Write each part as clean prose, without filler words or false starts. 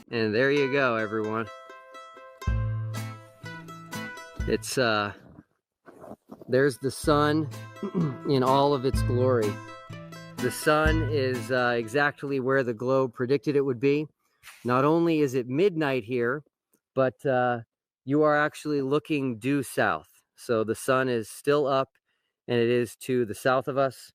And there you go, everyone. It's there's the sun in all of its glory. The sun is exactly where the globe predicted it would be. Not only is it midnight here, but you are actually looking due south. So the sun is still up, and it is to the south of us.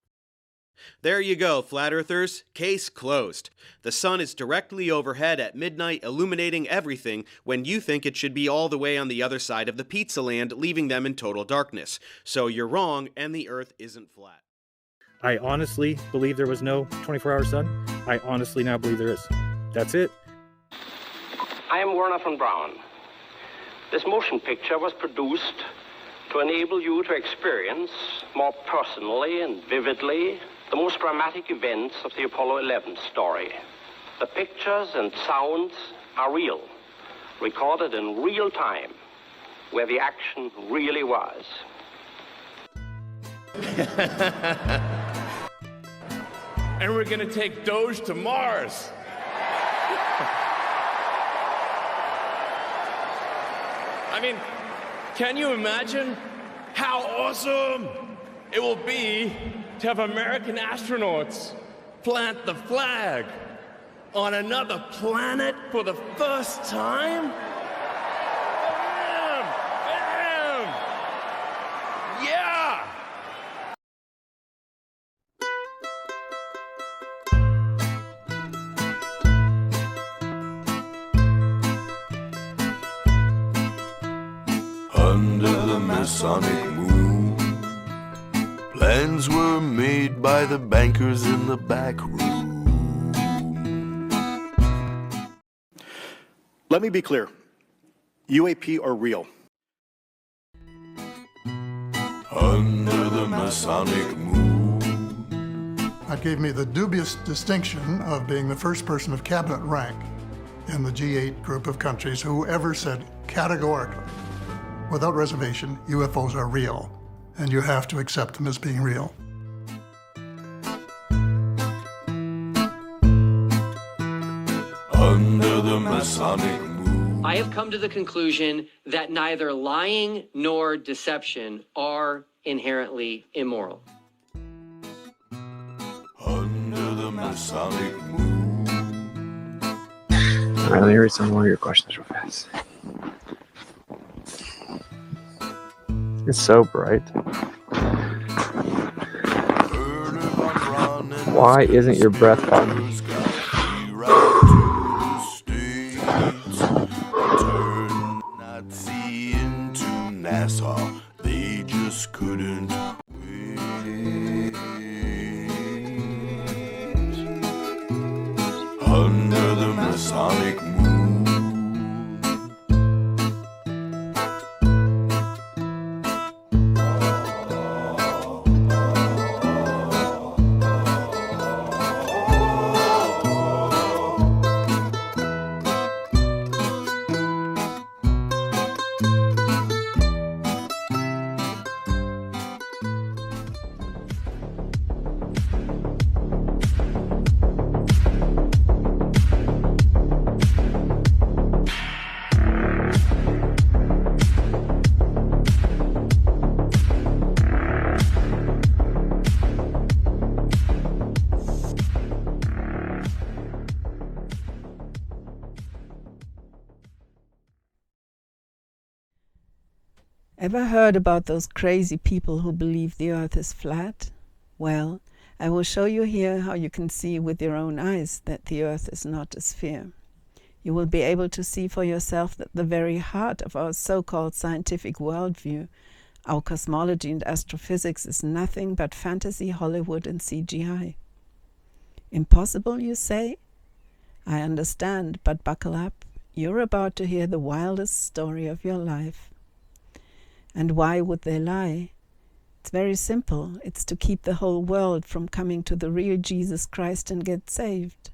There you go, flat earthers. Case closed. The sun is directly overhead at midnight, illuminating everything when you think it should be all the way on the other side of the pizza land, leaving them in total darkness. So you're wrong, and the earth isn't flat. I honestly believe there was no 24-hour sun. I honestly now believe there is. That's it. I am Werner von Braun. This motion picture was produced to enable you to experience more personally and vividly the most dramatic events of the Apollo 11 story. The pictures and sounds are real, recorded in real time, where the action really was. And we're gonna take Doge to Mars. I mean, can you imagine how awesome it will be to have American astronauts plant the flag on another planet for the first time? Bam! Bam! Yeah! Under the Masonic moon, plans were made by the bankers in the back room. Let me be clear. UAP are real. Under the Masonic moon. That gave me the dubious distinction of being the first person of cabinet rank in the G8 group of countries who ever said categorically, without reservation, UFOs are real, and you have to accept them as being real. Under the Masonic moon. I have come to the conclusion that neither lying nor deception are inherently immoral. Under the Masonic moon. All right, let me read some more of your questions real fast. It's so bright. Why isn't your breath fun? Nazi into NASA, they just couldn't wait. Under the Masonic moon. Ever heard about those crazy people who believe the earth is flat? Well, I will show you here how you can see with your own eyes that the earth is not a sphere. You will be able to see for yourself that the very heart of our so-called scientific worldview, our cosmology and astrophysics, is nothing but fantasy, Hollywood and CGI. Impossible, you say? I understand, but buckle up. You're about to hear the wildest story of your life. And why would they lie? It's very simple. It's to keep the whole world from coming to the real Jesus Christ and get saved.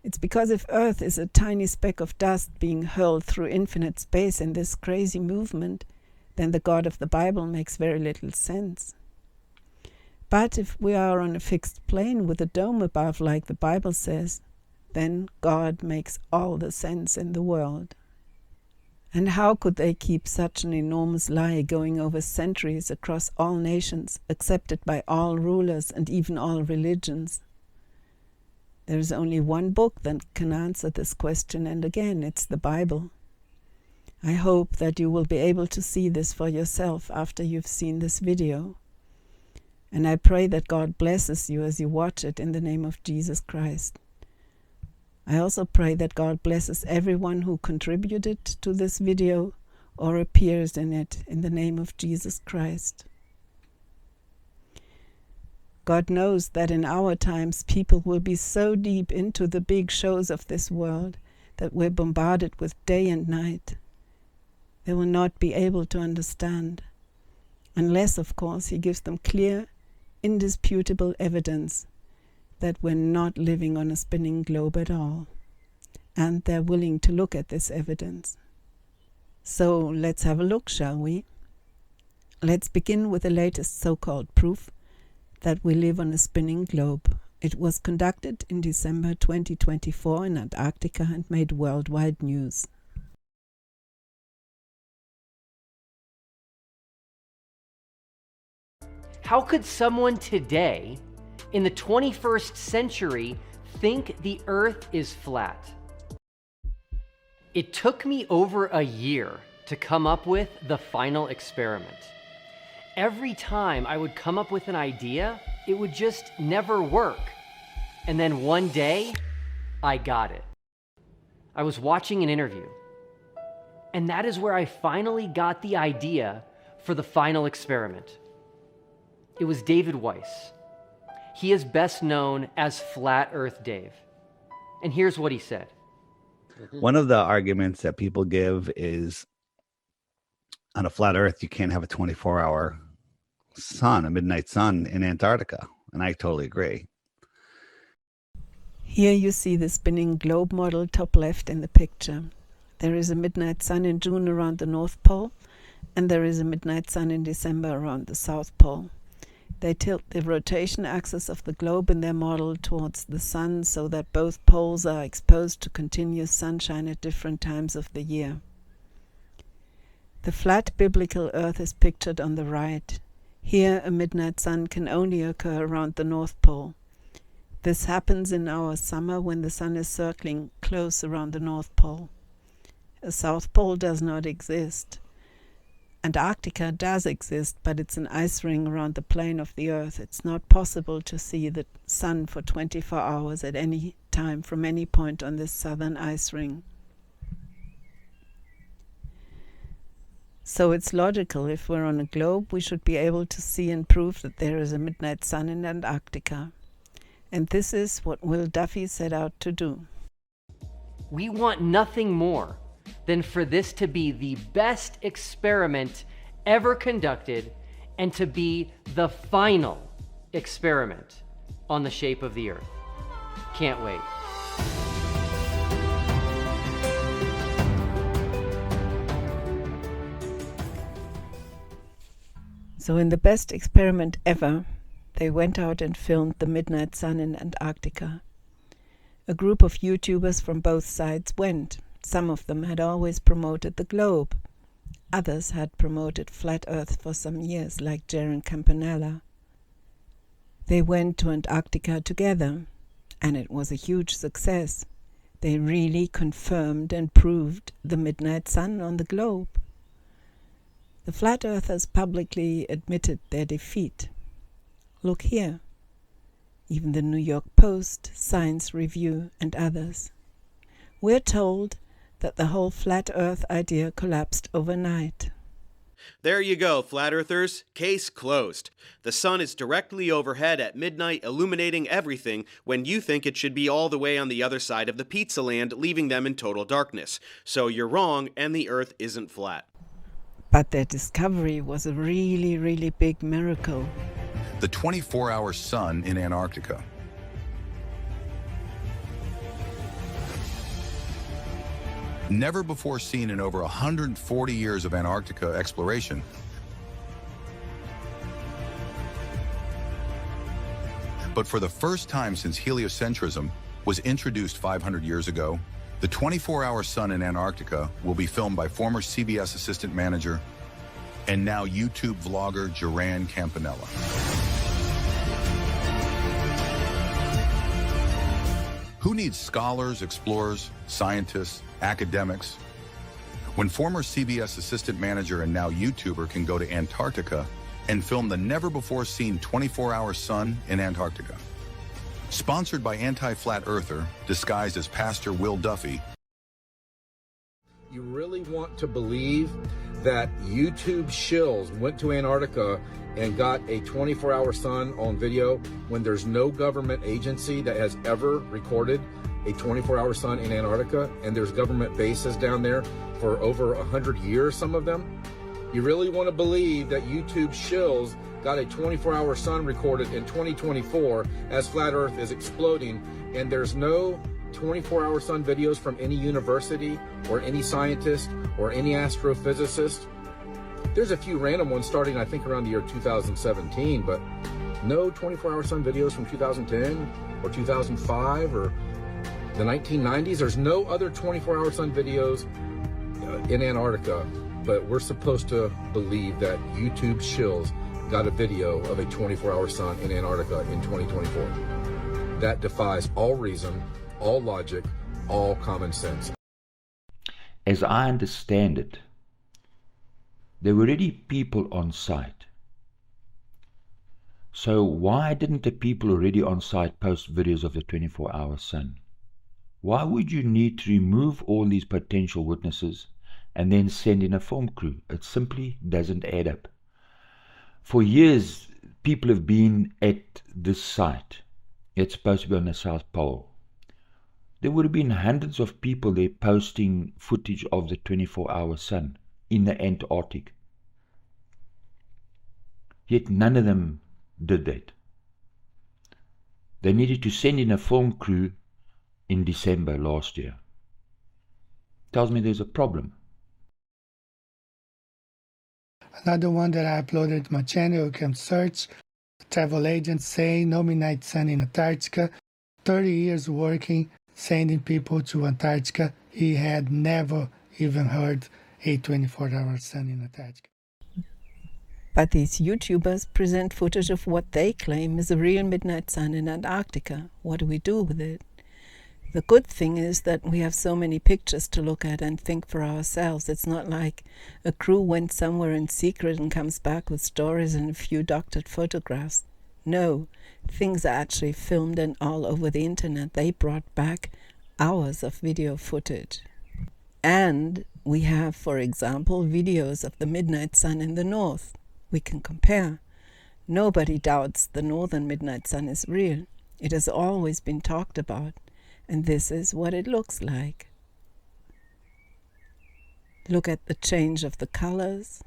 It's because if Earth is a tiny speck of dust being hurled through infinite space in this crazy movement, then the God of the Bible makes very little sense. But if we are on a fixed plane with a dome above, like the Bible says, then God makes all the sense in the world. And how could they keep such an enormous lie going over centuries across all nations, accepted by all rulers and even all religions? There is only one book that can answer this question, and again, it's the Bible. I hope that you will be able to see this for yourself after you've seen this video. And I pray that God blesses you as you watch it in the name of Jesus Christ. I also pray that God blesses everyone who contributed to this video or appears in it in the name of Jesus Christ. God knows that in our times people will be so deep into the big shows of this world that we're bombarded with day and night. They will not be able to understand, unless, of course, He gives them clear, indisputable evidence that we're not living on a spinning globe at all, and they're willing to look at this evidence. So let's have a look, shall we? Let's begin with the latest so-called proof that we live on a spinning globe. It was conducted in December 2024 in Antarctica and made worldwide news. How could someone today, in the 21st century, think the Earth is flat? It took me over a year to come up with the final experiment. Every time I would come up with an idea, it would just never work. And then one day, I got it. I was watching an interview, and that is where I finally got the idea for the final experiment. It was David Weiss. He is best known as Flat Earth Dave. And here's what he said. One of the arguments that people give is on a flat Earth, you can't have a 24-hour sun, a midnight sun in Antarctica. And I totally agree. Here you see the spinning globe model top left in the picture. There is a midnight sun in June around the North Pole, and there is a midnight sun in December around the South Pole. They tilt the rotation axis of the globe in their model towards the sun so that both poles are exposed to continuous sunshine at different times of the year. The flat biblical Earth is pictured on the right. Here, a midnight sun can only occur around the North Pole. This happens in our summer when the sun is circling close around the North Pole. A South Pole does not exist. Antarctica does exist, but it's an ice ring around the plane of the Earth. It's not possible to see the sun for 24 hours at any time from any point on this southern ice ring. So it's logical, if we're on a globe, we should be able to see and prove that there is a midnight sun in Antarctica. And this is what Will Duffy set out to do. We want nothing more than for this to be the best experiment ever conducted and to be the final experiment on the shape of the Earth. Can't wait. So in the best experiment ever, they went out and filmed the midnight sun in Antarctica. A group of YouTubers from both sides went. Some of them had always promoted the globe. Others had promoted flat Earth for some years, like Jaron Campanella. They went to Antarctica together, and it was a huge success. They really confirmed and proved the midnight sun on the globe. The flat earthers publicly admitted their defeat. Look here. Even the New York Post, Science Review, and others. We're told that the whole flat Earth idea collapsed overnight. There you go, flat earthers. Case closed. The sun is directly overhead at midnight, illuminating everything when you think it should be all the way on the other side of the pizza land, leaving them in total darkness. So you're wrong, and the Earth isn't flat. But their discovery was a really, really big miracle. The 24-hour sun in Antarctica. Never before seen in over 140 years of Antarctica exploration, but for the first time since heliocentrism, was introduced 500 years ago, the 24-hour sun in Antarctica will be filmed by former CBS assistant manager and now YouTube vlogger Joran Campanella. Who needs scholars, explorers, scientists, academics, when former CBS assistant manager and now YouTuber can go to Antarctica and film the never-before-seen 24-hour sun in Antarctica? Sponsored by anti-flat earther, disguised as Pastor Will Duffy. You really want to believe that YouTube shills went to Antarctica and got a 24-hour sun on video when there's no government agency that has ever recorded a 24-hour sun in Antarctica, and there's government bases down there for over 100 years, some of them? You really want to believe that YouTube shills got a 24-hour sun recorded in 2024 as flat Earth is exploding, and there's no 24-hour sun videos from any university or any scientist or any astrophysicist? There's a few random ones starting, I think, around the year 2017, but no 24-hour sun videos from 2010 or 2005 or the 1990s. There's no other 24-hour sun videos in Antarctica, but we're supposed to believe that YouTube shills got a video of a 24-hour sun in Antarctica in 2024. That defies all reason, all logic, all common sense. As I understand it, there were already people on site. So why didn't the people already on site post videos of the 24-hour sun? Why would you need to remove all these potential witnesses and then send in a film crew? It simply doesn't add up. For years, people have been at this site. It's supposed to be on the South Pole. There would have been hundreds of people there posting footage of the 24-hour sun in the Antarctic. Yet none of them did that. They needed to send in a film crew in December last year. Tells me there's a problem. Another one that I uploaded to my channel, you can search travel agents saying no midnight sun in Antarctica. 30 years working, sending people to Antarctica. He had never even heard a 24-hour sun in Antarctica. But these YouTubers present footage of what they claim is a real midnight sun in Antarctica. What do we do with it? The good thing is that we have so many pictures to look at and think for ourselves. It's not like a crew went somewhere in secret and comes back with stories and a few doctored photographs. No, things are actually filmed and all over the internet. They brought back hours of video footage. And we have, for example, videos of the midnight sun in the north. We can compare. Nobody doubts the northern midnight sun is real. It has always been talked about. And this is what it looks like. Look at the change of the colors.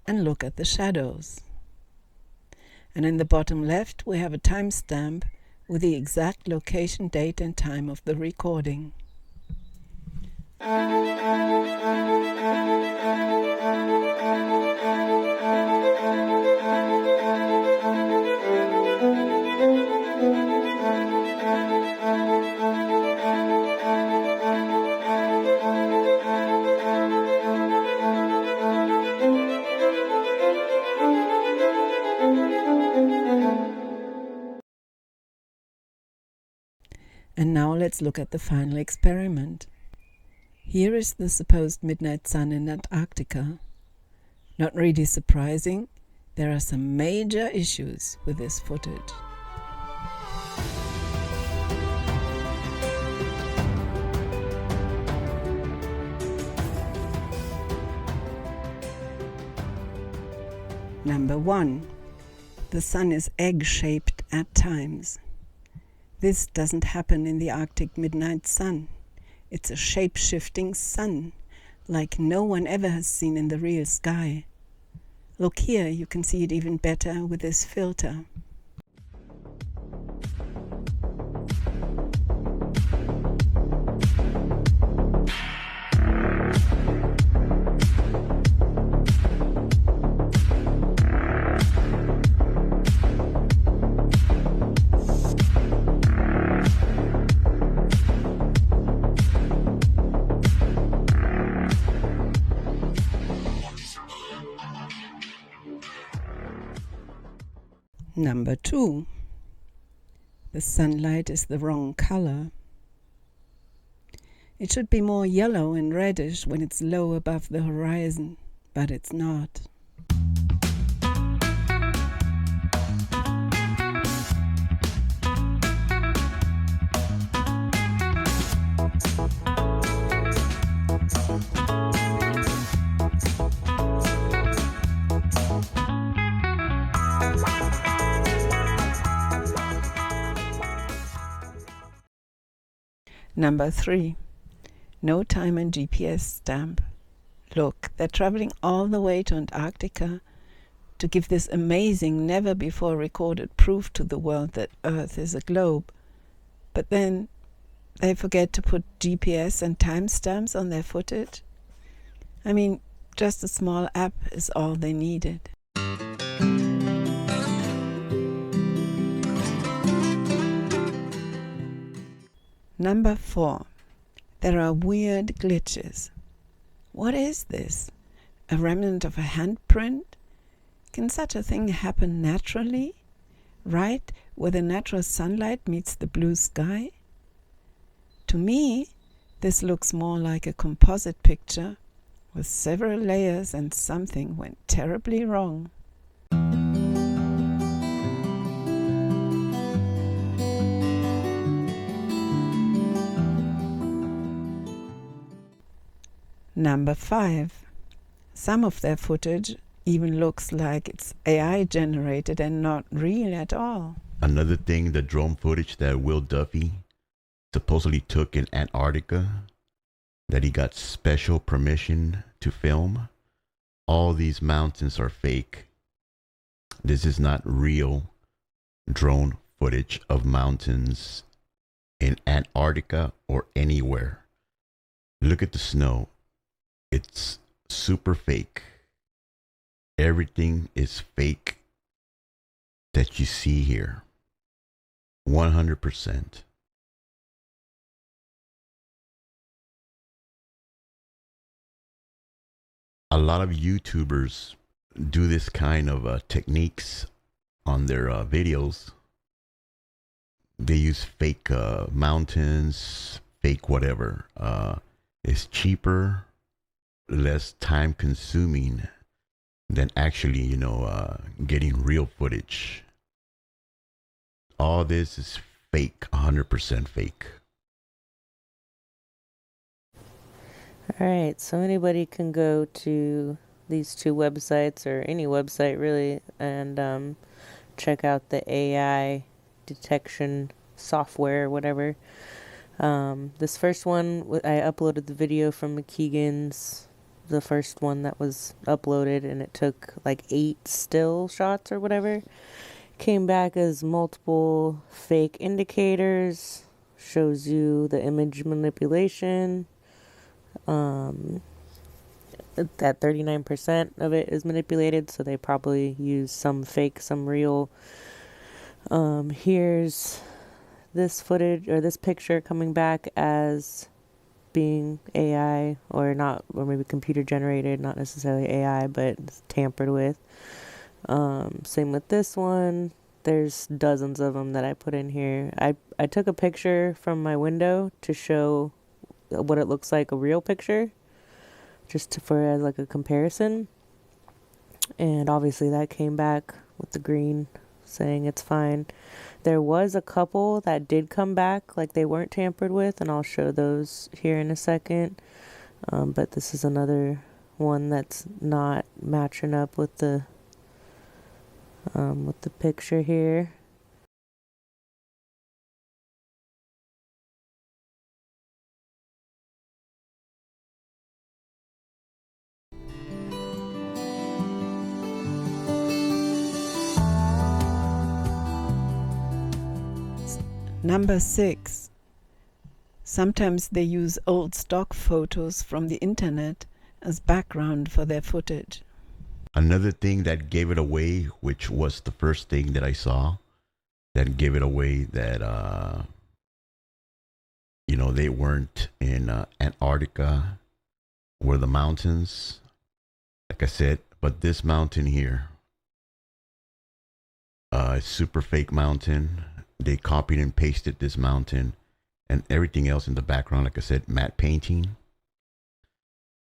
And look at the shadows. And in the bottom left, we have a timestamp with the exact location, date, and time of the recording. And now let's look at the final experiment. Here is the supposed midnight sun in Antarctica. Not really surprising, there are some major issues with this footage. Number 1. The sun is egg-shaped at times. This doesn't happen in the Arctic midnight sun. It's a shape-shifting sun, like no one ever has seen in the real sky. Look here, you can see it even better with this filter. Number 2. The sunlight is the wrong color. It should be more yellow and reddish when it's low above the horizon, but it's not. Number 3. No time and GPS stamp. Look, they're traveling all the way to Antarctica to give this amazing, never-before-recorded proof to the world that Earth is a globe. But then they forget to put GPS and timestamps on their footage. I mean, just a small app is all they needed. Number 4. There are weird glitches. What is this? A remnant of a handprint? Can such a thing happen naturally? Right where the natural sunlight meets the blue sky? To me, this looks more like a composite picture with several layers, and something went terribly wrong. Number 5. Some of their footage even looks like it's AI generated and not real at all. Another thing, the drone footage that Will Duffy supposedly took in Antarctica, that he got special permission to film. All these mountains are fake. This is not real drone footage of mountains in Antarctica or anywhere. Look at the snow. It's super fake. Everything is fake that you see here. 100%. A lot of YouTubers do this kind of techniques on their videos. They use fake mountains, fake whatever. It's cheaper, less time consuming than actually, getting real footage. All this is fake, 100% fake. All right, so anybody can go to these two websites, or any website really, and check out the AI detection software, whatever. This first one, I uploaded the video from McKeegan's, the first one that was uploaded, and it took like 8 still shots or whatever. Came back as multiple fake indicators, shows you the image manipulation. That 39% of it is manipulated, so they probably use some fake, some real. Here's this footage, or this picture, coming back as being AI, or not, or maybe computer generated, not necessarily AI, but tampered with. Same with this one. There's dozens of them that I put in here. I took a picture from my window to show what it looks like a real picture, just for as like a comparison, and obviously that came back with the green saying it's fine. There was a couple that did come back like they weren't tampered with, and I'll show those here in a second, but this is another one that's not matching up with the picture here. Number 6. Sometimes they use old stock photos from the internet as background for their footage. Another thing that gave it away, which was the first thing that I saw that gave it away, that they weren't in Antarctica, were the mountains, like I said. But this mountain here, super fake mountain. They copied and pasted this mountain and everything else in the background, like I said, matte painting.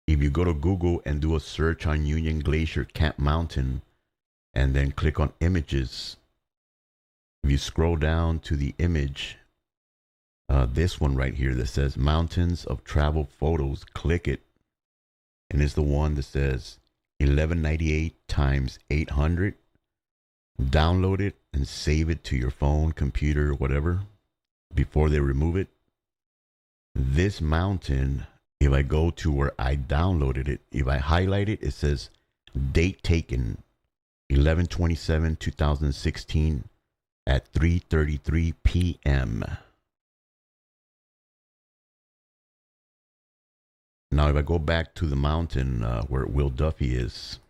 If you go to Google and do a search on Union Glacier Camp Mountain and then click on images, if you scroll down to the image, this one right here that says Mountains of Travel Photos, click it. And it's the one that says 1198 times 800. Download it and save it to your phone, computer, whatever, before they remove it. This mountain, if I go to where I downloaded it, if I highlight it, it says date taken 11/27/2016 at 3:33 p.m. Now, if I go back to the mountain where Will Duffy is,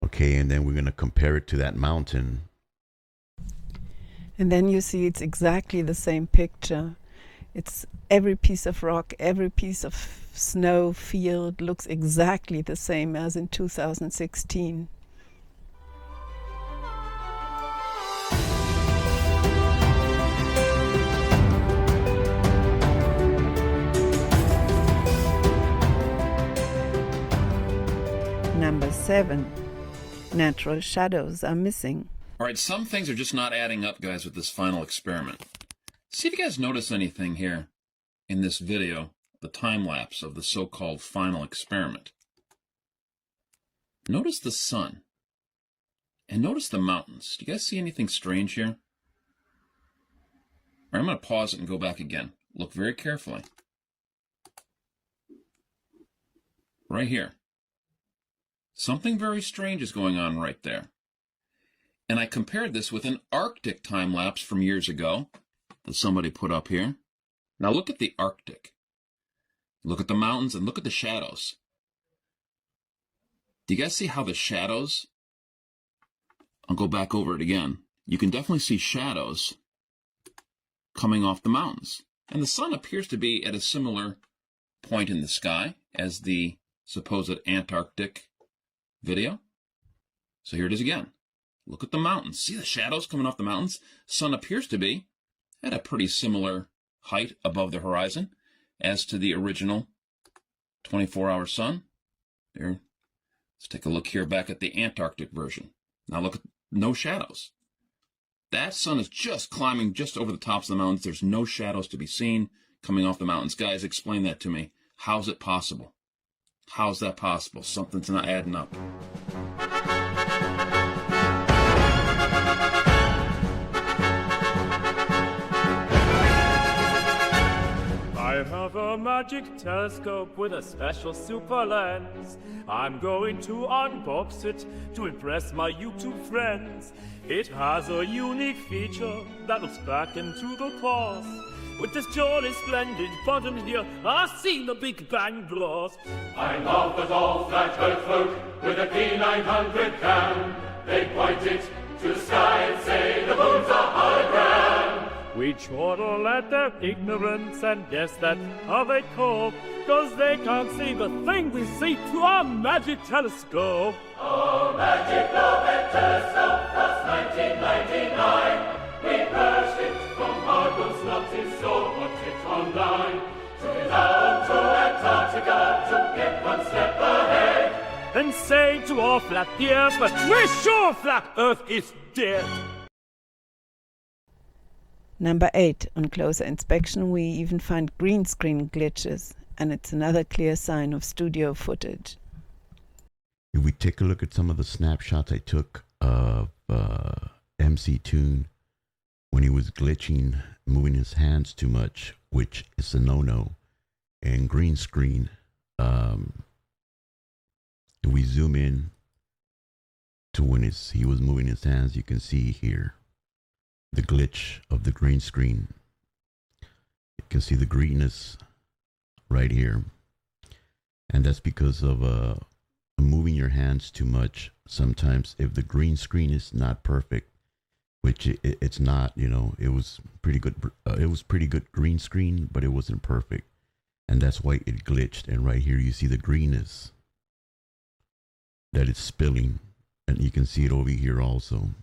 okay, and then we're going to compare it to that mountain. And then you see it's exactly the same picture. It's every piece of rock, every piece of snow field looks exactly the same as in 2016. Number 7. Natural shadows are missing. All right, some things are just not adding up, guys, with this final experiment. See if you guys notice anything here in this video, the time-lapse of the so-called final experiment. Notice the sun, and notice the mountains. Do you guys see anything strange here? All right, I'm going to pause it and go back again. Look very carefully. Right here. Something very strange is going on right there. And I compared this with an Arctic time-lapse from years ago that somebody put up here. Now look at the Arctic. Look at the mountains and look at the shadows. Do you guys see how the shadows... I'll go back over it again. You can definitely see shadows coming off the mountains. And the sun appears to be at a similar point in the sky as the supposed Antarctic video. So here it is again. Look at the mountains. See the shadows coming off the mountains? Sun appears to be at a pretty similar height above the horizon as to the original 24-hour sun. There. Let's take a look here back at the Antarctic version. Now look at no shadows. That sun is just climbing just over the tops of the mountains. There's no shadows to be seen coming off the mountains. Guys, explain that to me. How's it possible? How's that possible? Something's not adding up. I have a magic telescope with a special super lens. I'm going to unbox it to impress my YouTube friends. It has a unique feature that looks back into the past. With this jolly splendid bottom here, I've seen the Big Bang blast. I laugh at all flat earth folk with a P900 cam. They point it to the sky and say the moon's a hologram. We chortle at their ignorance and guess that's how they cope, 'cause they can't see the thing we see through our magic telescope. Oh, magic globe and telescope was 1999. We purged it from Argos, not in store, but it online. Took it out to Antarctica to get one step ahead. And say to all flat the earth, but we're sure flat earth is dead. Number 8. On closer inspection, we even find green screen glitches, and it's another clear sign of studio footage. If we take a look at some of the snapshots I took of MC Toon when he was glitching, moving his hands too much, which is a no-no, and green screen, if we zoom in to when he was moving his hands, you can see here the glitch of the green screen. You can see the greenness right here, and that's because of moving your hands too much. Sometimes if the green screen is not perfect, which it's not, you know, it was pretty good. It was pretty good green screen, but it wasn't perfect, and that's why it glitched. And right here you see the greenness that it's spilling, and you can see it over here also.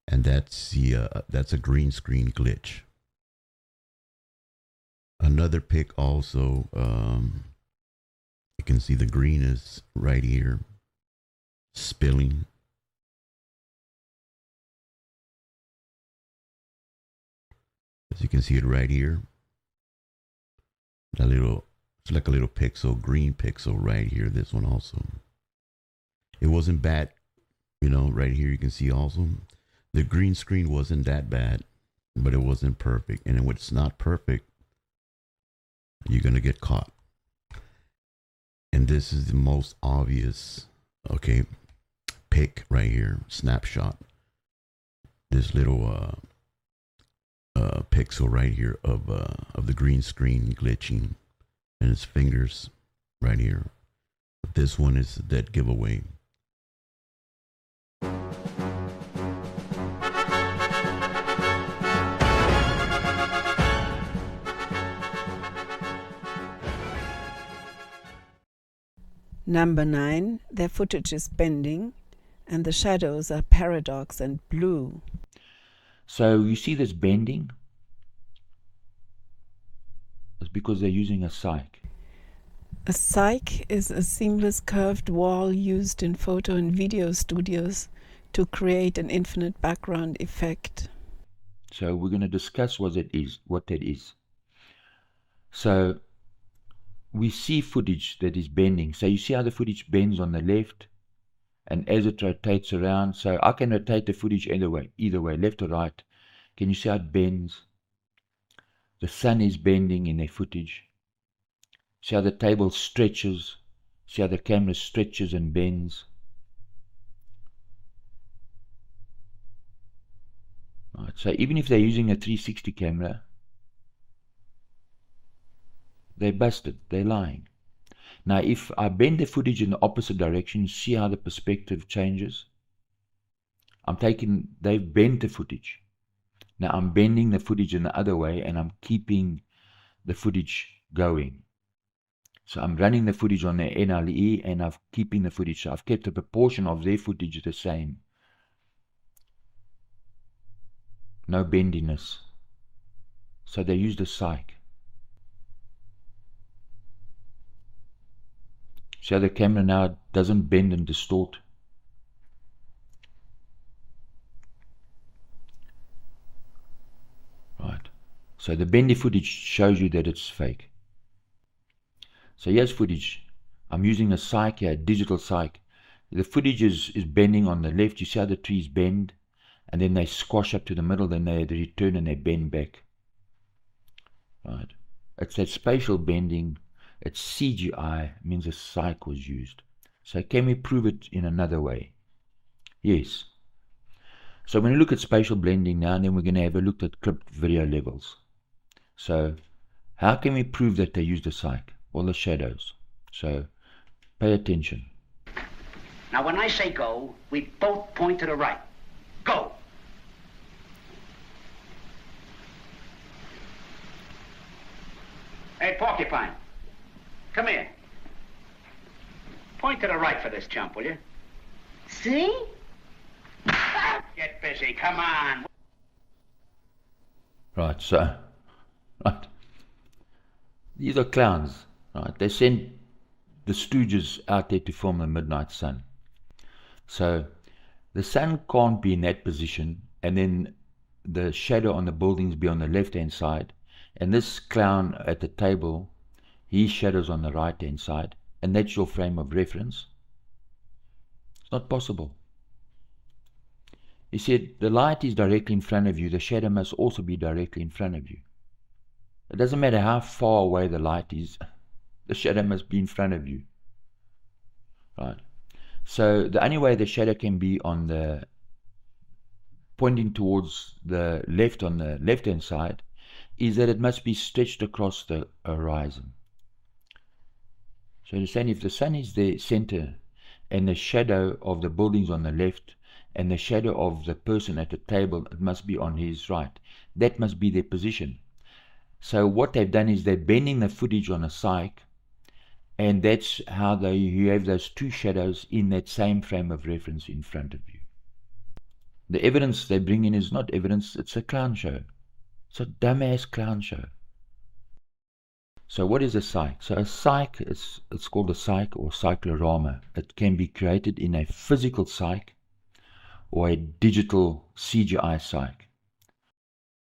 And that's a green screen glitch. Another pic also, you can see the green is right here, spilling. As you can see it right here. That little, it's like a little pixel, green pixel right here, this one also. It wasn't bad, you know, right here you can see also. The green screen wasn't that bad, but it wasn't perfect. And when it's not perfect, you're going to get caught. And this is the most obvious, okay, pic right here, snapshot. This little pixel right here of the green screen glitching, and his fingers right here. But this one is a dead giveaway. Number 9, their footage is bending, and the shadows are paradox and blue. So you see this bending? It's because they're using a cyc. A cyc is a seamless curved wall used in photo and video studios to create an infinite background effect. So we're going to discuss what that is. So we see footage that is bending. So you see how the footage bends on the left, and as it rotates around, so I can rotate the footage either way, left or right. Can you see how it bends? The sun is bending in their footage. See how the table stretches. See how the camera stretches and bends. Right, so even if they're using a 360 camera, they're busted, they're lying. Now if I bend the footage in the opposite direction, see how the perspective changes? They've bent the footage. Now I'm bending the footage in the other way, and I'm keeping the footage going. So I'm running the footage on the NLE, and I'm keeping the footage. So I've kept the proportion of their footage the same. No bendiness. So they used a cyc. See how the camera now doesn't bend and distort? Right. So the bendy footage shows you that it's fake. So here's footage. I'm using a cyc here, a digital cyc. The footage is bending on the left. You see how the trees bend, and then they squash up to the middle, then they return and they bend back. Right. It's that spatial bending. It's CGI, means a cyc was used. So can we prove it in another way? Yes. So when we look at spatial blending now, and then we're going to have a look at clipped video levels. So how can we prove that they used a cyc? Well, the shadows. So pay attention. Now when I say go, we both point to the right. Go! Hey, Porcupine. Come here. Point to the right for this jump, will you? See? Get busy, come on. Right, so, right. These are clowns, right? They sent the Stooges out there to film the midnight sun. So, the sun can't be in that position, and then the shadow on the buildings be on the left-hand side, and this clown at the table, his shadows on the right-hand side, and that's your frame of reference. It's not possible. He said, the light is directly in front of you, the shadow must also be directly in front of you. It doesn't matter how far away the light is, the shadow must be in front of you. Right. So the only way the shadow can be on the pointing towards the left on the left-hand side is that it must be stretched across the horizon. So understand, if the sun is the center and the shadow of the buildings on the left and the shadow of the person at the table, it must be on his right. That must be their position. So what they've done is they're bending the footage on a cyc, and that's how you have those two shadows in that same frame of reference in front of you. The evidence they bring in is not evidence, it's a clown show. It's a dumbass clown show. So what is a cyc? So a cyc, it's called a cyc or cyclorama. It can be created in a physical cyc or a digital CGI cyc.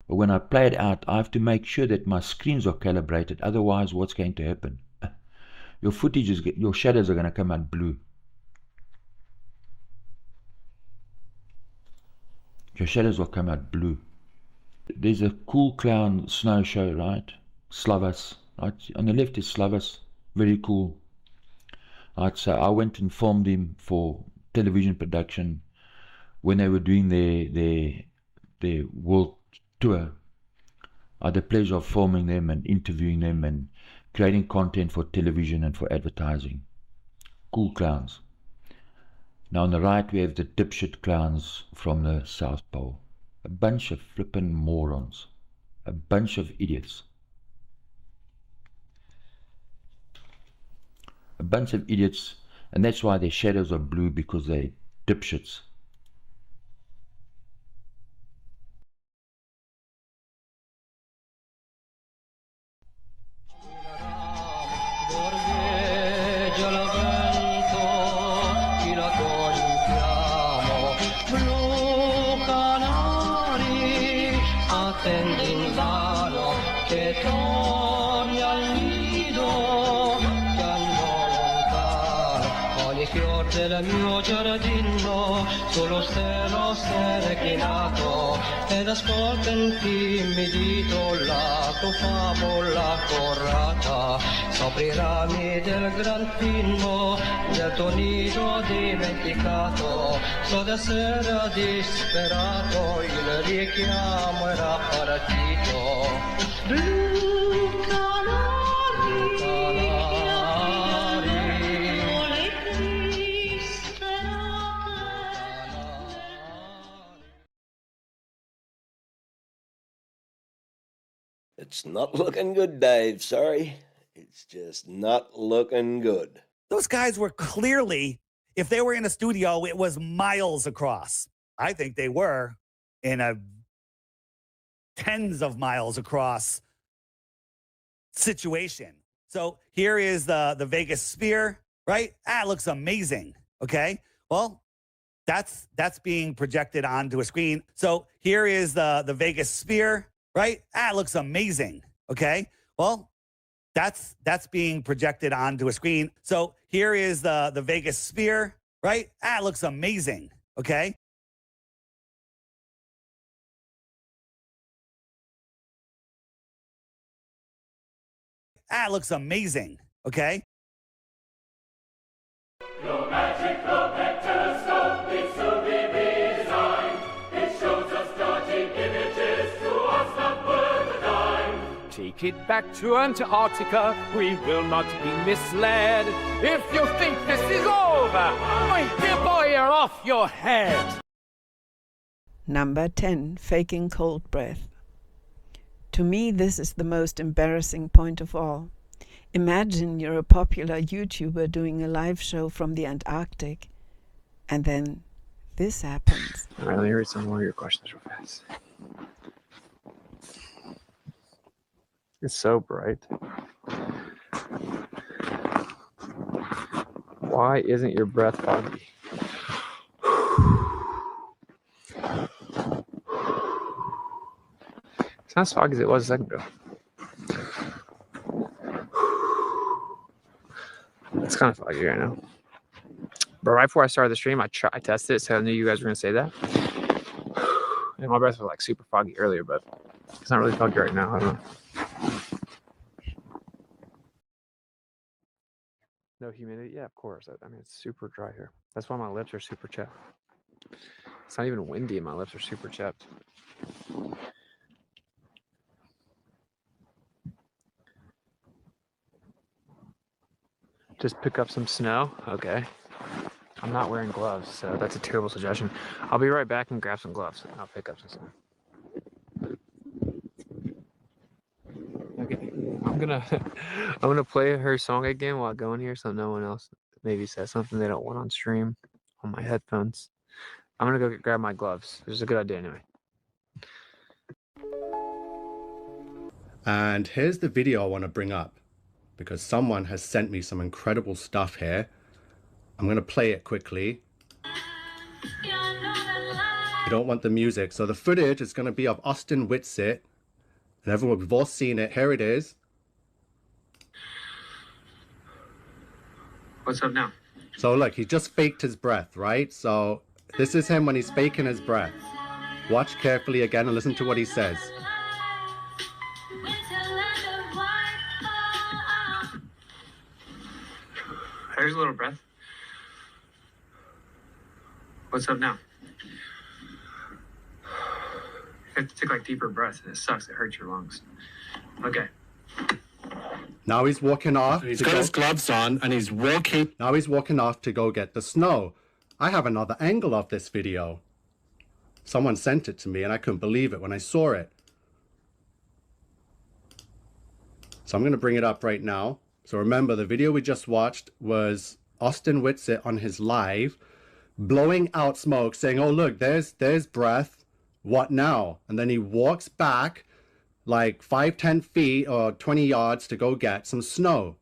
But when I play it out, I have to make sure that my screens are calibrated. Otherwise, what's going to happen? Your footage is, your shadows are going to come out blue. Your shadows will come out blue. There's a cool clown snow show, right? Slavas. Right? On the left is Slavas. Very cool. Right, so I went and filmed him for television production when they were doing their world tour. I had the pleasure of filming them and interviewing them and creating content for television and for advertising. Cool clowns. Now on the right we have the dipshit clowns from the South Pole. A bunch of flippin' morons. A bunch of idiots. A bunch of idiots, and that's why their shadows are blue, because they're dipshits. Del mio giardino, sullo stelo chinato, ed ascolta intimidito la tua favola corrata, sopra i rami del gran pino, del tuo nido dimenticato, so d'essere disperato, il richiamo era partito. It's not looking good, Dave. Sorry. It's just not looking good. Those guys were clearly, if they were in a studio, it was miles across. I think they were in a tens of miles across situation. So here is the Vegas sphere, right? It looks amazing. Okay. Well, that's being projected onto a screen. So here is the Vegas sphere, right? It looks amazing. Okay. Well, that's being projected onto a screen. So here is the Vegas sphere, right? It looks amazing. Okay. It looks amazing. Okay. Your magic compact telescope needs to be redesigned. It shows us starting images to us not worth a dime. Take it back to Antarctica, we will not be misled. If you think this is over, boy, you're off your head. Number 10, faking cold breath. To me, this is the most embarrassing point of all. Imagine you're a popular YouTuber doing a live show from the Antarctic, and then this happens. All right, let me read some more of your questions real fast. It's so bright. Why isn't your breath foggy? It's not as foggy as it was a second ago. It's kind of foggy right now. But right before I started the stream, I tested it, so I knew you guys were going to say that. And my breath was like super foggy earlier, but it's not really foggy right now. I don't know. No humidity? Yeah, of course. I mean, it's super dry here. That's why my lips are super chapped. It's not even windy and my lips are super chapped. Just pick up some snow? Okay. I'm not wearing gloves, so that's a terrible suggestion. I'll be right back and grab some gloves and I'll pick up some snow. Okay. I'm gonna play her song again while I go in here so no one else maybe says something they don't want on stream on my headphones. I'm gonna go grab my gloves. This is a good idea anyway. And here's the video I want to bring up because someone has sent me some incredible stuff here. I'm going to play it quickly. You don't want the music. So the footage is going to be of Austin Whitsitt. And everyone, we've all seen it. Here it is. What's up now? So look, he just faked his breath, right? So this is him when he's faking his breath. Watch carefully again and listen to what he says. Here's a little breath. What's up now? You have to take like deeper breaths, and it sucks. It hurts your lungs. Okay. Now he's walking off. He's got his gloves on and he's walking. Now he's walking off to go get the snow. I have another angle of this video. Someone sent it to me and I couldn't believe it when I saw it. So I'm going to bring it up right now. So remember, the video we just watched was Austin Whitsitt on his live, blowing out smoke, saying, oh, look, there's breath. What now? And then he walks back like 5-10 feet or 20 yards to go get some snow.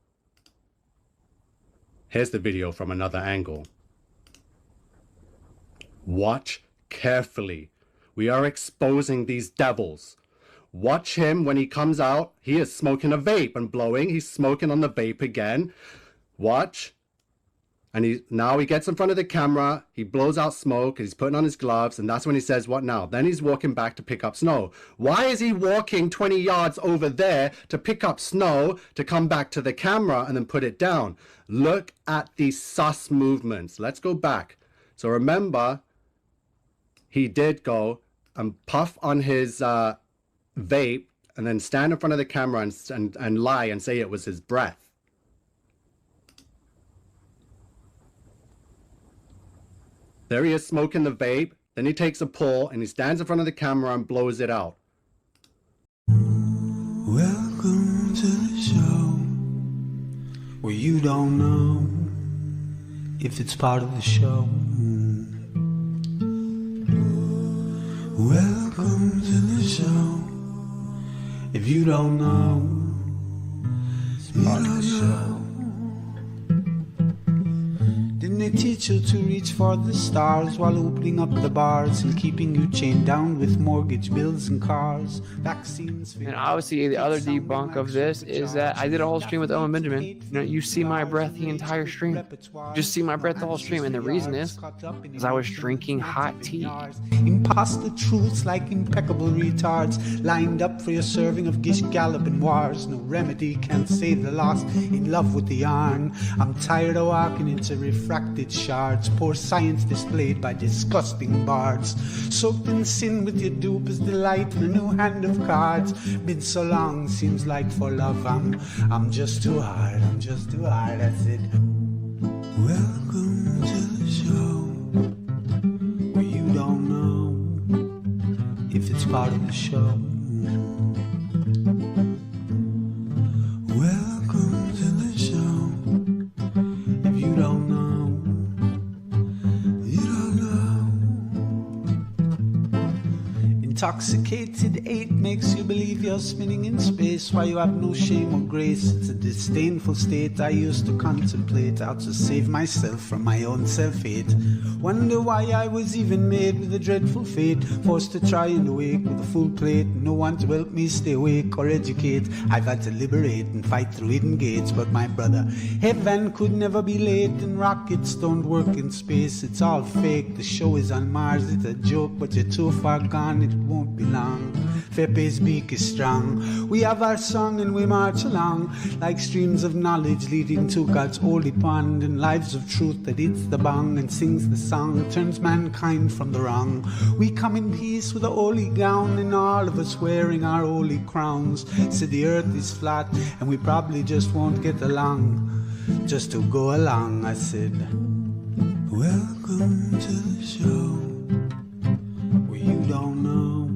Here's the video from another angle. Watch carefully. We are exposing these devils. Watch him when he comes out. He is smoking a vape and blowing. He's smoking on the vape again. Watch. And now he gets in front of the camera. He blows out smoke. He's putting on his gloves. And that's when he says, what now? Then he's walking back to pick up snow. Why is he walking 20 yards over there to pick up snow, to come back to the camera and then put it down? Look at these sus movements. Let's go back. So remember, he did go and puff on his vape and then stand in front of the camera and lie and say it was his breath. There he is smoking the vape. Then he takes a pull and he stands in front of the camera and blows it out. Welcome to the show where you don't know if it's part of the show. Welcome to the show. If you don't know, it's part of the show. Didn't they teach you to reach for the stars while opening up the bars and keeping you chained down with mortgage bills and cars, vaccines? And obviously, the other debunk of this is that I did a whole stream with Owen Benjamin. You know, you see my breath the entire stream. Just see my breath the whole stream. And the reason is I was drinking hot tea. Imposter truths like impeccable retards, lined up for your serving of gish galloping wars. No remedy can save the lost, in love with the yarn. I'm tired of walking into refracted shards, poor science displayed by disgusting bards. Soaked in sin with your dupe is delight in a new hand of cards. Been so long, seems like for love I'm just too hard, that's it. Welcome to the show where you don't know if it's part of the show. Welcome to the show. If you don't know, you don't know. Intoxicated 8 makes you believe you're spinning in space while you have no shame or grace. It's a disdainful state I used to contemplate, how to save myself from my own self-hate. Wonder why I was even made with a dreadful fate, forced to try and awake with a full plate. No one to help me stay awake or educate. I've had to liberate and fight through hidden gates. But my brother, heaven could never be late, and rockets don't work in space. It's all fake, the show is on Mars. It's a joke, but you're too far gone, it won't be long. Fepe's beak is strong. We have our song and we march along like streams of knowledge leading to God's holy pond, and lives of truth that hits the bong and sings the song, turns mankind from the wrong. We come in peace with a holy gown and all of us wearing our holy crowns. Said the earth is flat and we probably just won't get along. Just to go along, I said, welcome to the show where you don't know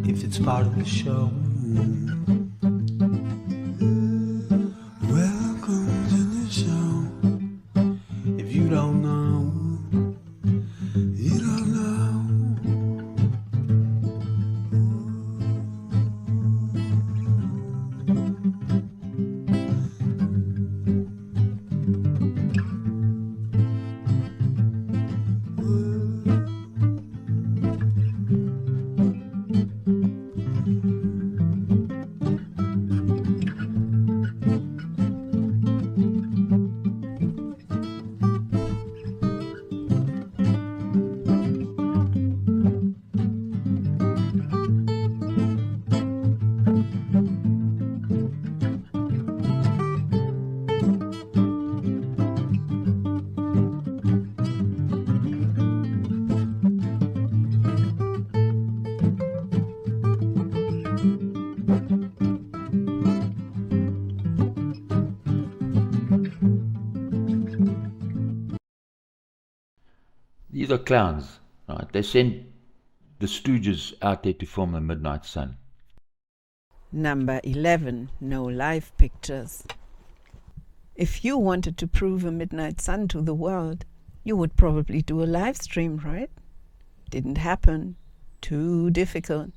if it's part of the show. Welcome to the show. If you don't know, you These are clowns, right? They sent the Stooges out there to film the midnight sun. Number 11, no live pictures. If you wanted to prove a midnight sun to the world, you would probably do a live stream, right? Didn't happen. Too difficult.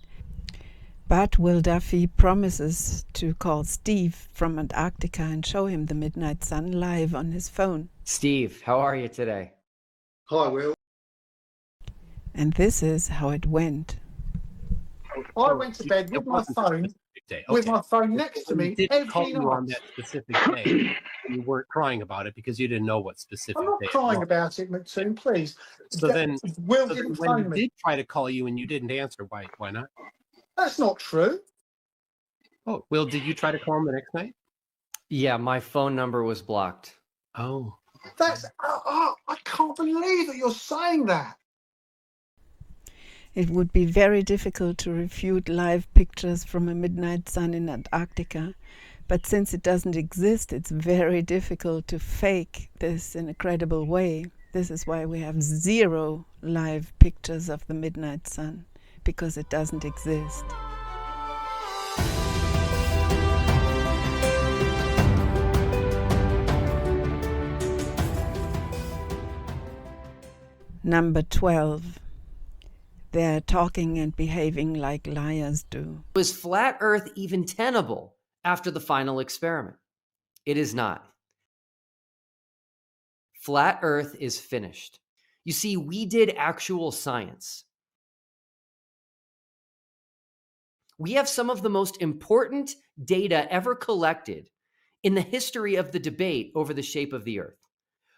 But Will Duffy promises to call Steve from Antarctica and show him the midnight sun live on his phone. Steve, how are you today? Hi, Will. And this is how it went. I went to bed with my phone, with my phone next to me didn't call every you on night. that specific day. You weren't crying about it because you didn't know what specific I'm not day it crying was. about it, McToon, please. So then, Will so then didn't when phone he me. did try to call you and you didn't answer, why not? That's not true. Oh, Will, did you try to call him the next night? Yeah, my phone number was blocked. Oh. That's I can't believe that you're saying that. It would be very difficult to refute live pictures from a midnight sun in Antarctica, but since it doesn't exist, it's very difficult to fake this in a credible way. This is why we have 0 live pictures of the midnight sun, because it doesn't exist. Number 12. They're talking and behaving like liars do. Was flat Earth even tenable after the final experiment? It is not. Flat Earth is finished. You see, we did actual science. We have some of the most important data ever collected in the history of the debate over the shape of the Earth.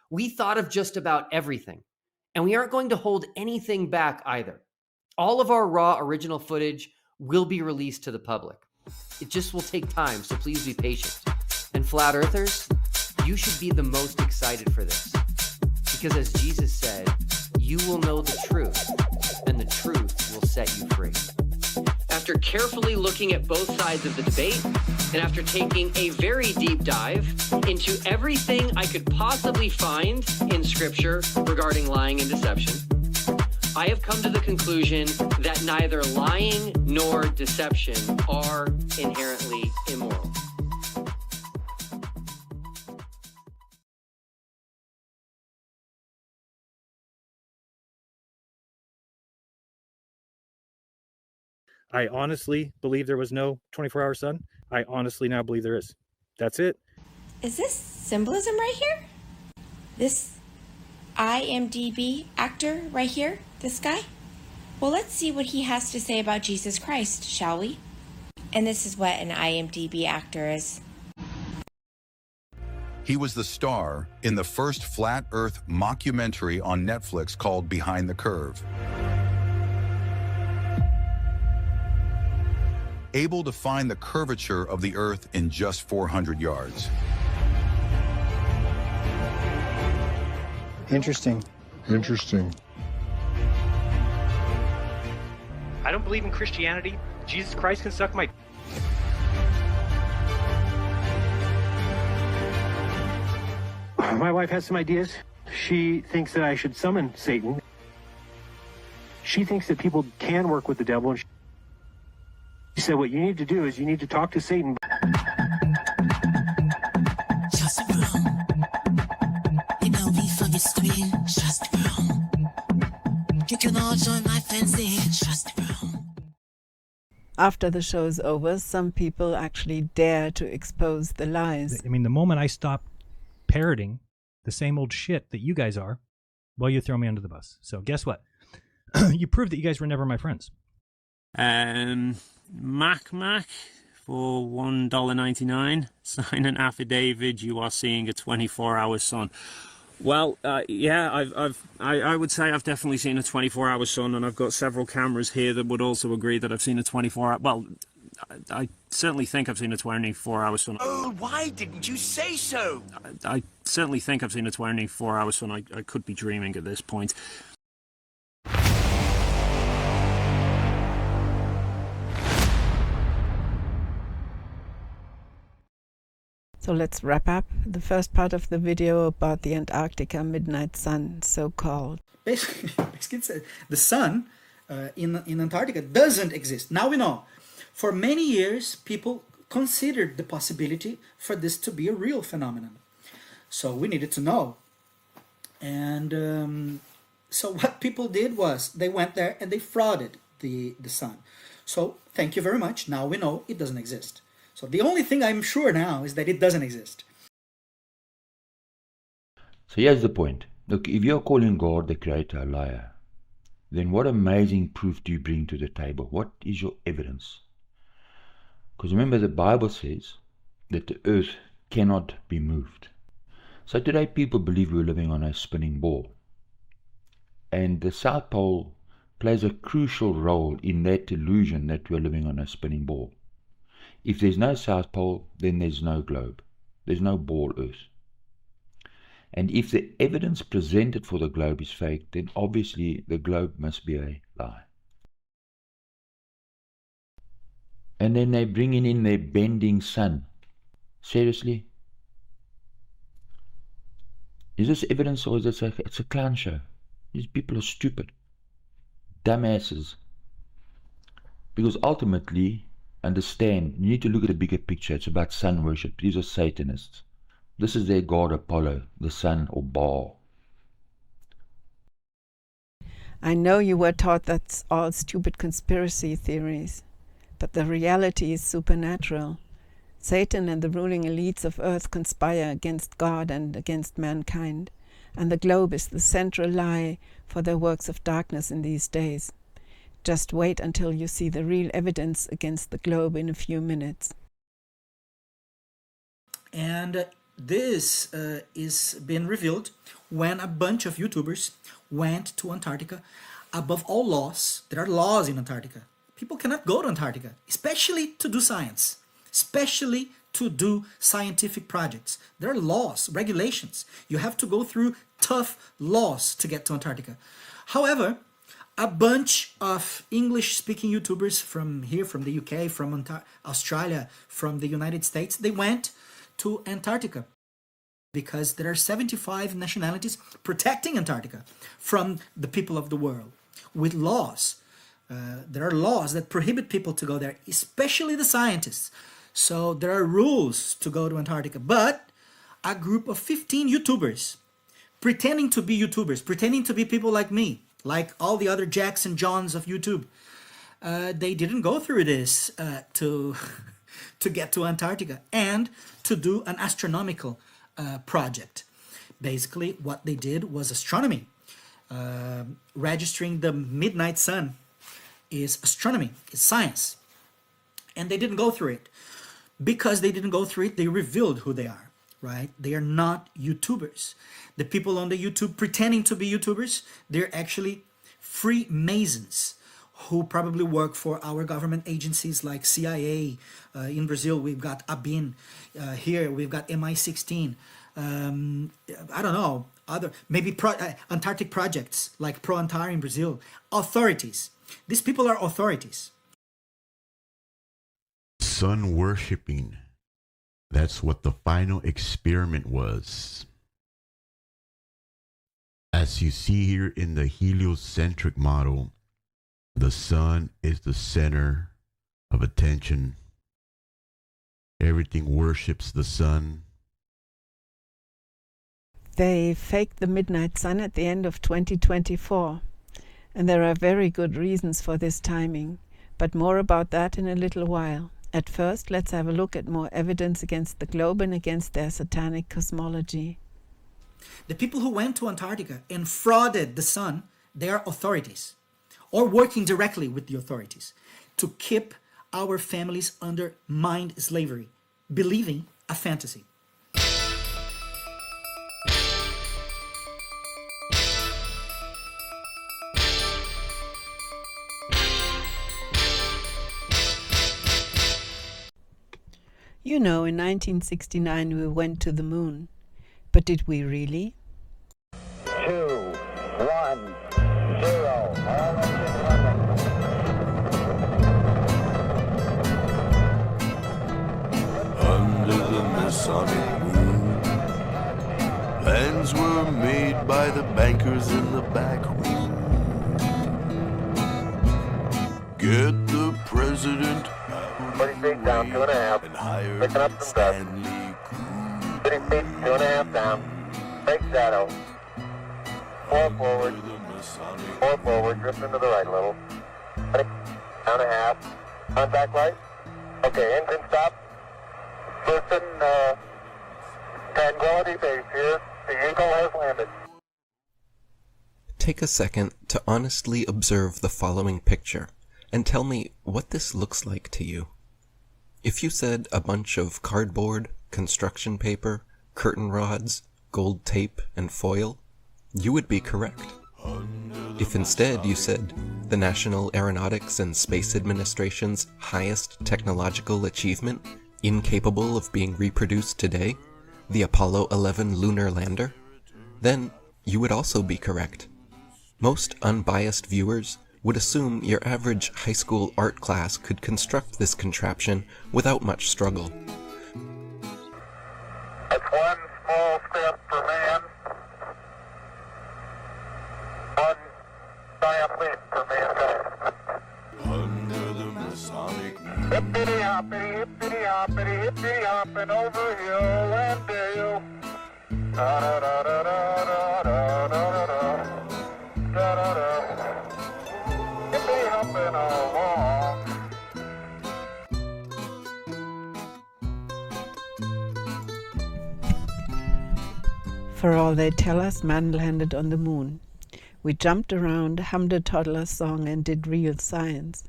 We thought of just about everything, and we aren't going to hold anything back either. All of our raw original footage will be released to the public. It just will take time, so please be patient. And flat earthers, you should be the most excited for this. Because as Jesus said, you will know the truth, and the truth will set you free. After carefully looking at both sides of the debate, and after taking a very deep dive into everything I could possibly find in Scripture regarding lying and deception, I have come to the conclusion that neither lying nor deception are inherently immoral. I honestly believe there was no 24-hour sun. I honestly now believe there is. That's it. Is this symbolism right here? This IMDb actor right here? This guy? Well, let's see what he has to say about Jesus Christ, shall we? And this is what an IMDb actor is. He was the star in the first flat Earth mockumentary on Netflix called Behind the Curve. Able to find the curvature of the Earth in just 400 yards. Interesting. Interesting. I don't believe in Christianity. Jesus Christ can suck my... My wife has some ideas. She thinks that I should summon Satan. She thinks that people can work with the devil. And she said, what you need to do is you need to talk to Satan. You can all join my fancy. After the show's over, some people actually dare to expose the lies. I mean, the moment I stop parroting the same old shit that you guys are, well, you throw me under the bus. So guess what? You proved that you guys were never my friends. Mac for $1.99. Sign an affidavit. You are seeing a 24-hour sun. Well, yeah, I would say I've definitely seen a 24-hour sun, and I've got several cameras here that would also agree that I've seen a 24-hour. Well, I certainly think I've seen a 24-hour sun. Oh, why didn't you say so? I certainly think I've seen a 24-hour sun. I could be dreaming at this point. So let's wrap up the first part of the video about the Antarctica midnight sun, so-called. Basically, the sun in Antarctica doesn't exist. Now we know. For many years, people considered the possibility for this to be a real phenomenon. So we needed to know. And so what people did was they went there and they frauded the sun. So thank you very much. Now we know it doesn't exist. So the only thing I'm sure now is that it doesn't exist. So here's the point. Look, if you're calling God the creator a liar, then what amazing proof do you bring to the table? What is your evidence? Because remember, the Bible says that the earth cannot be moved. So today people believe we're living on a spinning ball. And the South Pole plays a crucial role in that illusion that we're living on a spinning ball. If there's no South Pole, then there's no globe. There's no ball Earth. And if the evidence presented for the globe is fake, then obviously the globe must be a lie. And then they're bringing in their bending sun. Seriously? Is this evidence, or is it it's a clown show? These people are stupid. Dumbasses. Because ultimately, understand, you need to look at the bigger picture. It's about sun worship. These are Satanists. This is their god Apollo, the sun, or Baal. I know you were taught that's all stupid conspiracy theories, but the reality is supernatural. Satan and the ruling elites of Earth conspire against God and against mankind, and the globe is the central lie for their works of darkness in these days. Just wait until you see the real evidence against the globe in a few minutes. And this is been revealed when a bunch of YouTubers went to Antarctica. Above all laws, there are laws in Antarctica. People cannot go to Antarctica, especially to do science, especially to do scientific projects. There are laws, regulations. You have to go through tough laws to get to Antarctica. However, a bunch of English-speaking YouTubers from here, from the UK, from Australia, from the United States, they went to Antarctica because there are 75 nationalities protecting Antarctica from the people of the world with laws. There are laws that prohibit people to go there, especially the scientists. So there are rules to go to Antarctica. But a group of 15 YouTubers pretending to be YouTubers, pretending to be people like me, like all the other Jacks and Johns of YouTube, they didn't go through this to get to Antarctica and to do an astronomical project. Basically, what they did was astronomy. Registering the midnight sun is astronomy, it's science. And they didn't go through it. Because they didn't go through it, they revealed who they are, right? They are not YouTubers. The people on the YouTube pretending to be YouTubers, they're actually Freemasons who probably work for our government agencies like CIA. In Brazil, we've got ABIN. Here, we've got MI16. I don't know, other, maybe Antarctic projects like ProAntar in Brazil. Authorities. These people are authorities. Sun worshipping. That's what the final experiment was. As you see here in the heliocentric model, the sun is the center of attention. Everything worships the sun. They faked the midnight sun at the end of 2024, and there are very good reasons for this timing, but more about that in a little while. At first, let's have a look at more evidence against the globe and against their satanic cosmology. The people who went to Antarctica and frauded the sun, they are authorities, or working directly with the authorities to keep our families under mind slavery, believing a fantasy. You know, in 1969 we went to the moon. But did we really? 2, 1, 0. All engine running. Under the Masonic moon, plans were made by the bankers in the back room. Get the president out 30 feet down, 2.5. and hire Picking up some dust. 30 feet, 2.5 down. Big shadow. 4 forward. 4 forward. Drift into the right a little. 20, down 1/2. Contact light. Okay, engine stop. Listen, Tranquility Base here. The Eagle has landed. Take a second to honestly observe the following picture and tell me what this looks like to you. If you said a bunch of cardboard, construction paper, curtain rods, gold tape, and foil, you would be correct. If instead you said the National Aeronautics and Space Administration's highest technological achievement, incapable of being reproduced today, the Apollo 11 lunar lander, then you would also be correct. Most unbiased viewers would assume your average high school art class could construct this contraption without much struggle. It's one small step for man, one giant leap for mankind. under the Masonic moon. Hippity hoppity, hippity hoppity, hippity hopping over hill and dale. Da da da da da da da da da da da da. Hippity hopping along. For all they tell us, man landed on the moon. We jumped around, hummed a toddler song, and did real science.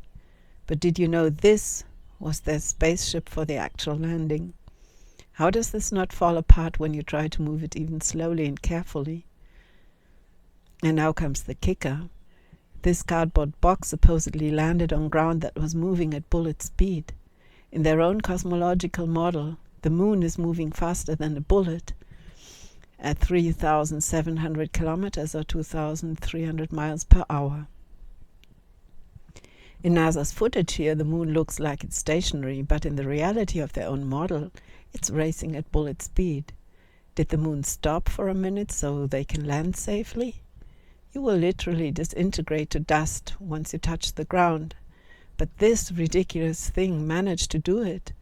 But did you know this was their spaceship for the actual landing? How does this not fall apart when you try to move it even slowly and carefully? And now comes the kicker. This cardboard box supposedly landed on ground that was moving at bullet speed. In their own cosmological model, the moon is moving faster than a bullet, at 3,700 kilometers or 2,300 miles per hour. In NASA's footage here, the moon looks like it's stationary, but in the reality of their own model, it's racing at bullet speed. Did the moon stop for a minute so they can land safely? You will literally disintegrate to dust once you touch the ground. But this ridiculous thing managed to do it,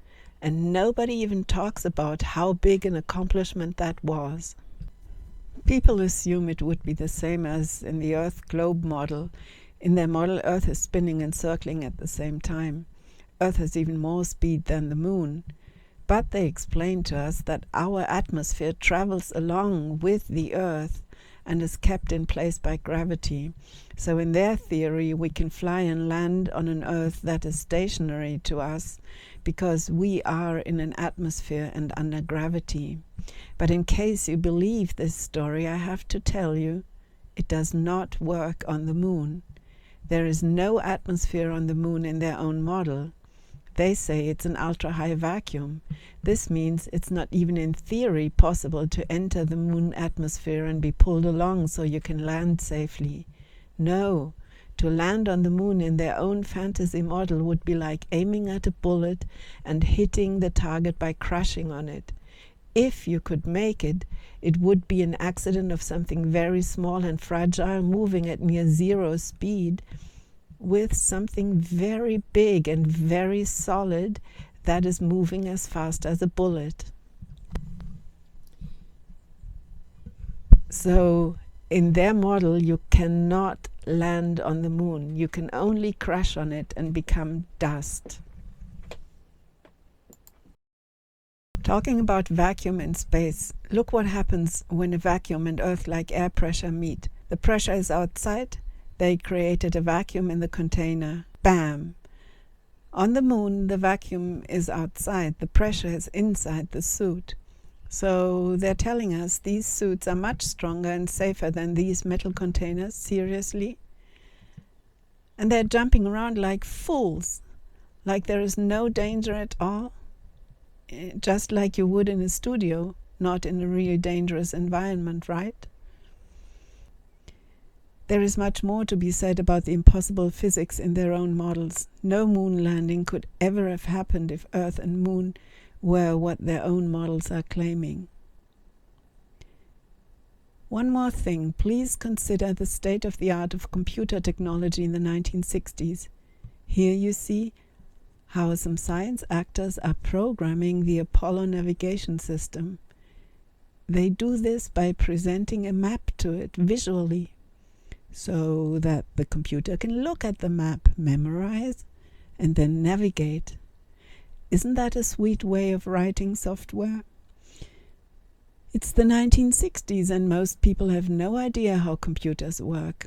and nobody even talks about how big an accomplishment that was. People assume it would be the same as in the Earth globe model. In their model, Earth is spinning and circling at the same time. Earth has even more speed than the moon. But they explain to us that our atmosphere travels along with the Earth and is kept in place by gravity. So in their theory, we can fly and land on an Earth that is stationary to us because we are in an atmosphere and under gravity. But in case you believe this story, I have to tell you, it does not work on the moon. There is no atmosphere on the moon in their own model. They say it's an ultra-high vacuum. This means it's not even in theory possible to enter the moon atmosphere and be pulled along so you can land safely. No, to land on the moon in their own fantasy model would be like aiming at a bullet and hitting the target by crashing on it. If you could make it, it would be an accident of something very small and fragile moving at near zero speed with something very big and very solid that is moving as fast as a bullet. So in their model, you cannot land on the moon. You can only crash on it and become dust. Talking about vacuum in space, look what happens when a vacuum and Earth-like air pressure meet. The pressure is outside. They created a vacuum in the container. Bam! On the moon, the vacuum is outside. The pressure is inside the suit. So they're telling us these suits are much stronger and safer than these metal containers. Seriously? And they're jumping around like fools, like there is no danger at all. Just like you would in a studio, not in a really dangerous environment, right? There is much more to be said about the impossible physics in their own models. No moon landing could ever have happened if Earth and Moon were what their own models are claiming. One more thing, please consider the state of the art of computer technology in the 1960s. Here you see how some science actors are programming the Apollo navigation system. They do this by presenting a map to it visually, so that the computer can look at the map, memorize, and then navigate. Isn't that a sweet way of writing software? It's the 1960s and most people have no idea how computers work.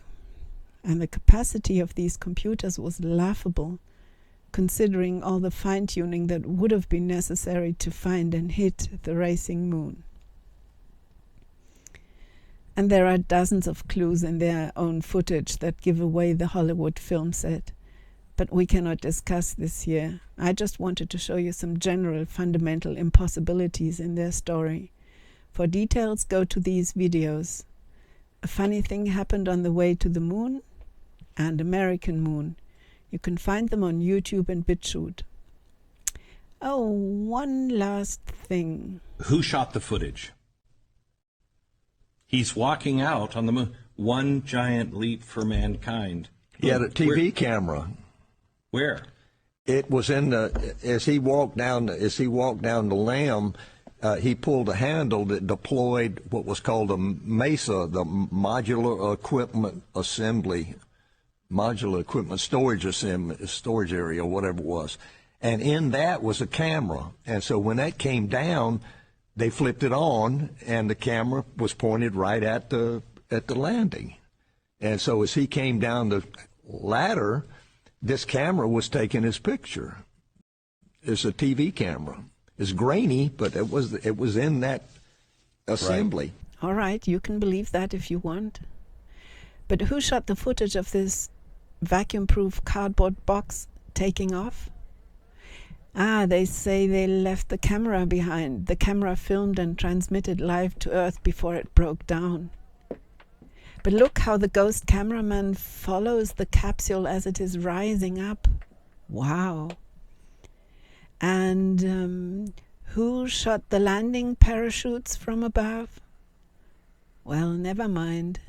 And the capacity of these computers was laughable, considering all the fine-tuning that would have been necessary to find and hit the racing moon. And there are dozens of clues in their own footage that give away the Hollywood film set. But we cannot discuss this here. I just wanted to show you some general fundamental impossibilities in their story. For details, go to these videos. A funny thing happened on the way to the moon and American moon. You can find them on YouTube and BitChute. Oh, one last thing. Who shot the footage? He's walking out on the moon. One giant leap for mankind. He had a TV camera. Where? It was in the as he walked down the limb. He pulled a handle that deployed what was called a MESA, the modular equipment assembly, modular equipment storage area, whatever it was. And in that was a camera. And so when that came down, they flipped it on, and the camera was pointed right at the landing. And so as he came down the ladder, this camera was taking his picture. It's a TV camera. It's grainy, but it was in that assembly. Right. All right, you can believe that if you want. But who shot the footage of this vacuum-proof cardboard box taking off? They say they left the camera behind. The camera filmed and transmitted live to Earth before it broke down. But look how the ghost cameraman follows the capsule as it is rising up. Wow. And who shot the landing parachutes from above? Well, never mind.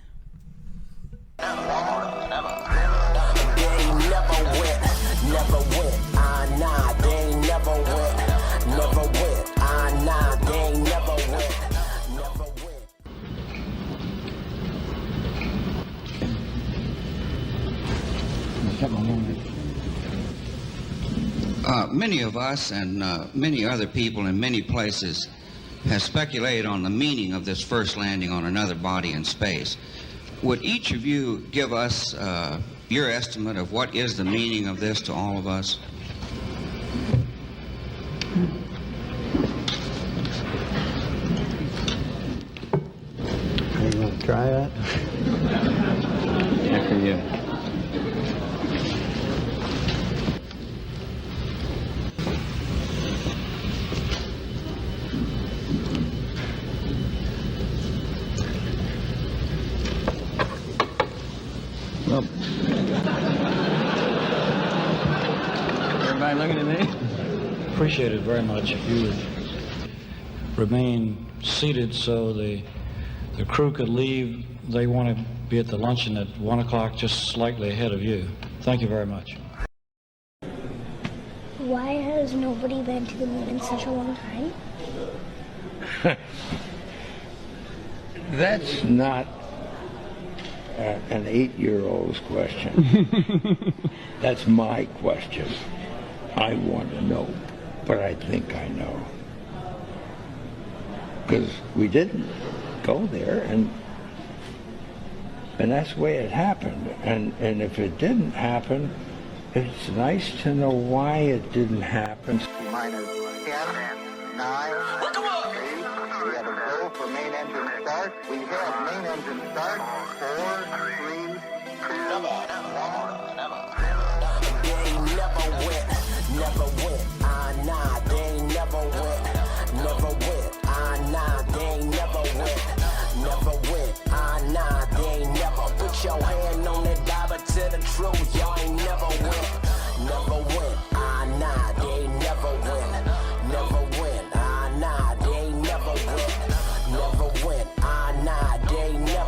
Many of us and many other people in many places have speculated on the meaning of this first landing on another body in space. Would each of you give us your estimate of what is the meaning of this to all of us? Are you going to try that? After you. Well, everybody looking at me? Appreciate it very much if you would remain seated so the crew could leave. They want to be at the luncheon at 1 o'clock, just slightly ahead of you. Thank you very much. Why has nobody been to the moon in such a long time? That's not an 8-year-old's question. That's my question. I want to know, but I think I know. Because we didn't go there, and that's the way it happened. And if it didn't happen, it's nice to know why it didn't happen. Minus 10, 9, 8, we have a go for main engine start. We have main engine start, 4, 3, 2, 1. They never went, nah, they ain't never went, nah, they ain't never went, nah, they ain't never. Put your hand on the dial to the truth, y'all ain't never went, nah, they ain't never went, nah, they ain't never went, nah, they ain't never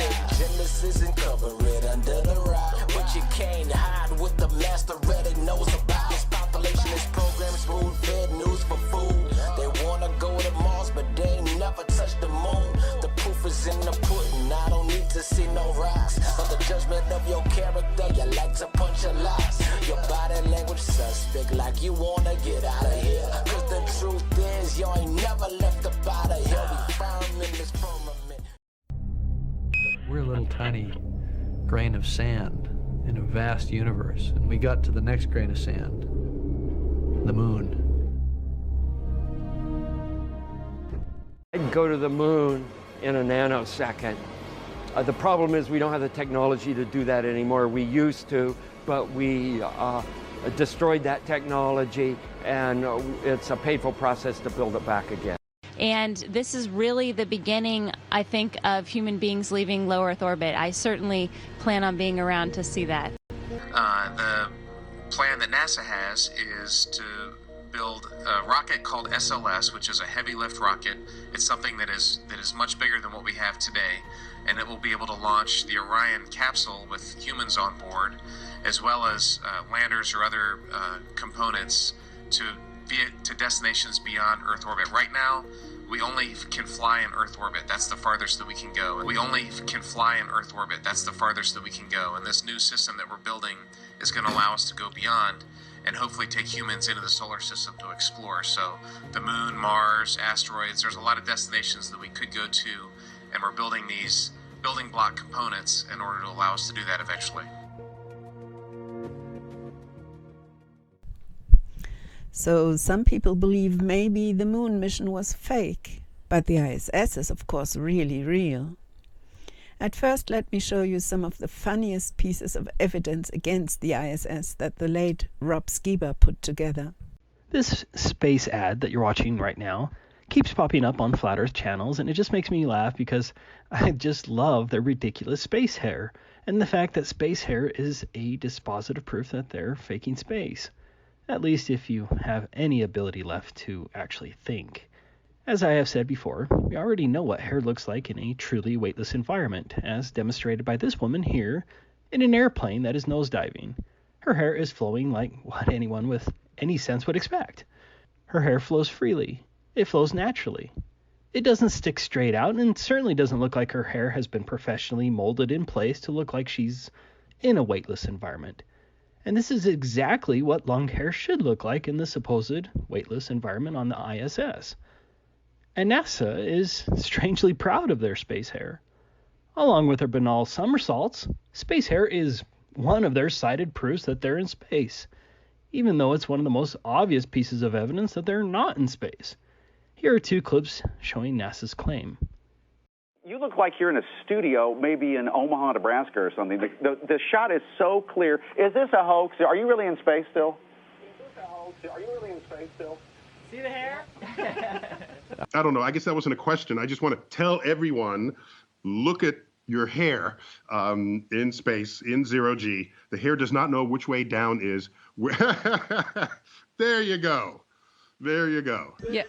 take Genesis and cover it under the rock. But you can't hide what the master Reddit knows about. This population is programmed, spoon-fed news for food. They wanna go to Mars, but they ain't never touched the moon. The proof is in the pudding, I don't need to see no rocks. For the judgment of your character, you like to punch your locks. Your body language suspect, like you wanna get out of here. Cause the truth is, you ain't never left up out of here. We firm in this firmament. We're a little tiny grain of sand in a vast universe, and we got to the next grain of sand, the moon. I can go to the moon in a nanosecond. The problem is we don't have the technology to do that anymore. We used to, but we destroyed that technology, and it's a painful process to build it back again. And this is really the beginning, I think, of human beings leaving low Earth orbit. I certainly plan on being around to see that. The plan that NASA has is to build a rocket called SLS, which is a heavy lift rocket. It's something that is much bigger than what we have today, and it will be able to launch the Orion capsule with humans on board, as well as landers or other components to destinations beyond Earth orbit. Right now, we only can fly in Earth orbit. That's the farthest that we can go. We only can fly in Earth orbit. That's the farthest that we can go. And this new system that we're building is going to allow us to go beyond and hopefully take humans into the solar system to explore. So the moon, Mars, asteroids, there's a lot of destinations that we could go to, and we're building these building block components in order to allow us to do that eventually. So some people believe maybe the moon mission was fake, but the ISS is of course really real. At first, let me show you some of the funniest pieces of evidence against the ISS that the late Rob Skiba put together. This space ad that you're watching right now keeps popping up on Flat Earth channels, and it just makes me laugh because I just love their ridiculous space hair and the fact that space hair is a dispositive proof that they're faking space. At least if you have any ability left to actually think. As I have said before, we already know what hair looks like in a truly weightless environment, as demonstrated by this woman here in an airplane that is nosediving. Her hair is flowing like what anyone with any sense would expect. Her hair flows freely. It flows naturally. It doesn't stick straight out, and certainly doesn't look like her hair has been professionally molded in place to look like she's in a weightless environment. And this is exactly what long hair should look like in the supposed weightless environment on the ISS. And NASA is strangely proud of their space hair. Along with their banal somersaults, space hair is one of their cited proofs that they're in space, even though it's one of the most obvious pieces of evidence that they're not in space. Here are two clips showing NASA's claim. You look like you're in a studio, maybe in Omaha, Nebraska or something. The shot is so clear. Is this a hoax? Are you really in space still? See the hair? I don't know. I guess that wasn't a question. I just want to tell everyone, look at your hair in space, in 0G. The hair does not know which way down is. There you go. There you go. Yeah.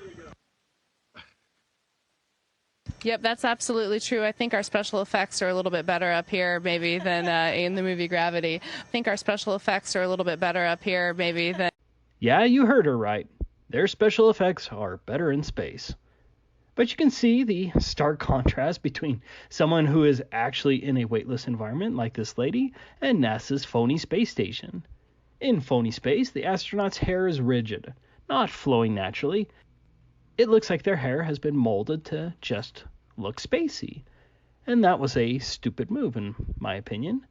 Yep, that's absolutely true. I think our special effects are a little bit better up here maybe than in the movie Gravity. I think our special effects are a little bit better up here maybe than... Yeah, you heard her right. Their special effects are better in space. But you can see the stark contrast between someone who is actually in a weightless environment like this lady and NASA's phony space station. In phony space, the astronauts' hair is rigid, not flowing naturally. It looks like their hair has been molded to just look spacey. And that was a stupid move, in my opinion.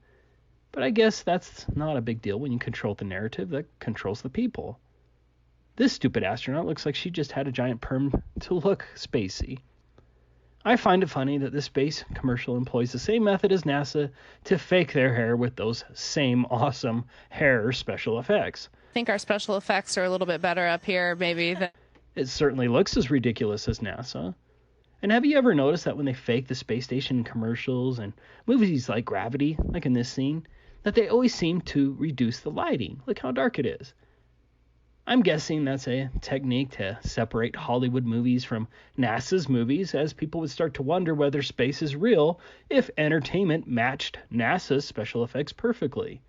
But I guess that's not a big deal when you control the narrative that controls the people. This stupid astronaut looks like she just had a giant perm to look spacey. I find it funny that this space commercial employs the same method as NASA to fake their hair with those same awesome hair special effects. I think our special effects are a little bit better up here maybe than... It certainly looks as ridiculous as NASA. And have you ever noticed that when they fake the space station in commercials and movies like Gravity, like in this scene, that they always seem to reduce the lighting? Look how dark it is. I'm guessing that's a technique to separate Hollywood movies from NASA's movies, as people would start to wonder whether space is real if entertainment matched NASA's special effects perfectly.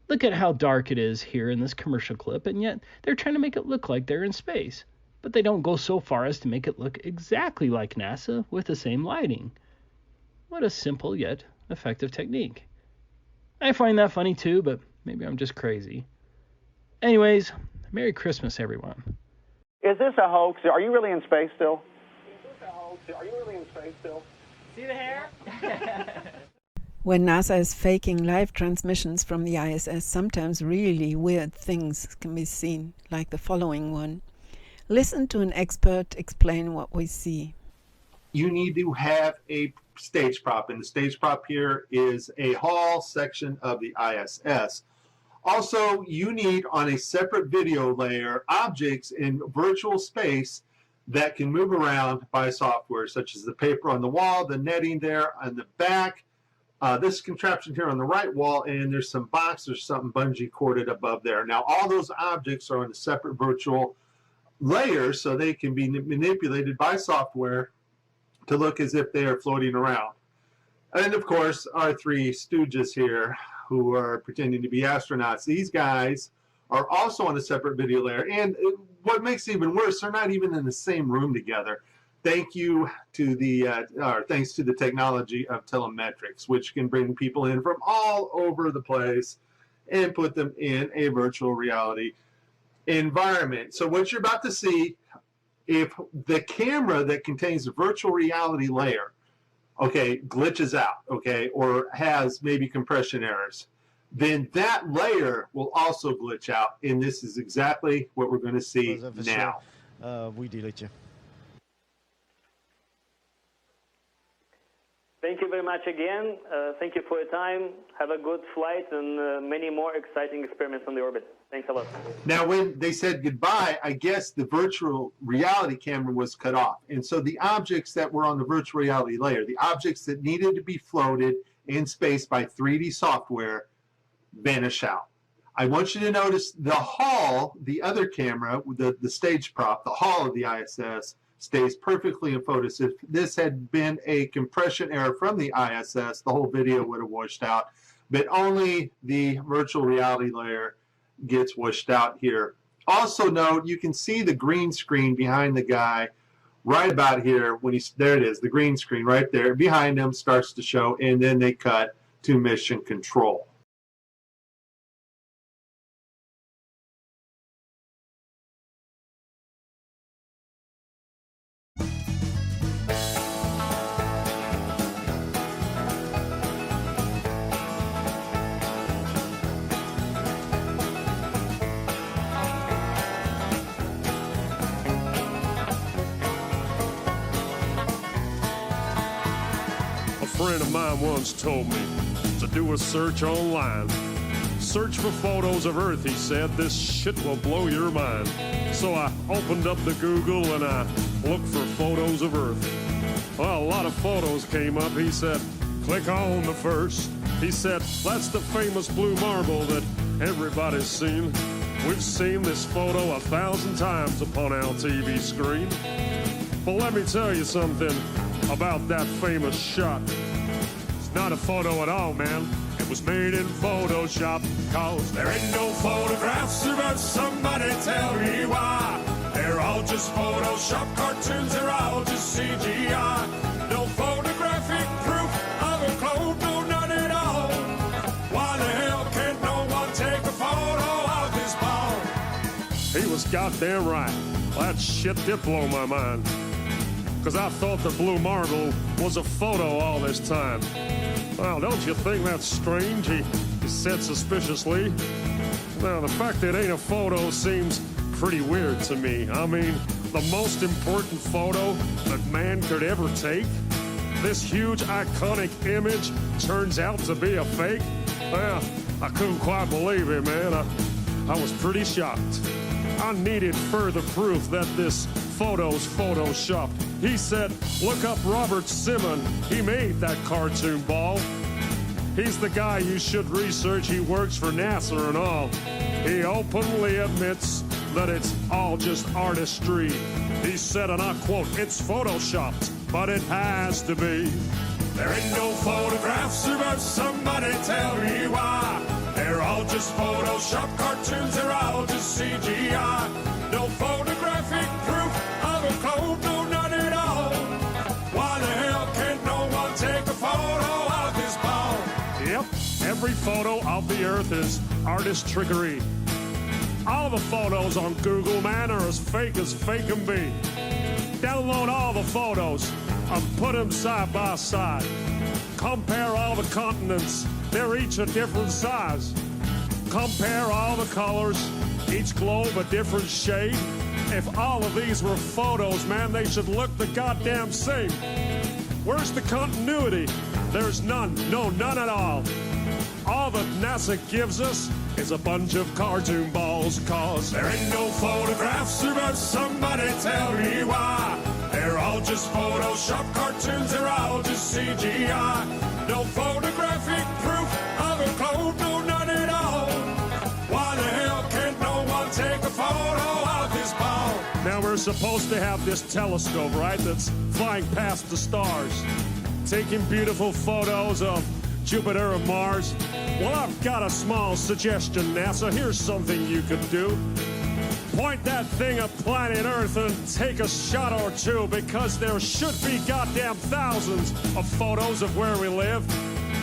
Look at how dark it is here in this commercial clip, and yet they're trying to make it look like they're in space. But they don't go so far as to make it look exactly like NASA with the same lighting. What a simple yet effective technique. I find that funny too, but maybe I'm just crazy. Anyways, Merry Christmas, everyone. Is this a hoax? Are you really in space still? See the hair? When NASA is faking live transmissions from the ISS, sometimes really weird things can be seen, like the following one. Listen to an expert explain what we see. You need to have a stage prop, and the stage prop here is a hall section of the ISS. Also, you need on a separate video layer objects in virtual space that can move around by software, such as the paper on the wall, the netting there on the back, this contraption here on the right wall, and there's some box or something bungee corded above there. Now, all those objects are on a separate virtual layer, so they can be manipulated by software to look as if they are floating around. And of course, our three stooges here who are pretending to be astronauts. These guys are also on a separate video layer. And what makes it even worse, they're not even in the same room together. Thanks to the technology of telemetrics, which can bring people in from all over the place and put them in a virtual reality environment. So what you're about to see, if the camera that contains the virtual reality layer, okay, glitches out, okay, or has maybe compression errors, then that layer will also glitch out, and this is exactly what we're going to see now. We delete you. Thank you very much again. Thank you for your time. Have a good flight and many more exciting experiments on the orbit. Thanks a lot. Now, when they said goodbye, I guess the virtual reality camera was cut off. And so the objects that were on the virtual reality layer, the objects that needed to be floated in space by 3D software, vanish out. I want you to notice the hull, the other camera, the stage prop, the hull of the ISS, stays perfectly in focus. If this had been a compression error from the ISS, the whole video would have washed out. But only the virtual reality layer gets washed out here. Also note, you can see the green screen behind the guy right about here. When he's there, it is, the green screen right there behind him starts to show, and then they cut to mission control. A friend of mine once told me to do a search online. Search for photos of Earth, he said. This shit will blow your mind. So I opened up the Google and I looked for photos of Earth. Well, a lot of photos came up. He said, click on the first. He said, that's the famous blue marble that everybody's seen. We've seen this photo 1,000 times upon our TV screen. But let me tell you something about that famous shot. It's not a photo at all, man. It was made in Photoshop, cause there ain't no photographs of us. Somebody tell me why. They're all just Photoshop cartoons, they're all just CGI. No photographic proof of a clone, no none at all. Why the hell can't no one take a photo of this ball? He was goddamn right. That shit did blow my mind. Cause I thought the blue marble was a photo all this time. Well, don't you think that's strange? He said suspiciously. Now, the fact that it ain't a photo seems pretty weird to me. I mean, the most important photo that man could ever take? This huge, iconic image turns out to be a fake? Well, I couldn't quite believe it, man. I was pretty shocked. I needed further proof that this photo's photoshopped. He said, look up Robert Simon. He made that cartoon ball. He's the guy you should research. He works for NASA and all. He openly admits that it's all just artistry. He said, and I quote, "It's photoshopped, but it has to be. There ain't no photographs of us, somebody tell me why. They're all just Photoshop cartoons, they're all just CGI. No photographic proof of a code, no none at all. Why the hell can't no one take a photo of this ball?" Yep, every photo of the Earth is artist trickery. All the photos on Google, man, are as fake can be. Download all the photos and put them side by side. Compare all the continents, they're each a different size. Compare all the colors, each globe a different shade. If all of these were photos, man, they should look the goddamn same. Where's the continuity? There's none, no, none at all. All that NASA gives us is a bunch of cartoon balls, cause there ain't no photographs of us, somebody tell me why. They're all just Photoshop cartoons, they're all just CGI. No photographic proof of a code, no none at all. Why the hell can't no one take a photo of this ball? Now we're supposed to have this telescope, right, that's flying past the stars, taking beautiful photos of Jupiter and Mars. Well, I've got a small suggestion, NASA. Here's something you could do. Point that thing at planet Earth and take a shot or two, because there should be goddamn thousands of photos of where we live.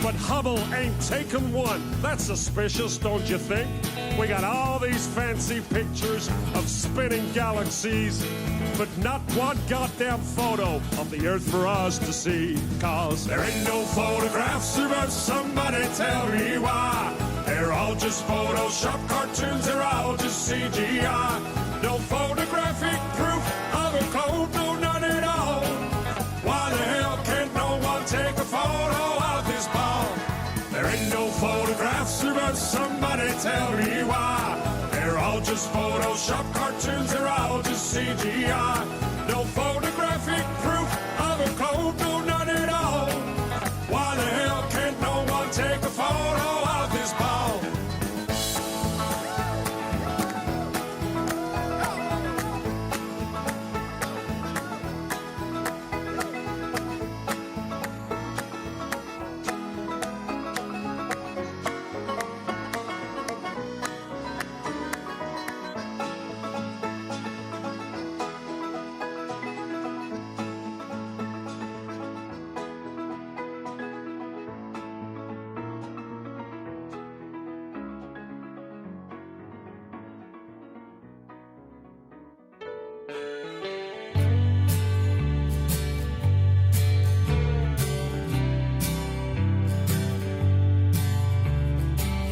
But Hubble ain't taken one. That's suspicious, don't you think? We got all these fancy pictures of spinning galaxies, but not one goddamn photo of the Earth for us to see. Cause there ain't no photographs of us, somebody tell me why. They're all just Photoshop cartoons, they're all just CGI. No photographic proof of a code, no none at all. Why the hell can't no one take a photo of this ball? There ain't no photographs of us, somebody tell me why. They're all just Photoshop cartoons, they're all just CGI. No photographic proof of a code, no none at all. Why the hell can't no one take a photo of this ball?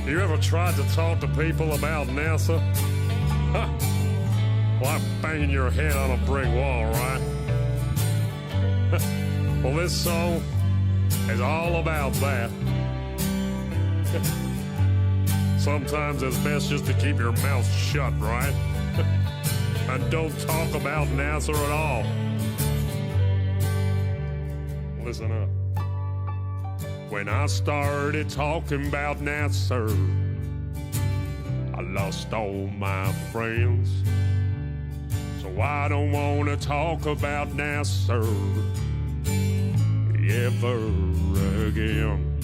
You ever tried to talk to people about NASA? Huh. Like banging your head on a brick wall, right? Well, this song is all about that. Sometimes it's best just to keep your mouth shut, right? And don't talk about NASA at all. Listen up. When I started talking about NASA, I lost all my friends. So I don't want to talk about NASA ever again.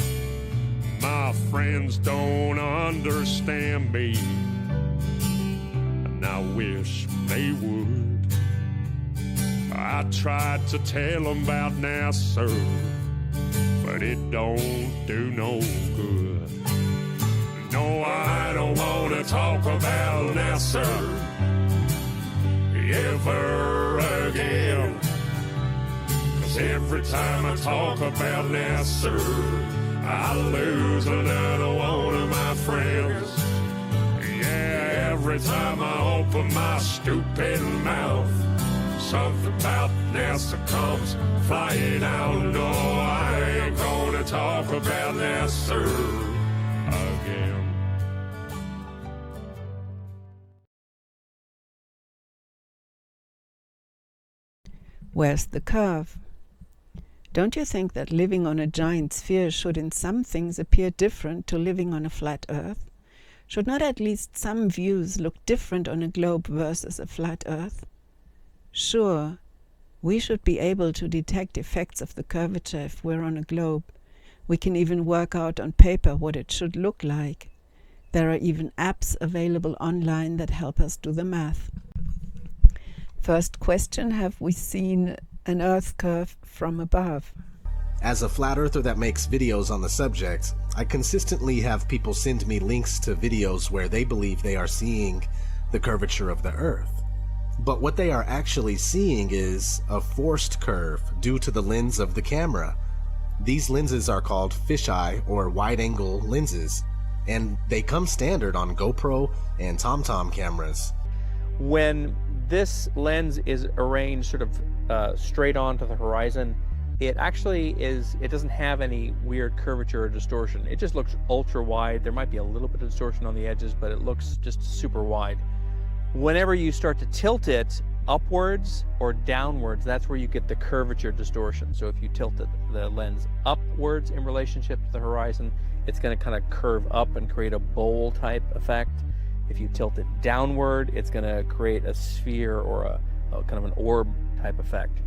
My friends don't understand me, and I wish they would. I tried to tell them about NASA, but it don't do no good. No, I don't want to talk about NASA ever again. 'Cause every time I talk about NASA, I lose another one of my friends. Yeah, every time I open my stupid mouth, something about NASA comes flying out. No, I ain't gonna talk about NASA again. Where's the curve? Don't you think that living on a giant sphere should in some things appear different to living on a flat Earth? Should not at least some views look different on a globe versus a flat Earth? Sure, we should be able to detect effects of the curvature if we're on a globe. We can even work out on paper what it should look like. There are even apps available online that help us do the math. First question, have we seen an Earth curve from above? As a flat earther that makes videos on the subject, I consistently have people send me links to videos where they believe they are seeing the curvature of the Earth. But what they are actually seeing is a forced curve due to the lens of the camera. These lenses are called fisheye or wide-angle lenses, and they come standard on GoPro and TomTom cameras. When this lens is arranged sort of straight on to the horizon, it actually it doesn't have any weird curvature or distortion. It just looks ultra wide. There might be a little bit of distortion on the edges, but it looks just super wide. Whenever you start to tilt it upwards or downwards, that's where you get the curvature distortion. So if you tilt the lens upwards in relationship to the horizon, it's going to kind of curve up and create a bowl type effect. If you tilt it downward, it's going to create a sphere or a kind of an orb type effect.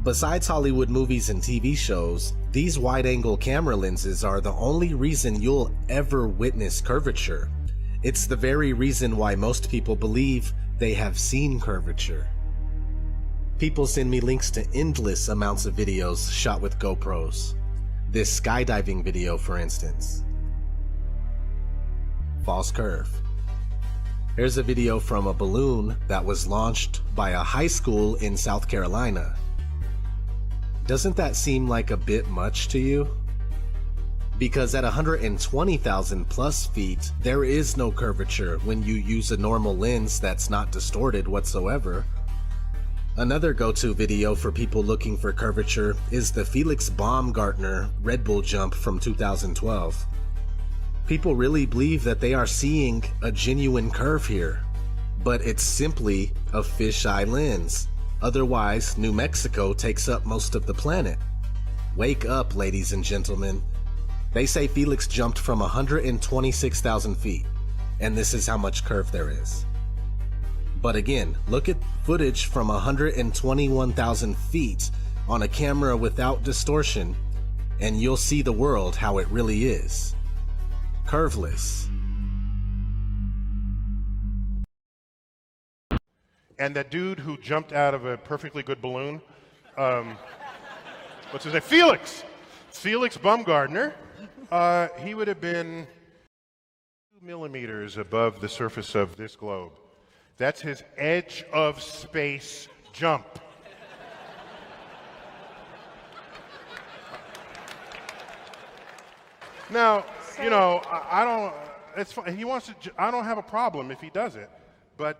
Besides Hollywood movies and TV shows, these wide-angle camera lenses are the only reason you'll ever witness curvature. It's the very reason why most people believe they have seen curvature. People send me links to endless amounts of videos shot with GoPros. This skydiving video, for instance. False curve. Here's a video from a balloon that was launched by a high school in South Carolina. Doesn't that seem like a bit much to you? Because at 120,000 plus feet, there is no curvature when you use a normal lens that's not distorted whatsoever. Another go-to video for people looking for curvature is the Felix Baumgartner Red Bull jump from 2012. People really believe that they are seeing a genuine curve here, but it's simply a fisheye lens. Otherwise, New Mexico takes up most of the planet. Wake up, ladies and gentlemen. They say Felix jumped from 126,000 feet, and this is how much curve there is. But again, look at footage from 121,000 feet on a camera without distortion, and you'll see the world how it really is. Curveless. And that dude who jumped out of a perfectly good balloon, what's his name? Felix Baumgartner. He would have been 2 millimeters above the surface of this globe. That's his edge of space jump. Now, you know, I don't. It's fine. He wants to. I don't have a problem if he does it, but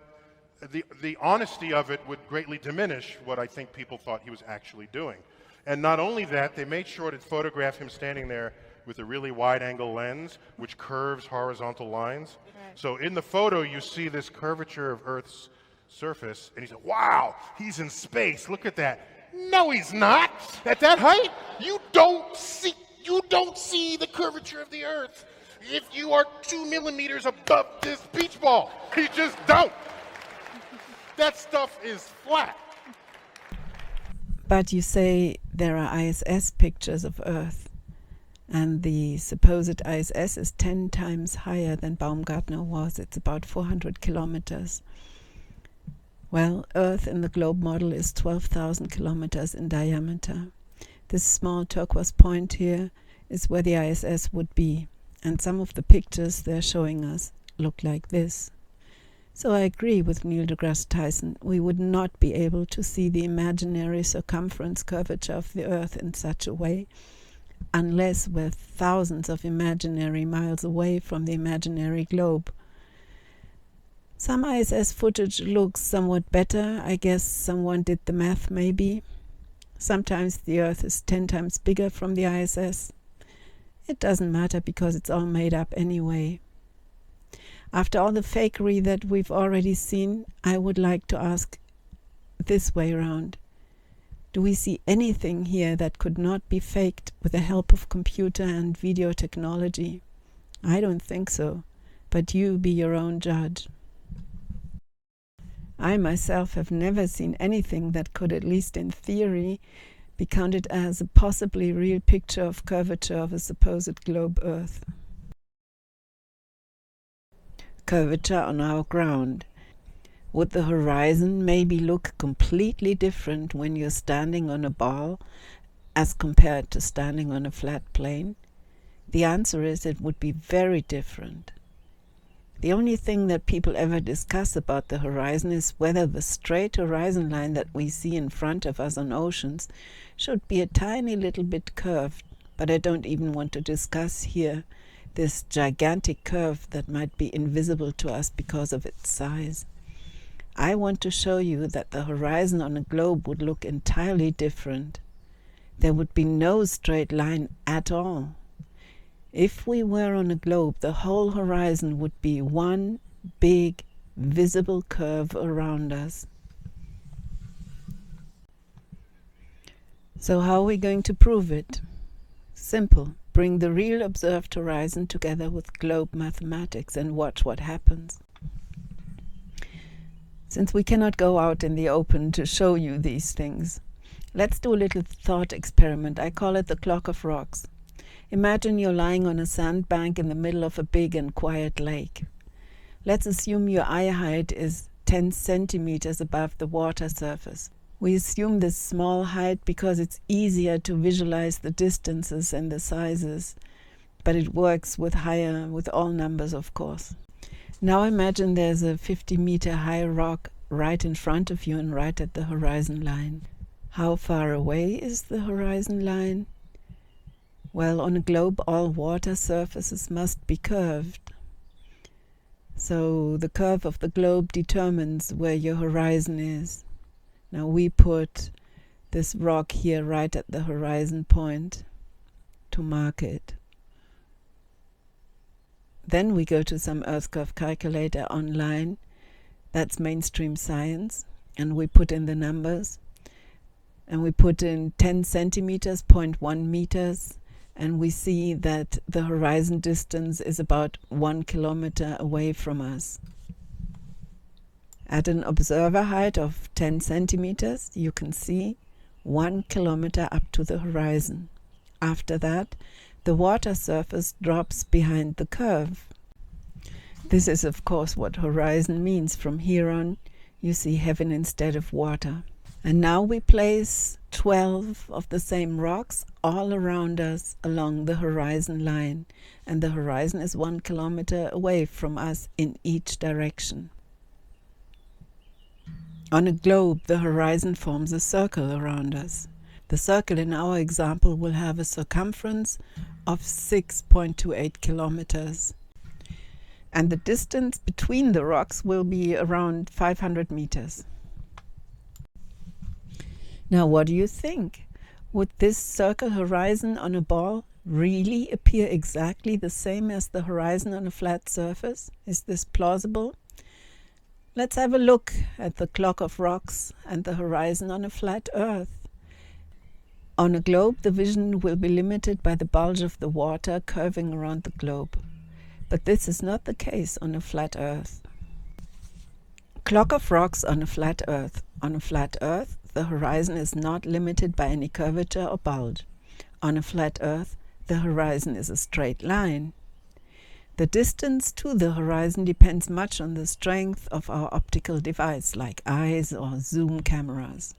the honesty of it would greatly diminish what I think people thought he was actually doing. And not only that, they made sure to photograph him standing there with a really wide-angle lens, which curves horizontal lines. Right. So in the photo, you see this curvature of Earth's surface, and he said, "Wow, he's in space. Look at that." No, he's not. At that height, you don't see the curvature of the Earth if you are 2 millimeters above this beach ball. You just don't. That stuff is flat. But you say there are ISS pictures of Earth, and the supposed ISS is 10 times higher than Baumgartner was. It's about 400 kilometers. Well, Earth in the globe model is 12,000 kilometers in diameter. This small turquoise point here is where the ISS would be, and some of the pictures they're showing us look like this. So I agree with Neil deGrasse Tyson. We would not be able to see the imaginary circumference curvature of the Earth in such a way unless we're thousands of imaginary miles away from the imaginary globe. Some ISS footage looks somewhat better. I guess someone did the math maybe. Sometimes the Earth is 10 times bigger from the ISS. It doesn't matter because it's all made up anyway. After all the fakery that we've already seen, I would like to ask this way around. Do we see anything here that could not be faked with the help of computer and video technology? I don't think so. but you be your own judge. I myself have never seen anything that could, at least in theory, be counted as a possibly real picture of curvature of a supposed globe Earth. Curvature on our ground. Would the horizon maybe look completely different when you're standing on a ball as compared to standing on a flat plane? The answer is it would be very different. The only thing that people ever discuss about the horizon is whether the straight horizon line that we see in front of us on oceans should be a tiny little bit curved, but I don't even want to discuss here this gigantic curve that might be invisible to us because of its size. I want to show you that the horizon on a globe would look entirely different. There would be no straight line at all. If we were on a globe, the whole horizon would be one big, visible curve around us. So how are we going to prove it? Simple. Bring the real observed horizon together with globe mathematics and watch what happens. Since we cannot go out in the open to show you these things, let's do a little thought experiment. I call it the clock of rocks. Imagine you're lying on a sandbank in the middle of a big and quiet lake. Let's assume your eye height is 10 centimeters above the water surface. We assume this small height because it's easier to visualize the distances and the sizes, but it works with all numbers, of course. Now imagine there's a 50-meter high rock right in front of you and right at the horizon line. How far away is the horizon line? Well, on a globe, all water surfaces must be curved. So the curve of the globe determines where your horizon is. Now we put this rock here right at the horizon point to mark it. Then we go to some Earth curve calculator online. That's mainstream science. And we put in the numbers. And we put in 10 centimeters, 0.1 meters. And we see that the horizon distance is about 1 kilometer away from us. At an observer height of 10 centimeters, you can see 1 kilometer up to the horizon. After that, the water surface drops behind the curve. This is, of course, what horizon means. From here on, you see heaven instead of water. And now we place 12 of the same rocks all around us along the horizon line. And the horizon is 1 kilometer away from us in each direction. On a globe, the horizon forms a circle around us. The circle in our example will have a circumference of 6.28 kilometers. And the distance between the rocks will be around 500 meters. Now, what do you think? Would this circle horizon on a ball really appear exactly the same as the horizon on a flat surface? Is this plausible? Let's have a look at the clock of rocks and the horizon on a flat Earth. On a globe, the vision will be limited by the bulge of the water curving around the globe. But this is not the case on a flat Earth. Clock of rocks on a flat Earth. On a flat Earth, the horizon is not limited by any curvature or bulge. On a flat Earth, the horizon is a straight line. The distance to the horizon depends much on the strength of our optical device, like eyes or zoom cameras.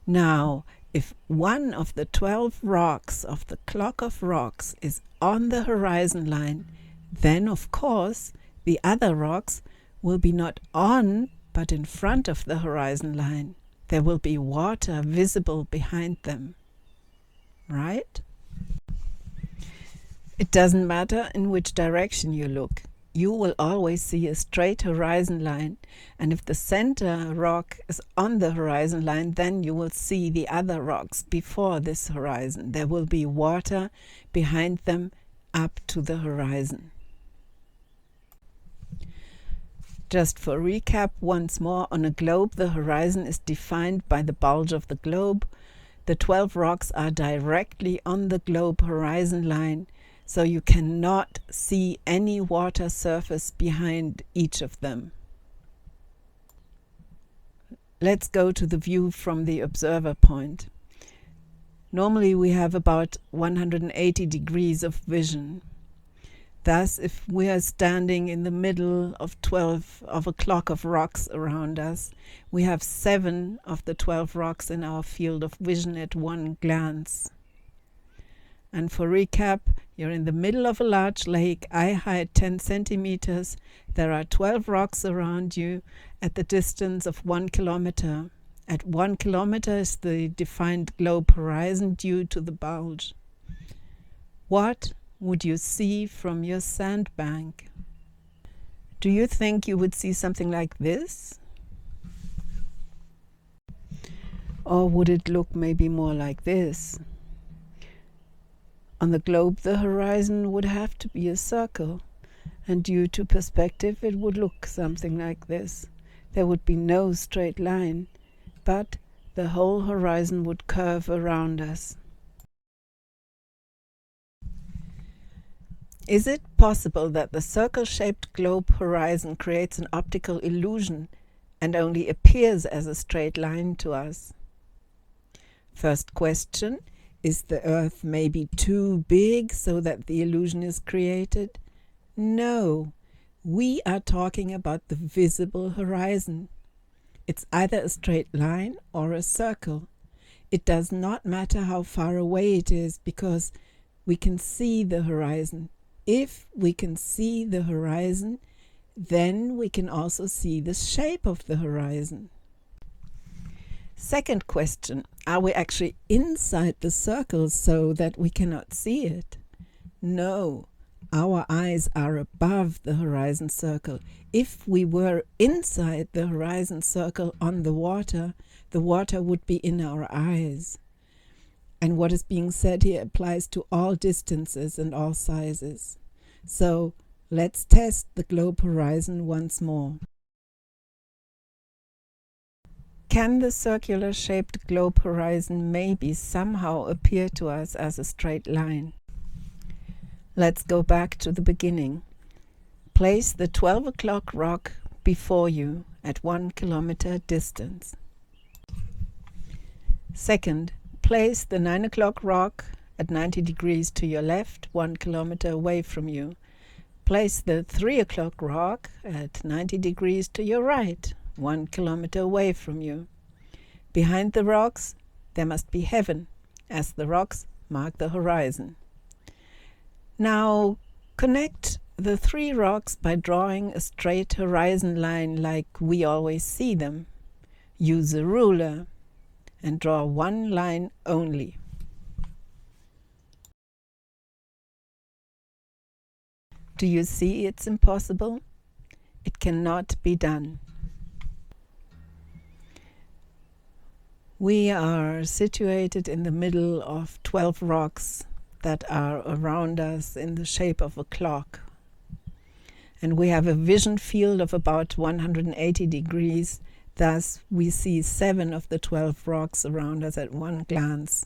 Now, if one of the 12 rocks of the clock of rocks is on the horizon line, then of course the other rocks will be not on, but in front of the horizon line. There will be water visible behind them. Right? It doesn't matter in which direction you look. You will always see a straight horizon line, and if the center rock is on the horizon line, then you will see the other rocks before this horizon. There will be water behind them up to the horizon. Just for recap once more, on a globe the horizon is defined by the bulge of the globe. The 12 rocks are directly on the globe horizon line. so you cannot see any water surface behind each of them. Let's go to the view from the observer point. Normally we have about 180 degrees of vision. Thus, if we are standing in the middle of a clock of rocks around us, we have 7 of the 12 rocks in our field of vision at one glance. And for recap, you're in the middle of a large lake, eye height 10 centimeters. There are 12 rocks around you at the distance of 1 kilometer. At 1 kilometer is the defined globe horizon due to the bulge. What would you see from your sandbank? Do you think you would see something like this? Or would it look maybe more like this? On the globe, the horizon would have to be a circle, and due to perspective, it would look something like this. There would be no straight line, but the whole horizon would curve around us. Is it possible that the circle-shaped globe horizon creates an optical illusion and only appears as a straight line to us? First question, is the Earth maybe too big so that the illusion is created? No, we are talking about the visible horizon. It's either a straight line or a circle. It does not matter how far away it is because we can see the horizon. If we can see the horizon, then we can also see the shape of the horizon. Second question, are we actually inside the circle so that we cannot see it? No, our eyes are above the horizon circle. If we were inside the horizon circle on the water would be in our eyes. And what is being said here applies to all distances and all sizes. So let's test the globe horizon once more. Can the circular-shaped globe horizon maybe somehow appear to us as a straight line? Let's go back to the beginning. Place the 12 o'clock rock before you at 1 kilometer distance. Second, place the 9 o'clock rock at 90 degrees to your left, 1 kilometer away from you. Place the 3 o'clock rock at 90 degrees to your right, 1 kilometer away from you. Behind the rocks, there must be heaven, as the rocks mark the horizon. Now, connect the 3 rocks by drawing a straight horizon line like we always see them. Use a ruler and draw one line only. Do you see it's impossible? It cannot be done. We are situated in the middle of 12 rocks that are around us in the shape of a clock. And we have a vision field of about 180 degrees. Thus, we see 7 of the 12 rocks around us at one glance.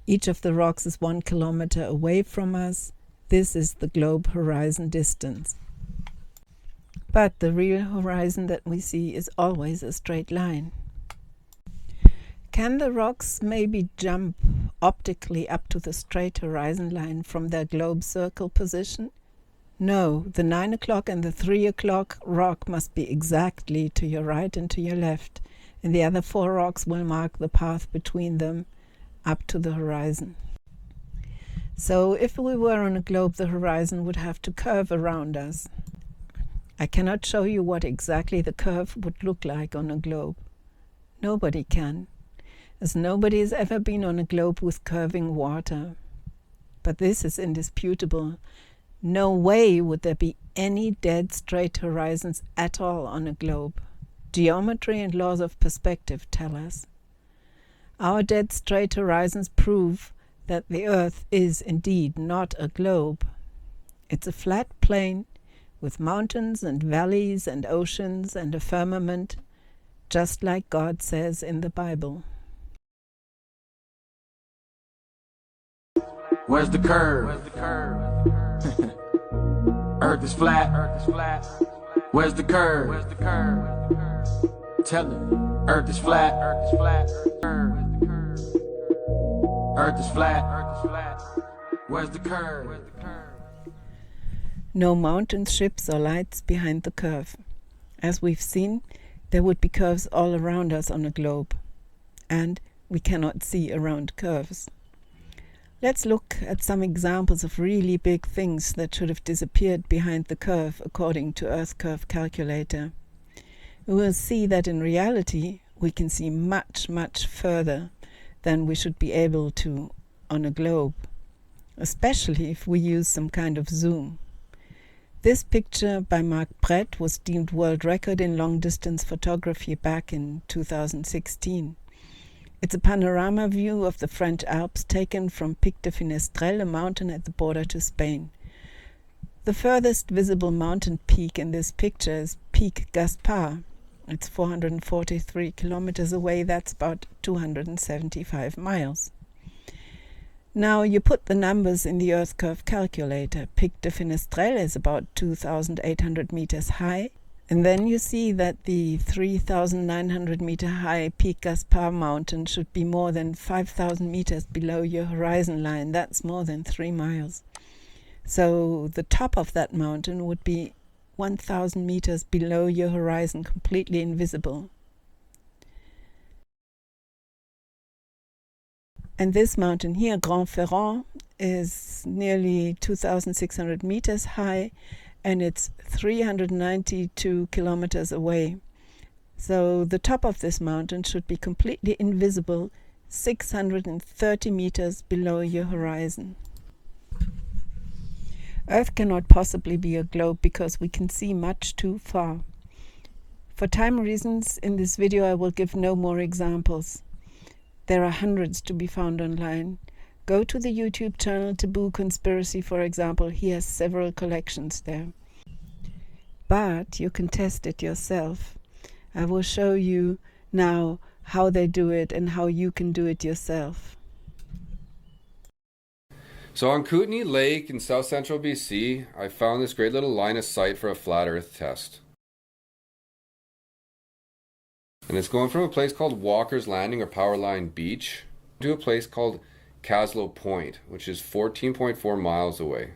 Each of the rocks is 1 kilometer away from us. This is the globe horizon distance. But the real horizon that we see is always a straight line. Can the rocks maybe jump optically up to the straight horizon line from their globe circle position? No, the 9 o'clock and the 3 o'clock rock must be exactly to your right and to your left, and the other 4 rocks will mark the path between them up to the horizon. So if we were on a globe, the horizon would have to curve around us. I cannot show you what exactly the curve would look like on a globe. Nobody can, as nobody has ever been on a globe with curving water. But this is indisputable. No way would there be any dead straight horizons at all on a globe. Geometry and laws of perspective tell us. Our dead straight horizons prove that the Earth is indeed not a globe. It's a flat plain with mountains and valleys and oceans and a firmament, just like God says in the Bible. Where's the curve? Earth is flat. Where's the curve? Tell them. Earth is flat. Earth is flat. Where's the curve? No mountains, ships or lights behind the curve. As we've seen, there would be curves all around us on a globe. And we cannot see around curves. Let's look at some examples of really big things that should have disappeared behind the curve according to Earth Curve Calculator. We will see that in reality we can see much, much further than we should be able to on a globe, especially if we use some kind of zoom. This picture by Mark Brett was deemed world record in long-distance photography back in 2016. It's a panorama view of the French Alps taken from Pic de Finestrelle, a mountain at the border to Spain. The furthest visible mountain peak in this picture is Peak Gaspar. It's 443 kilometers away, that's about 275 miles. Now you put the numbers in the Earth Curve Calculator. Pic de Finestrelle is about 2,800 meters high. And then you see that the 3,900 meter high Peak Gaspar mountain should be more than 5,000 meters below your horizon line. That's more than 3 miles. So the top of that mountain would be 1,000 meters below your horizon, completely invisible. And this mountain here, Grand Ferrand, is nearly 2,600 meters high, and it's 392 kilometers away. So the top of this mountain should be completely invisible, 630 meters below your horizon. Earth cannot possibly be a globe because we can see much too far. For time reasons, in this video I will give no more examples. There are hundreds to be found online. Go to the YouTube channel Taboo Conspiracy, for example. He has several collections there. But you can test it yourself. I will show you now how they do it and how you can do it yourself. So on Kootenai Lake in south central BC, I found this great little line of sight for a flat earth test. And it's going from a place called Walker's Landing or Powerline Beach to a place called Caslow Point, which is 14.4 miles away.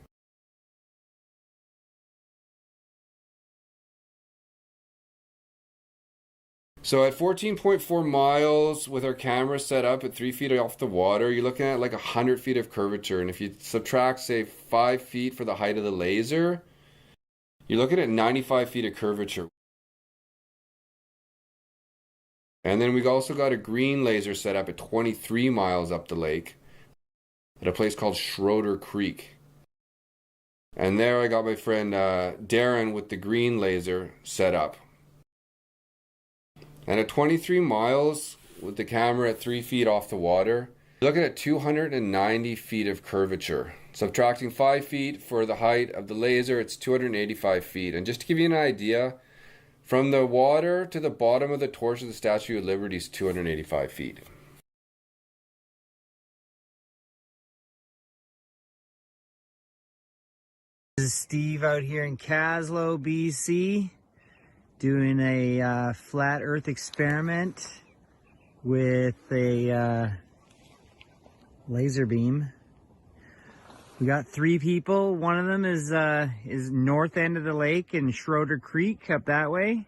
So at 14.4 miles with our camera set up at 3 feet off the water, you're looking at like 100 feet of curvature. And if you subtract, say, 5 feet for the height of the laser, you're looking at 95 feet of curvature. And then we've also got a green laser set up at 23 miles up the lake at a place called Schroeder Creek. And there I got my friend Darren with the green laser set up. And at 23 miles with the camera at 3 feet off the water, you're looking at 290 feet of curvature. Subtracting 5 feet for the height of the laser, it's 285 feet. And just to give you an idea, from the water to the bottom of the torch of the Statue of Liberty is 285 feet. This is Steve out here in Caslow, BC, doing a flat earth experiment with a laser beam. We got 3 people. One of them is north end of the lake in Schroeder Creek up that way.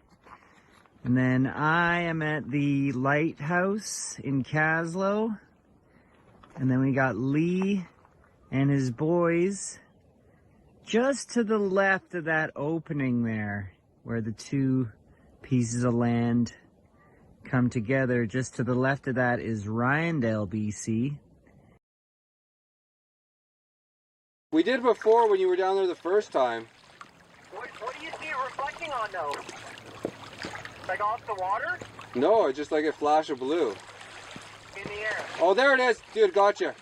And then I am at the lighthouse in Caslow. And then we got Lee and his boys just to the left of that opening there, where the 2 pieces of land come together. Just to the left of that is Ryandale, BC. We did before when you were down there the first time. What do you see it reflecting on though? Like off the water? No, it's just like a flash of blue. In the air. Oh, there it is. Dude, gotcha.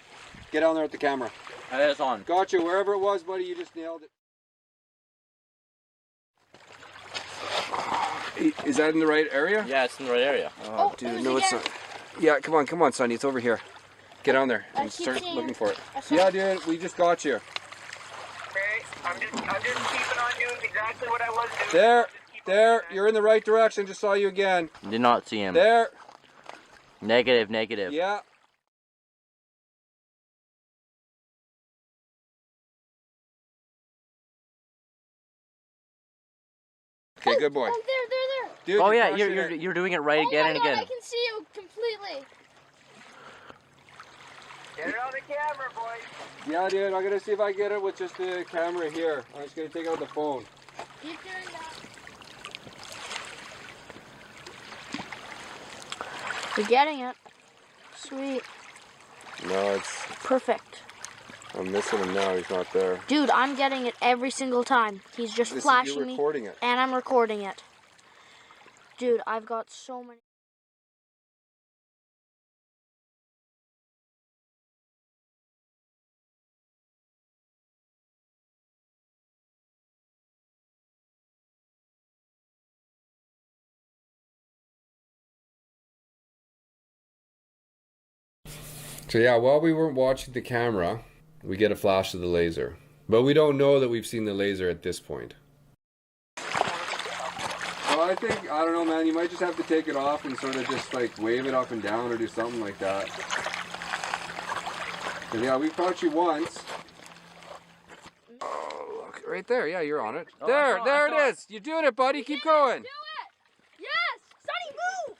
Get down there with the camera. It's on. Gotcha. Wherever it was, buddy, you just nailed it. Is that in the right area? Yeah, it's in the right area. Oh, dude, no, it's not. Yeah, come on, Sonny. It's over here. Get on there and start looking for it. Yeah, dude, we just got you. Okay, I'm just keeping on doing exactly what I was doing. There, you're in the right direction. Just saw you again. Did not see him. There. Negative. Yeah. Okay, good boy. Oh, there. Dude, oh yeah, you're doing it right again and again. I can see you completely. Get it on the camera, boys. Yeah, dude, I'm gonna see if I get it with just the camera here. I'm just gonna take out the phone. Keep doing that. You're getting it. Sweet. No, it's perfect. I'm missing him now. He's not there. Dude, I'm getting it every single time. He's just flashing you're recording me. It. And I'm recording it. Dude, I've got so many. So yeah, while we weren't watching the camera, we get a flash of the laser. But we don't know that we've seen the laser at this point. Well, I don't know, man, you might just have to take it off and sort of just like wave it up and down or do something like that. But yeah, we've caught you once. Oh, look, right there. Yeah, you're on it. Oh, there it is. You're doing it, buddy. Keep going. Do it! Yes! Sonny, move!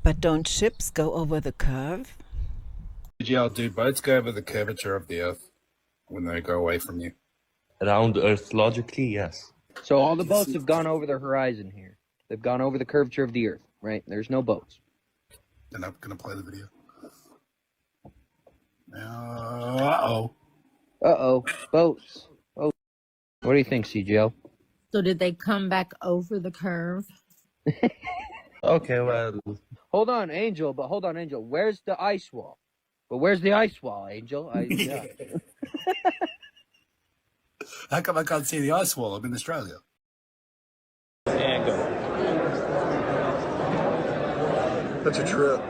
But don't ships go over the curve? Yeah, do boats go over the curvature of the Earth when they go away from you? Around Earth, logically, yes. So all the boats have gone over the horizon here. They've gone over the curvature of the Earth, right? There's no boats. Then I'm going to play the video. Uh-oh. Boats. Oh. What do you think, CGL? So did they come back over the curve? Okay, well... Hold on, Angel. Where's the ice wall? But where's the ice wall, Angel? Yeah. How come I can't see the ice wall? I'm in Australia. And go. That's a trip.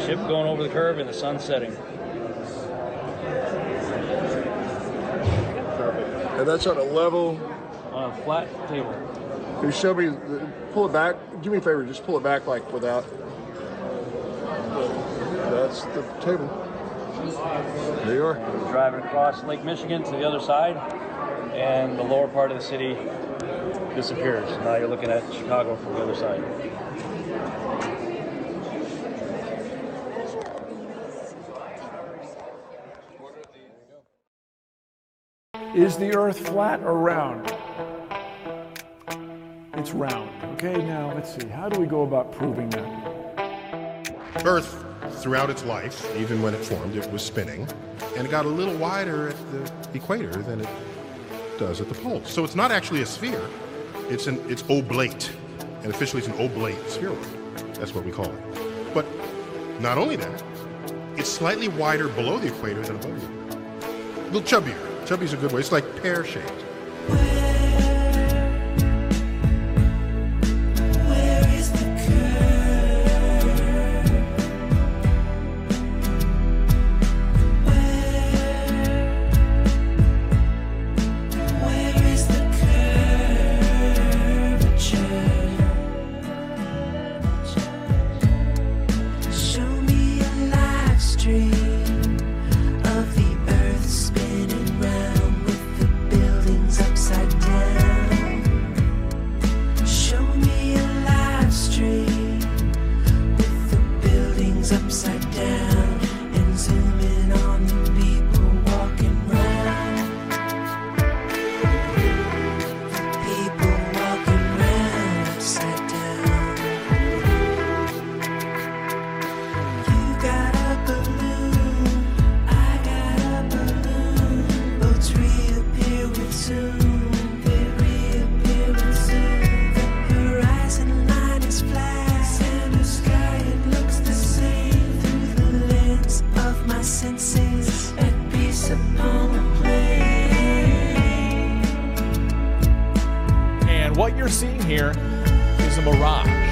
Ship going over the curve and the sun setting. Perfect. And that's on a level... On a flat table. Can you show me, pull it back? Do me a favor, just pull it back like without. That's the table. There you are. We're driving across Lake Michigan to the other side, and the lower part of the city disappears. Now you're looking at Chicago from the other side. Is the Earth flat or round? It's round. Okay, now let's see. How do we go about proving that? Earth, throughout its life, even when it formed, it was spinning, and it got a little wider at the equator than it does at the poles. So it's not actually a sphere. It's oblate, and officially it's an oblate spheroid. That's what we call it. But not only that, it's slightly wider below the equator than above it. A little chubbier. Chubby's a good way. It's like pear-shaped. Of the Earth spinning round with the buildings upside down. here is a mirage.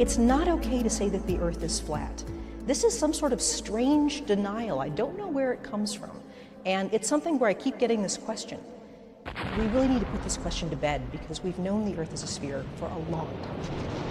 It's not okay to say that the Earth is flat. This is some sort of strange denial. I don't know where it comes from. And it's something where I keep getting this question. We really need to put this question to bed because we've known the Earth is a sphere for a long time.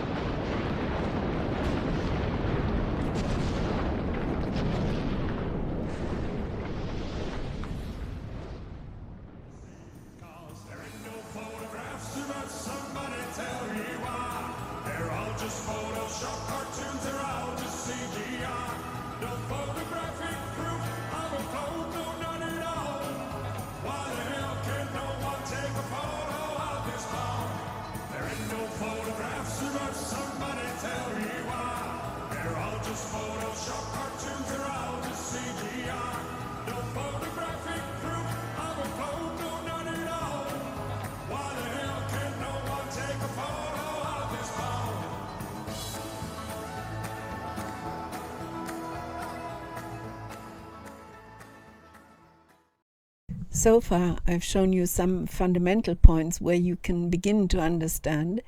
So far, I've shown you some fundamental points where you can begin to understand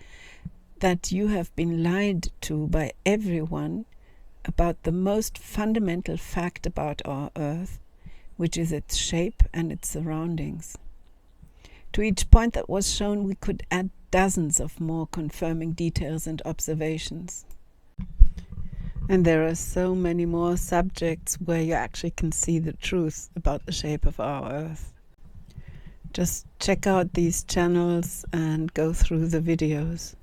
that you have been lied to by everyone about the most fundamental fact about our Earth, which is its shape and its surroundings. To each point that was shown, we could add dozens of more confirming details and observations. And there are so many more subjects where you actually can see the truth about the shape of our Earth. Just check out these channels and go through the videos.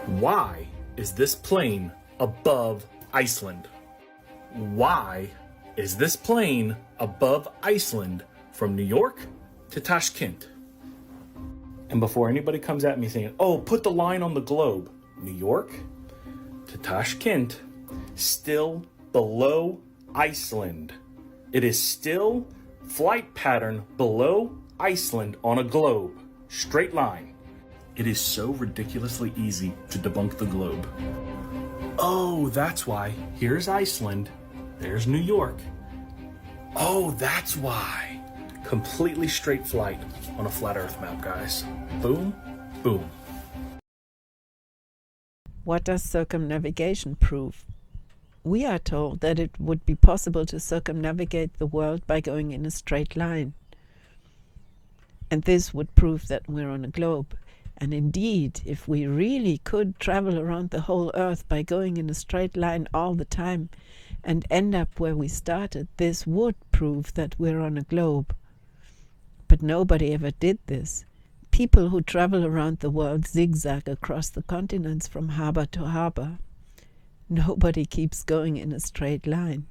Why is this plane above Iceland? Why is this plane above Iceland from New York to Tashkent? And before anybody comes at me saying, oh, put the line on the globe, New York to Tashkent, still below Iceland. It is still flight pattern below Iceland on a globe? Straight line. It is so ridiculously easy to debunk the globe. Oh, that's why. Here's Iceland. There's New York. Oh, that's why. Completely straight flight on a flat Earth map, guys. Boom, boom. What does circumnavigation prove? We are told that it would be possible to circumnavigate the world by going in a straight line. And this would prove that we're on a globe. And indeed, if we really could travel around the whole Earth by going in a straight line all the time and end up where we started, this would prove that we're on a globe. But nobody ever did this. People who travel around the world zigzag across the continents from harbor to harbor. Nobody keeps going in a straight line.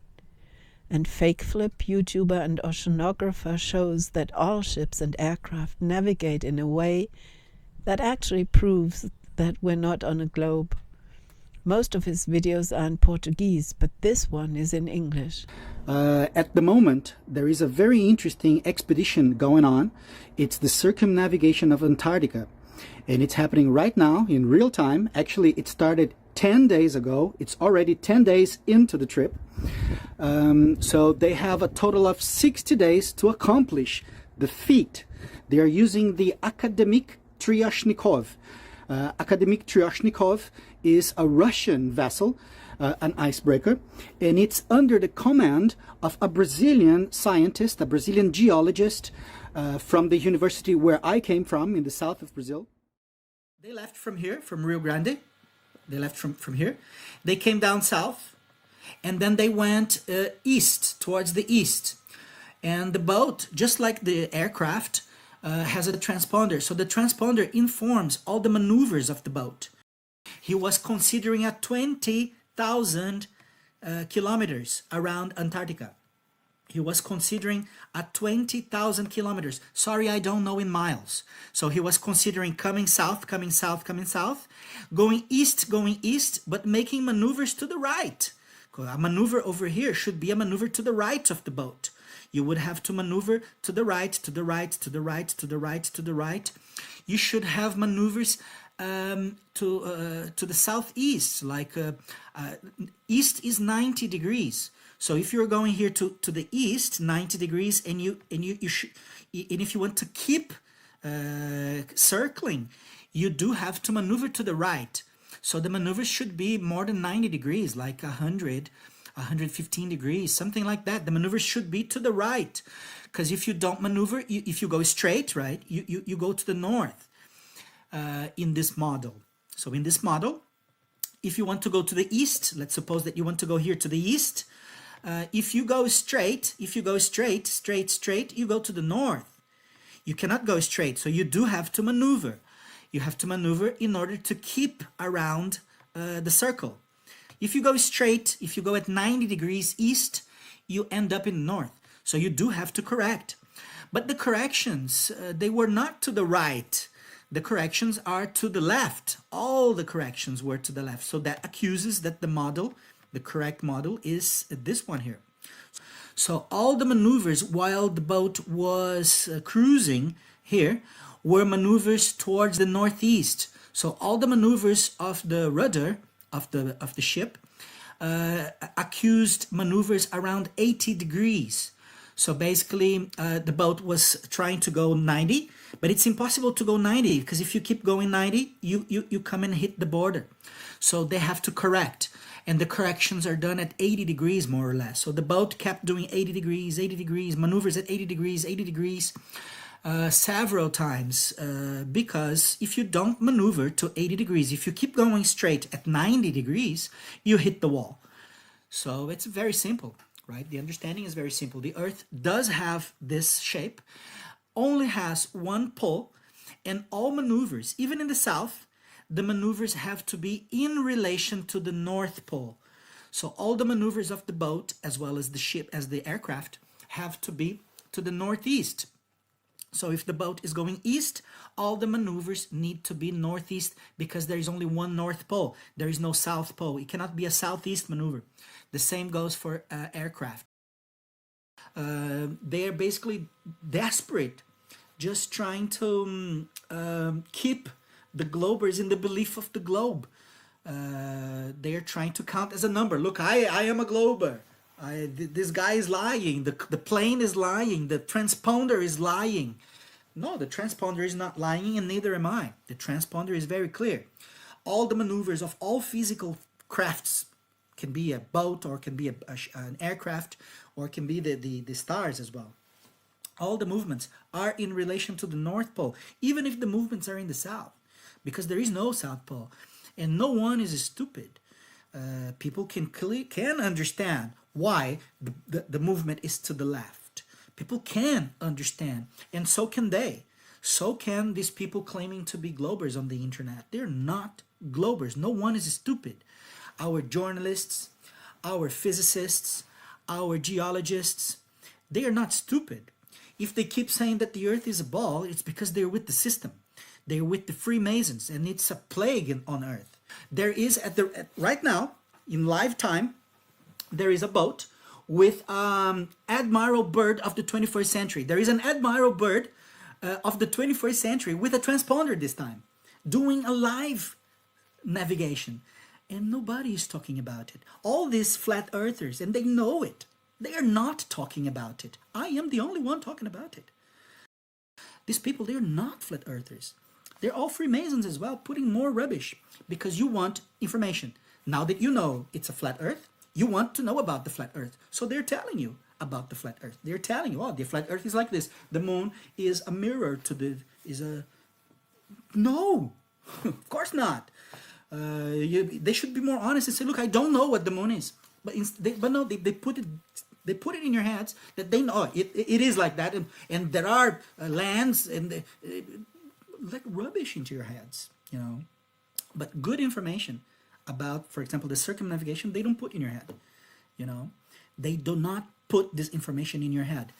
And Fake Flip, YouTuber and oceanographer shows that all ships and aircraft navigate in a way that actually proves that we're not on a globe. Most of his videos are in Portuguese, but this one is in English. At the moment, there is a very interesting expedition going on. It's the circumnavigation of Antarctica. And it's happening right now in real time. Actually, it started 10 days ago. It's already 10 days into the trip. So they have a total of 60 days to accomplish the feat. They are using the Akademik Tryashnikov. Akademik Tryashnikov is a Russian vessel, an icebreaker, and it's under the command of a Brazilian scientist, a Brazilian geologist from the university where I came from in the south of Brazil. They left from here, from Rio Grande. They left from here. They came down south, and then they went east, towards the east. And the boat, just like the aircraft, has a transponder. So the transponder informs all the maneuvers of the boat. He was considering a 20,000 kilometers around Antarctica. He was considering a 20,000 kilometers. Sorry, I don't know in miles. So he was considering coming south, coming south, coming south, going east, but making maneuvers to the right. A maneuver over here should be a maneuver to the right of the boat. You would have to maneuver to the right, to the right, to the right, to the right, to the right. You should have maneuvers to the southeast, like east is 90 degrees. So if you're going here to the east, 90 degrees, and if you want to keep circling, you do have to maneuver to the right. So the maneuvers should be more than 90 degrees, like 100, 115 degrees, something like that. The maneuvers should be to the right, because if you don't maneuver, if you go straight, right, you go to the north in this model. So in this model, if you want to go to the east, let's suppose that you want to go here to the east. If you go straight, straight, you go to the north. You cannot go straight, so you do have to maneuver. You have to maneuver in order to keep around the circle. If you go straight, if you go at 90 degrees east, you end up in the north. So you do have to correct. But the corrections, they were not to the right. The corrections are to the left. All the corrections were to the left. So that accuses that the model, the correct model, is this one here. So all the maneuvers while the boat was cruising here were maneuvers towards the northeast. So all the maneuvers of the rudder of the ship accused maneuvers around 80 degrees. So basically the boat was trying to go 90, but it's impossible to go 90 because if you keep going 90, you come and hit the border. So they have to correct, and the corrections are done at 80 degrees more or less. So the boat kept doing 80 degrees, maneuvers at 80 degrees, several times, because if you don't maneuver to 80 degrees, if you keep going straight at 90 degrees, you hit the wall. So it's very simple, right? The understanding is very simple. The Earth does have this shape, only has one pole, and all maneuvers, even in the south, the maneuvers have to be in relation to the North Pole. So all the maneuvers of the boat, as well as the ship, as the aircraft, have to be to the northeast. So if the boat is going east, all the maneuvers need to be northeast because there is only one North Pole. There is no South Pole. It cannot be a southeast maneuver. The same goes for aircraft. They are basically desperate just trying to keep the globers in the belief of the globe. They're trying to count as a number. Look, I am a glober. This guy is lying. The plane is lying. The transponder is lying. No, the transponder is not lying, and neither am I. The transponder is very clear. All the maneuvers of all physical crafts, can be a boat, or can be an aircraft, or can be the stars as well. All the movements are in relation to the North Pole, even if the movements are in the South, because there is no South Pole, and no one is stupid. People can understand why the movement is to the left. People can understand, and so can they. So can these people claiming to be globers on the internet. They're not globers. No one is stupid. Our journalists, our physicists, our geologists, they are not stupid. If they keep saying that the earth is a ball, it's because they're with the system. They're with the Freemasons, and it's a plague on earth. There is, right now, in live time, there is a boat with Admiral Byrd of the 21st century. There is an Admiral Byrd of the 21st century with a transponder this time, doing a live navigation. And nobody is talking about it. All these flat earthers, and they know it, they are not talking about it. I am the only one talking about it. These people, they're not flat earthers. They're all Freemasons as well, putting more rubbish because you want information. Now that you know it's a flat earth, you want to know about the flat earth. So they're telling you about the flat earth. They're telling you, oh, the flat earth is like this. The moon is a mirror to No, of course not. They should be more honest and say, look, I don't know what the moon is. But no, they put it in your heads that they know it is like that. And there are lands and like rubbish into your heads, you know. But good information about, for example, the circumnavigation, they don't put in your head, you know. They do not put this information in your head,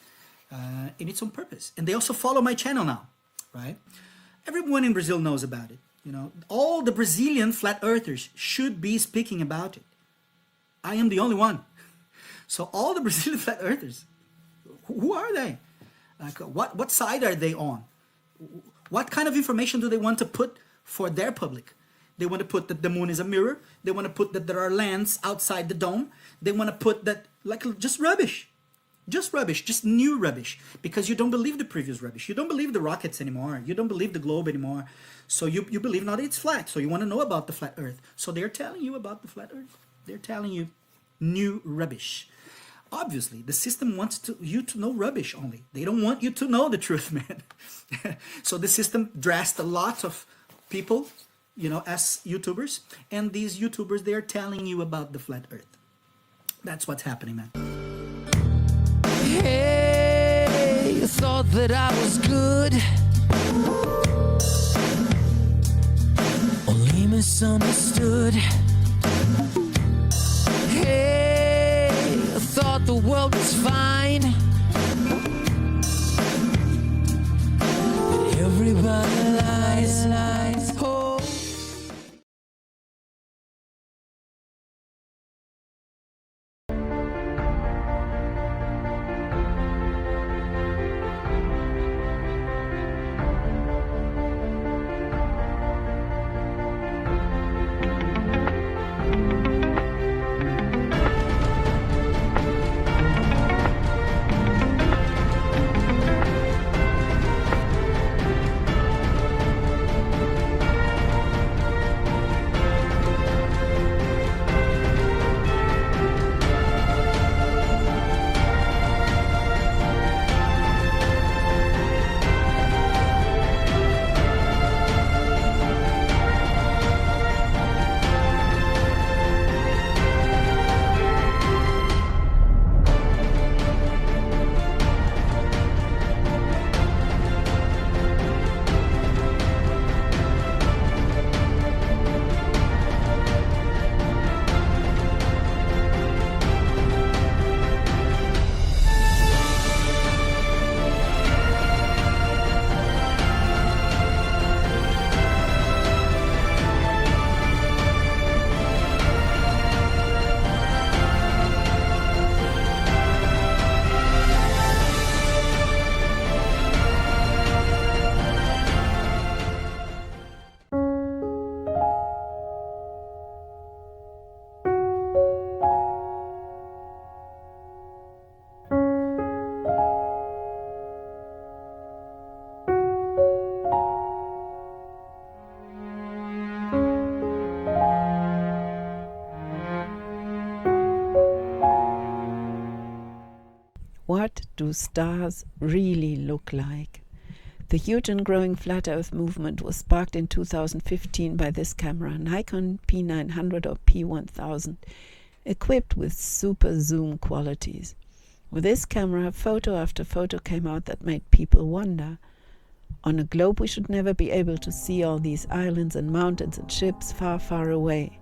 and it's on purpose. And they also follow my channel now, right? Everyone in Brazil knows about it, you know. All the Brazilian flat earthers should be speaking about it. I am the only one. So all the Brazilian flat earthers, who are they? Like, what side are they on? What kind of information do they want to put for their public? They want to put that the moon is a mirror. They want to put that there are lands outside the dome. They want to put that, like, just rubbish. Just rubbish, just new rubbish. Because you don't believe the previous rubbish. You don't believe the rockets anymore. You don't believe the globe anymore. So you believe now that it's flat. So you want to know about the flat earth. So they're telling you about the flat earth. They're telling you new rubbish. Obviously, the system wants you to know rubbish only. They don't want you to know the truth, man. So the system dressed a lot of people, you know, as YouTubers. And these YouTubers, they're telling you about the flat earth. That's what's happening, man. Hey, you thought that I was good, only misunderstood. Hey, I thought the world was fine, but everybody lies. Oh. do stars really look like? The huge and growing flat Earth movement was sparked in 2015 by this camera, Nikon P900 or P1000, equipped with super zoom qualities. With this camera, photo after photo came out that made people wonder. On a globe, we should never be able to see all these islands and mountains and ships far, far away.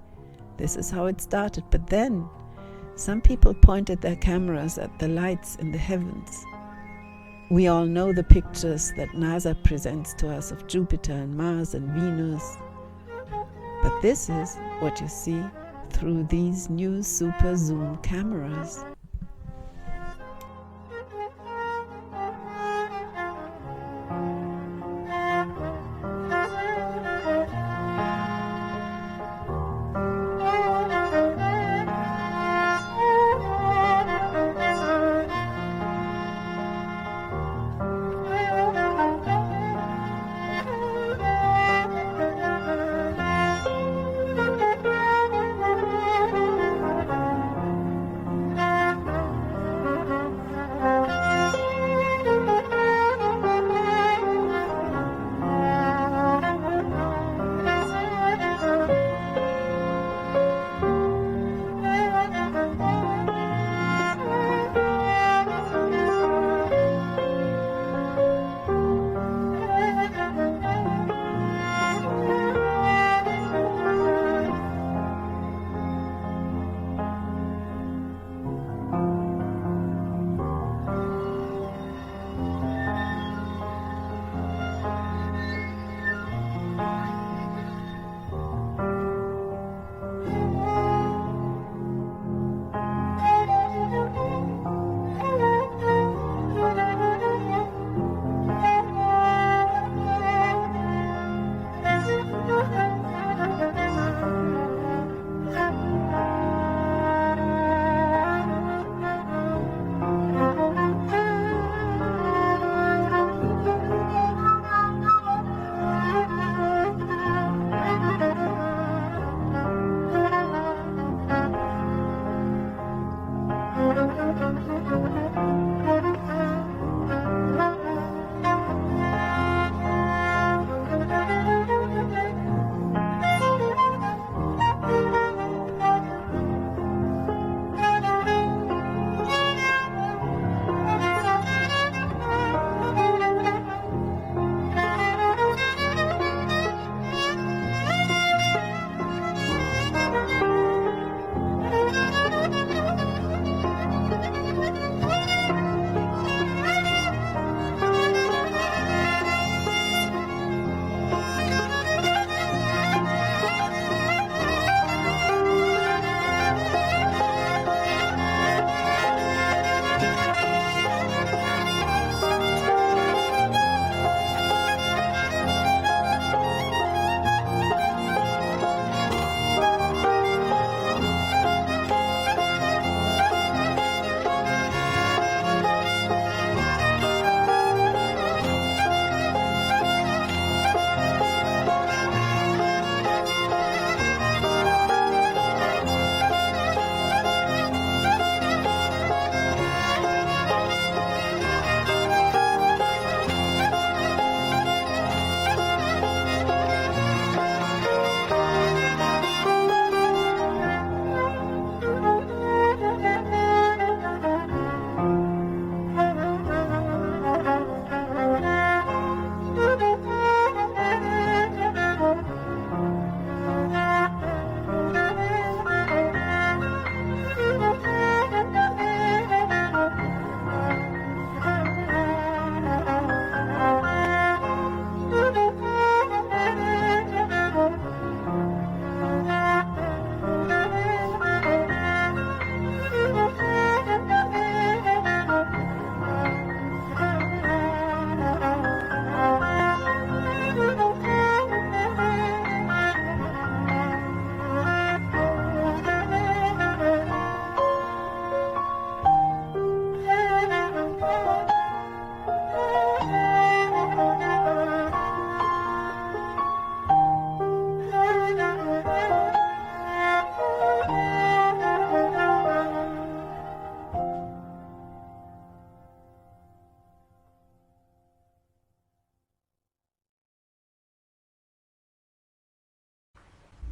This is how it started. But then, some people pointed their cameras at the lights in the heavens. We all know the pictures that NASA presents to us of Jupiter and Mars and Venus. But this is what you see through these new super zoom cameras.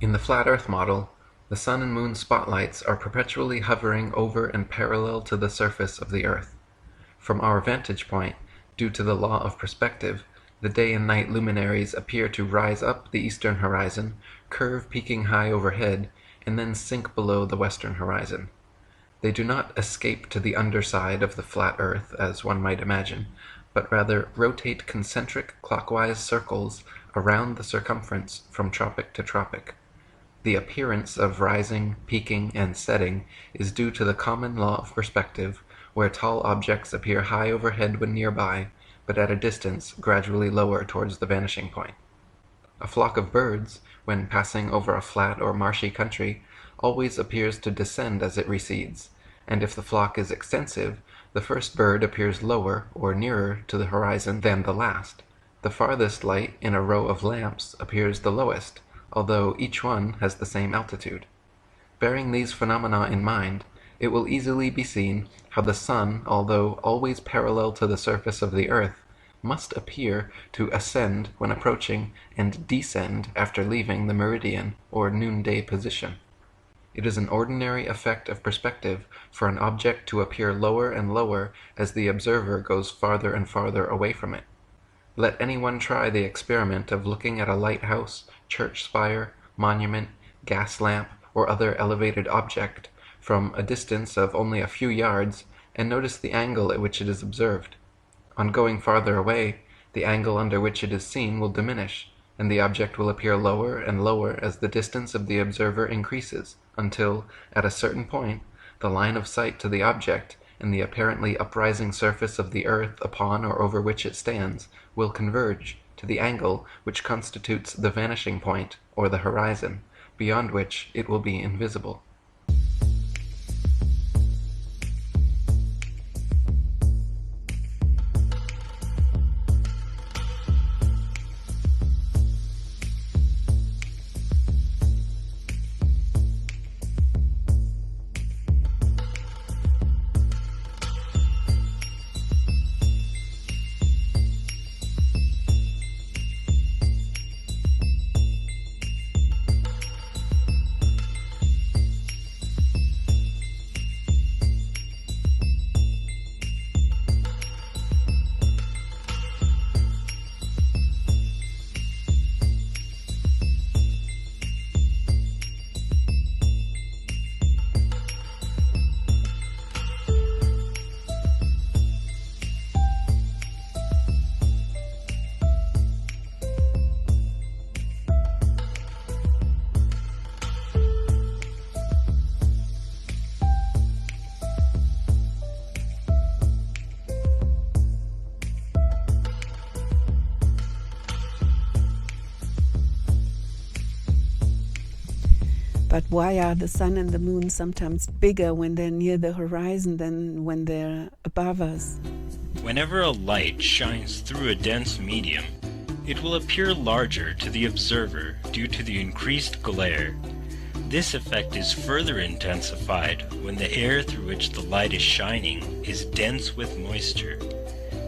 In the flat Earth model, the sun and moon spotlights are perpetually hovering over and parallel to the surface of the Earth. From our vantage point, due to the law of perspective, the day and night luminaries appear to rise up the eastern horizon, curve peaking high overhead, and then sink below the western horizon. They do not escape to the underside of the flat Earth, as one might imagine, but rather rotate concentric clockwise circles around the circumference from tropic to tropic. The appearance of rising, peaking, and setting is due to the common law of perspective, where tall objects appear high overhead when nearby, but at a distance gradually lower towards the vanishing point. A flock of birds, when passing over a flat or marshy country, always appears to descend as it recedes, and if the flock is extensive, the first bird appears lower or nearer to the horizon than the last. The farthest light in a row of lamps appears the lowest, although each one has the same altitude. Bearing these phenomena in mind, it will easily be seen how the sun, although always parallel to the surface of the Earth, must appear to ascend when approaching and descend after leaving the meridian or noonday position. It is an ordinary effect of perspective for an object to appear lower and lower as the observer goes farther and farther away from it. Let anyone try the experiment of looking at a lighthouse, church spire, monument, gas lamp, or other elevated object from a distance of only a few yards, and notice the angle at which it is observed. On going farther away, the angle under which it is seen will diminish, and the object will appear lower and lower as the distance of the observer increases, until, at a certain point, the line of sight to the object and the apparently uprising surface of the Earth upon or over which it stands will converge to the angle which constitutes the vanishing point or the horizon, beyond which it will be invisible. But why are the sun and the moon sometimes bigger when they're near the horizon than when they're above us? Whenever a light shines through a dense medium, it will appear larger to the observer due to the increased glare. This effect is further intensified when the air through which the light is shining is dense with moisture.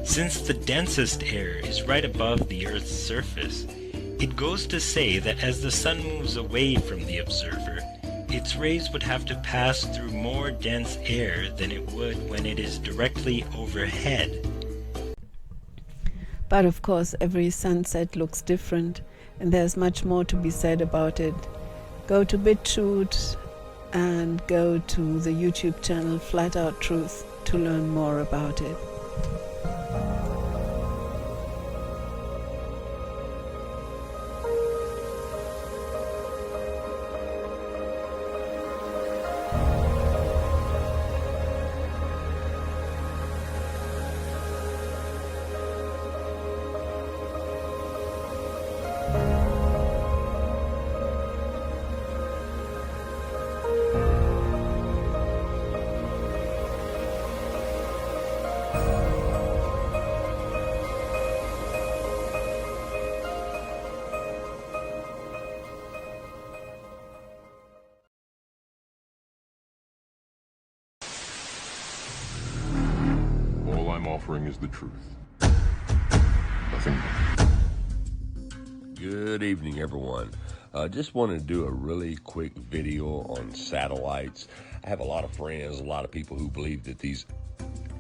Since the densest air is right above the Earth's surface, it goes to say that as the sun moves away from the observer, its rays would have to pass through more dense air than it would when it is directly overhead. But of course, every sunset looks different, and there's much more to be said about it. Go to BitChute and go to the YouTube channel Flat Out Truth to learn more about it. Offering is the truth. Nothing more. Good evening, everyone. Just wanted to do a really quick video on satellites. I have a lot of friends, a lot of people who believe that these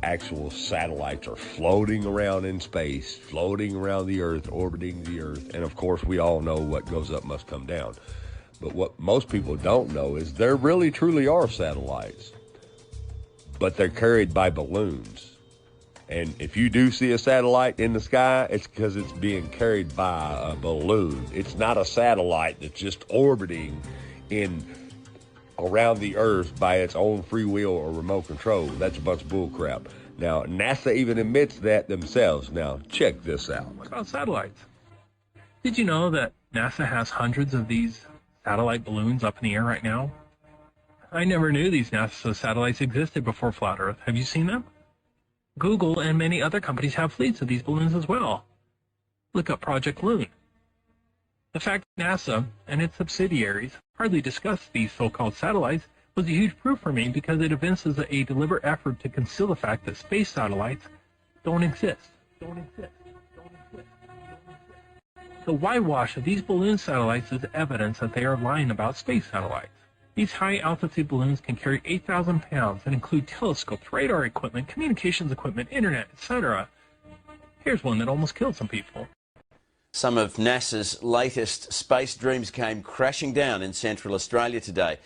actual satellites are floating around in space, floating around the Earth, orbiting the Earth. And of course, we all know what goes up must come down. But what most people don't know is there really truly are satellites, but they're carried by balloons. And if you do see a satellite in the sky, it's because it's being carried by a balloon. It's not a satellite that's just orbiting around the Earth by its own free will or remote control. That's a bunch of bull crap. Now, NASA even admits that themselves. Now, check this out. What about satellites? Did you know that NASA has hundreds of these satellite balloons up in the air right now? I never knew these NASA satellites existed before Flat Earth. Have you seen them? Google and many other companies have fleets of these balloons as well. Look up Project Loon. The fact that NASA and its subsidiaries hardly discuss these so-called satellites was a huge proof for me, because it evinces a deliberate effort to conceal the fact that space satellites don't exist. The whitewash of these balloon satellites is evidence that they are lying about space satellites. These high-altitude balloons can carry 8,000 pounds and include telescopes, radar equipment, communications equipment, internet, etc. Here's one that almost killed some people. Some of NASA's latest space dreams came crashing down in Central Australia today.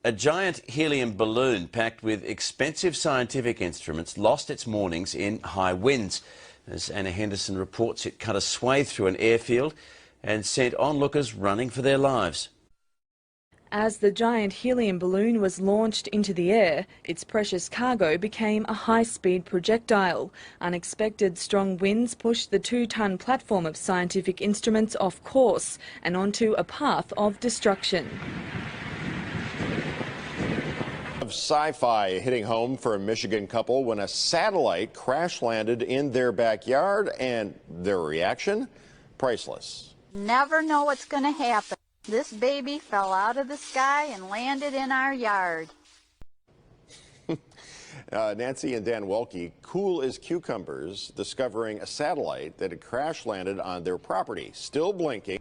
A giant helium balloon packed with expensive scientific instruments lost its moorings in high winds. As Anna Henderson reports, it cut a swathe through an airfield and sent onlookers running for their lives. As the giant helium balloon was launched into the air, its precious cargo became a high-speed projectile. Unexpected strong winds pushed the 2-ton platform of scientific instruments off course and onto a path of destruction. Sci-fi hitting home for a Michigan couple when a satellite crash landed in their backyard, and their reaction? Priceless. Never know what's going to happen. This baby fell out of the sky and landed in our yard. Nancy and Dan Welke, cool as cucumbers, discovering a satellite that had crash landed on their property, still blinking.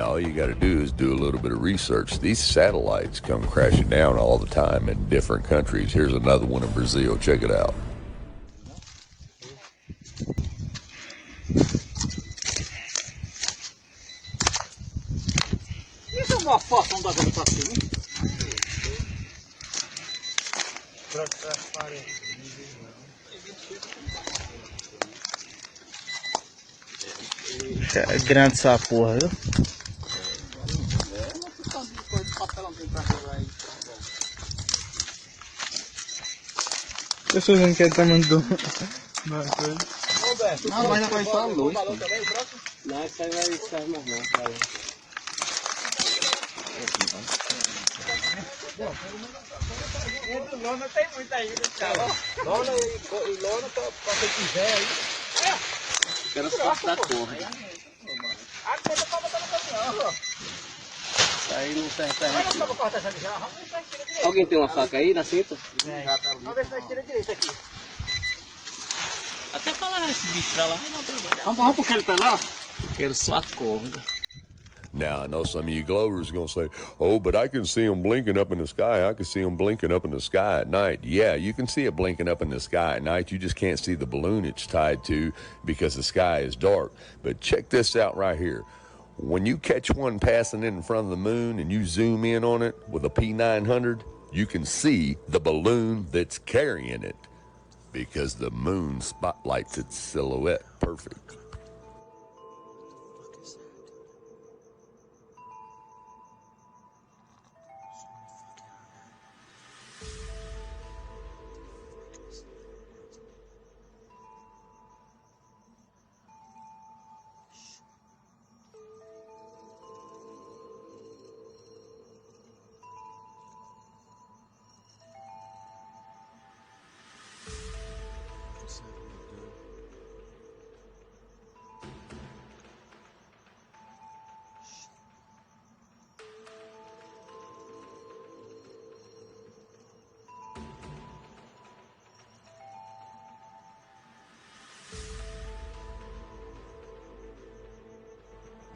All you got to do is do a little bit of research. These satellites come crashing down all the time in different countries. Here's another one in Brazil. Check it out. Isso é uma foto, não dá pra botar assim. É grande essa porra, viu? Eu sou um que tá mandando. Não, mas não vai só a luz. Não, isso aí vai sair mais não, cara. Lona tem muita aí, cara. Lona e lona pra quem quiser aí. Quero só da cor. A conta pra botar no caminhão, ó. Isso aí não tem aqui. Alguém tem uma faca aí na cinta? Vamos ver se nós tira direito aqui. Até falar esse bicho pra lá. Vamos puxar ele pra lá. Quero só a corda. Now, I know some of you Glovers are going to say, oh, but I can see them blinking up in the sky. I can see them blinking up in the sky at night. Yeah, you can see it blinking up in the sky at night. You just can't see the balloon it's tied to because the sky is dark. But check this out right here. When you catch one passing in front of the moon and you zoom in on it with a P900, you can see the balloon that's carrying it because the moon spotlights its silhouette perfect.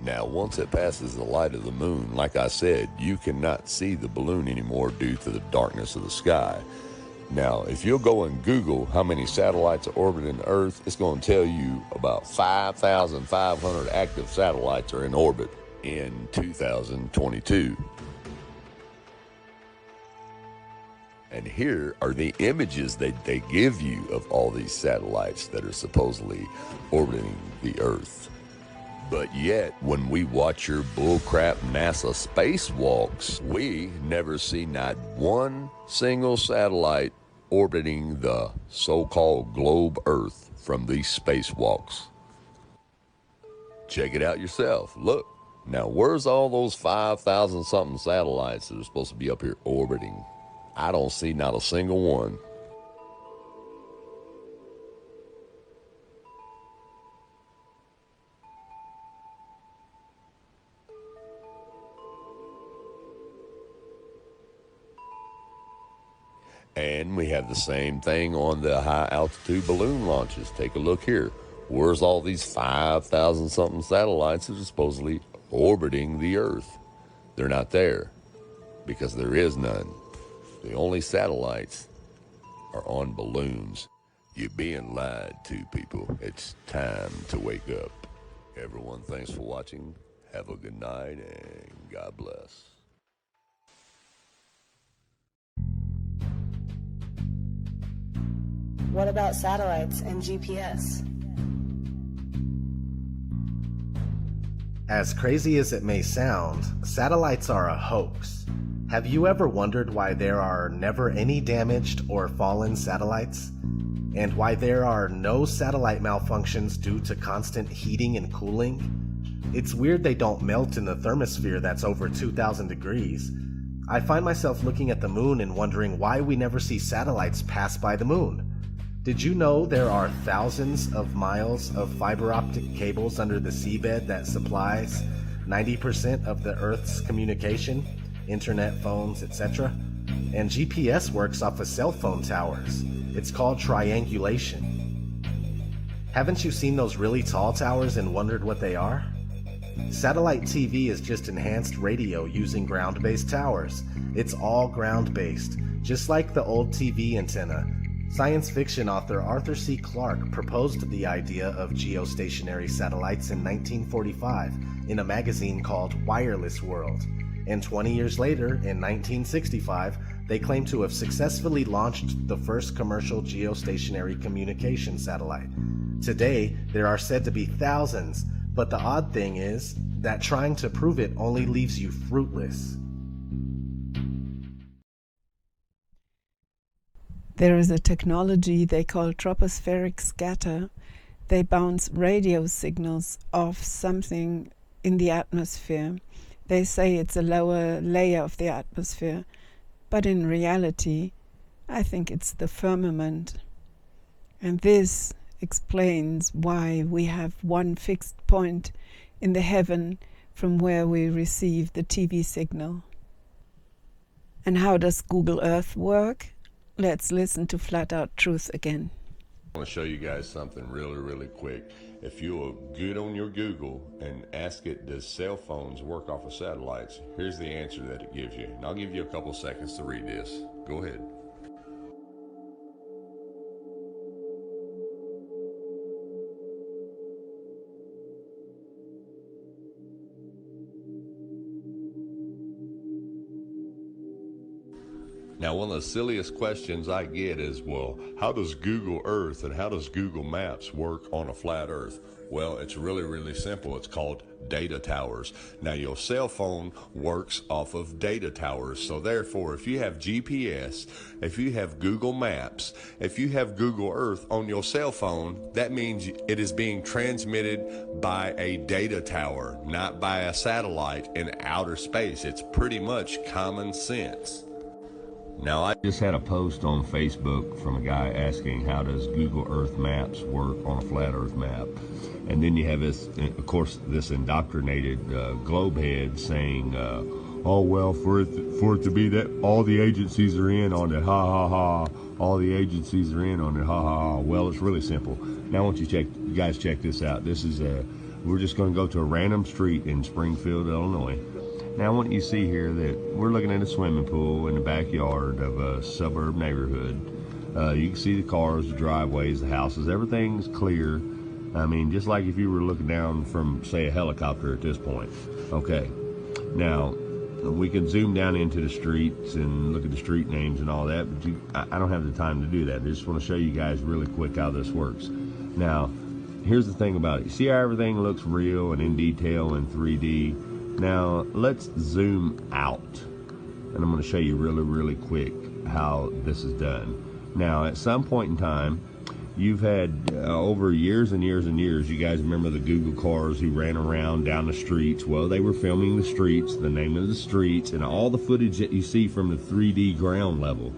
Now, once it passes the light of the moon, like I said, you cannot see the balloon anymore due to the darkness of the sky. Now, if you'll go and Google how many satellites are orbiting the Earth, it's going to tell you about 5,500 active satellites are in orbit in 2022. And here are the images that they give you of all these satellites that are supposedly orbiting the Earth. But yet, when we watch your bullcrap NASA spacewalks, we never see not one single satellite orbiting the so-called globe Earth from these spacewalks. Check it out yourself. Look. Now, where's all those 5,000 something satellites that are supposed to be up here orbiting? I don't see not a single one. And we have the same thing on the high altitude balloon launches. Take a look here. Where's all these 5,000 something satellites that are supposedly orbiting the Earth? They're not there because there is none. The only satellites are on balloons. You're being lied to, people. It's time to wake up. Everyone, thanks for watching. Have a good night and God bless. What about satellites and GPS? As crazy as it may sound, satellites are a hoax. Have you ever wondered why there are never any damaged or fallen satellites? And why there are no satellite malfunctions due to constant heating and cooling? It's weird they don't melt in the thermosphere that's over 2,000 degrees. I find myself looking at the moon and wondering why we never see satellites pass by the moon. Did you know there are thousands of miles of fiber optic cables under the seabed that supplies 90% of the Earth's communication, internet, phones, etc.? And GPS works off of cell phone towers. It's called triangulation. Haven't you seen those really tall towers and wondered what they are? Satellite TV is just enhanced radio using ground-based towers. It's all ground-based, just like the old TV antenna. Science fiction author Arthur C. Clarke proposed the idea of geostationary satellites in 1945 in a magazine called Wireless World. And 20 years later, in 1965, they claim to have successfully launched the first commercial geostationary communication satellite. Today, there are said to be thousands, but the odd thing is that trying to prove it only leaves you fruitless. There is a technology they call tropospheric scatter. They bounce radio signals off something in the atmosphere. They say it's a lower layer of the atmosphere, but in reality, I think it's the firmament. And this explains why we have one fixed point in the heaven from where we receive the TV signal. And how does Google Earth work? Let's listen to Flat Out Truth again. I want to show you guys something really quick. If you'll get on your Google and ask it, does cell phones work off of satellites? Here's the answer that it gives you. And I'll give you a couple seconds to read this. Go ahead. Now, one of the silliest questions I get is, well, how does Google Earth and how does Google Maps work on a flat Earth? Well, it's really simple. It's called data towers. Now, your cell phone works off of data towers. So therefore, if you have GPS, if you have Google Maps, if you have Google Earth on your cell phone, that means it is being transmitted by a data tower, not by a satellite in outer space. It's pretty much common sense. Now, I just had a post on Facebook from a guy asking how does Google Earth Maps work on a flat Earth map. And then you have this, of course, this indoctrinated globe head saying, oh, well, for it to be that all the agencies are in on it, ha. All the agencies are in on it, ha. Well, it's really simple. Now, I want you guys check this out. This is We're just going to go to a random street in Springfield, Illinois. Now I want you to see here that we're looking at a swimming pool in the backyard of a suburb neighborhood. You can see the cars, the driveways, the houses, everything's clear. I mean, just like if you were looking down from, say, a helicopter at this point. Okay, now we can zoom down into the streets and look at the street names and all that, but I don't have the time to do that. I just want to show you guys really quick how this works. Now, here's the thing about it. See how everything looks real and in detail in 3D? Now, let's zoom out. And I'm going to show you really quick how this is done. Now, at some point in time, you've had over years and years and years, you guys remember the Google cars who ran around down the streets? Well, they were filming the streets, the name of the streets, and all the footage that you see from the 3D ground level.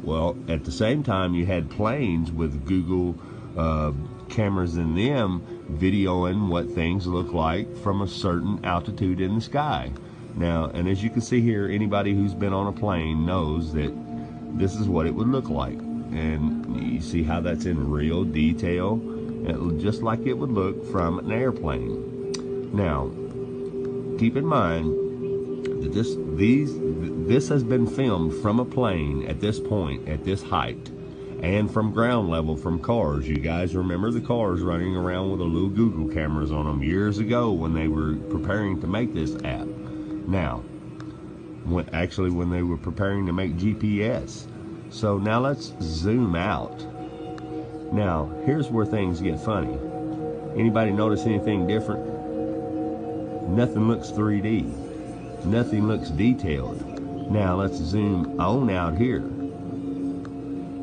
Well, at the same time, you had planes with Google cameras in them videoing what things look like from a certain altitude in the sky. Now, and as you can see here, anybody who's been on a plane knows that this is what it would look like. And you see how that's in real detail, just like it would look from an airplane. Now, keep in mind that this has been filmed from a plane at this point, at this height, and from ground level from cars. You guys remember the cars running around with the little Google cameras on them years ago when they were preparing to make this app. Now, when they were preparing to make GPS. So now let's zoom out. Now, here's where things get funny. Anybody notice anything different? Nothing looks 3D. Nothing looks detailed. Now let's zoom on out here.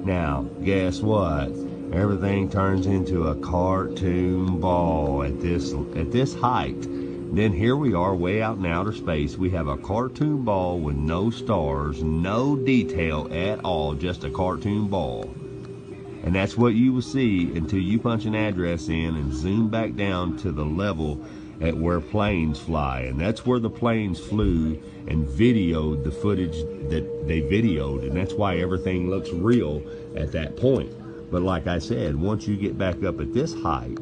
Now, guess what? Everything turns into a cartoon ball at this height. Then here we are way out in outer space. We have a cartoon ball with no stars, no detail at all, just a cartoon ball. And that's what you will see until you punch an address in and zoom back down to the level at where planes fly. And that's where the planes flew and videoed the footage that they videoed. And that's why everything looks real at that point. But like I said, once you get back up at this height,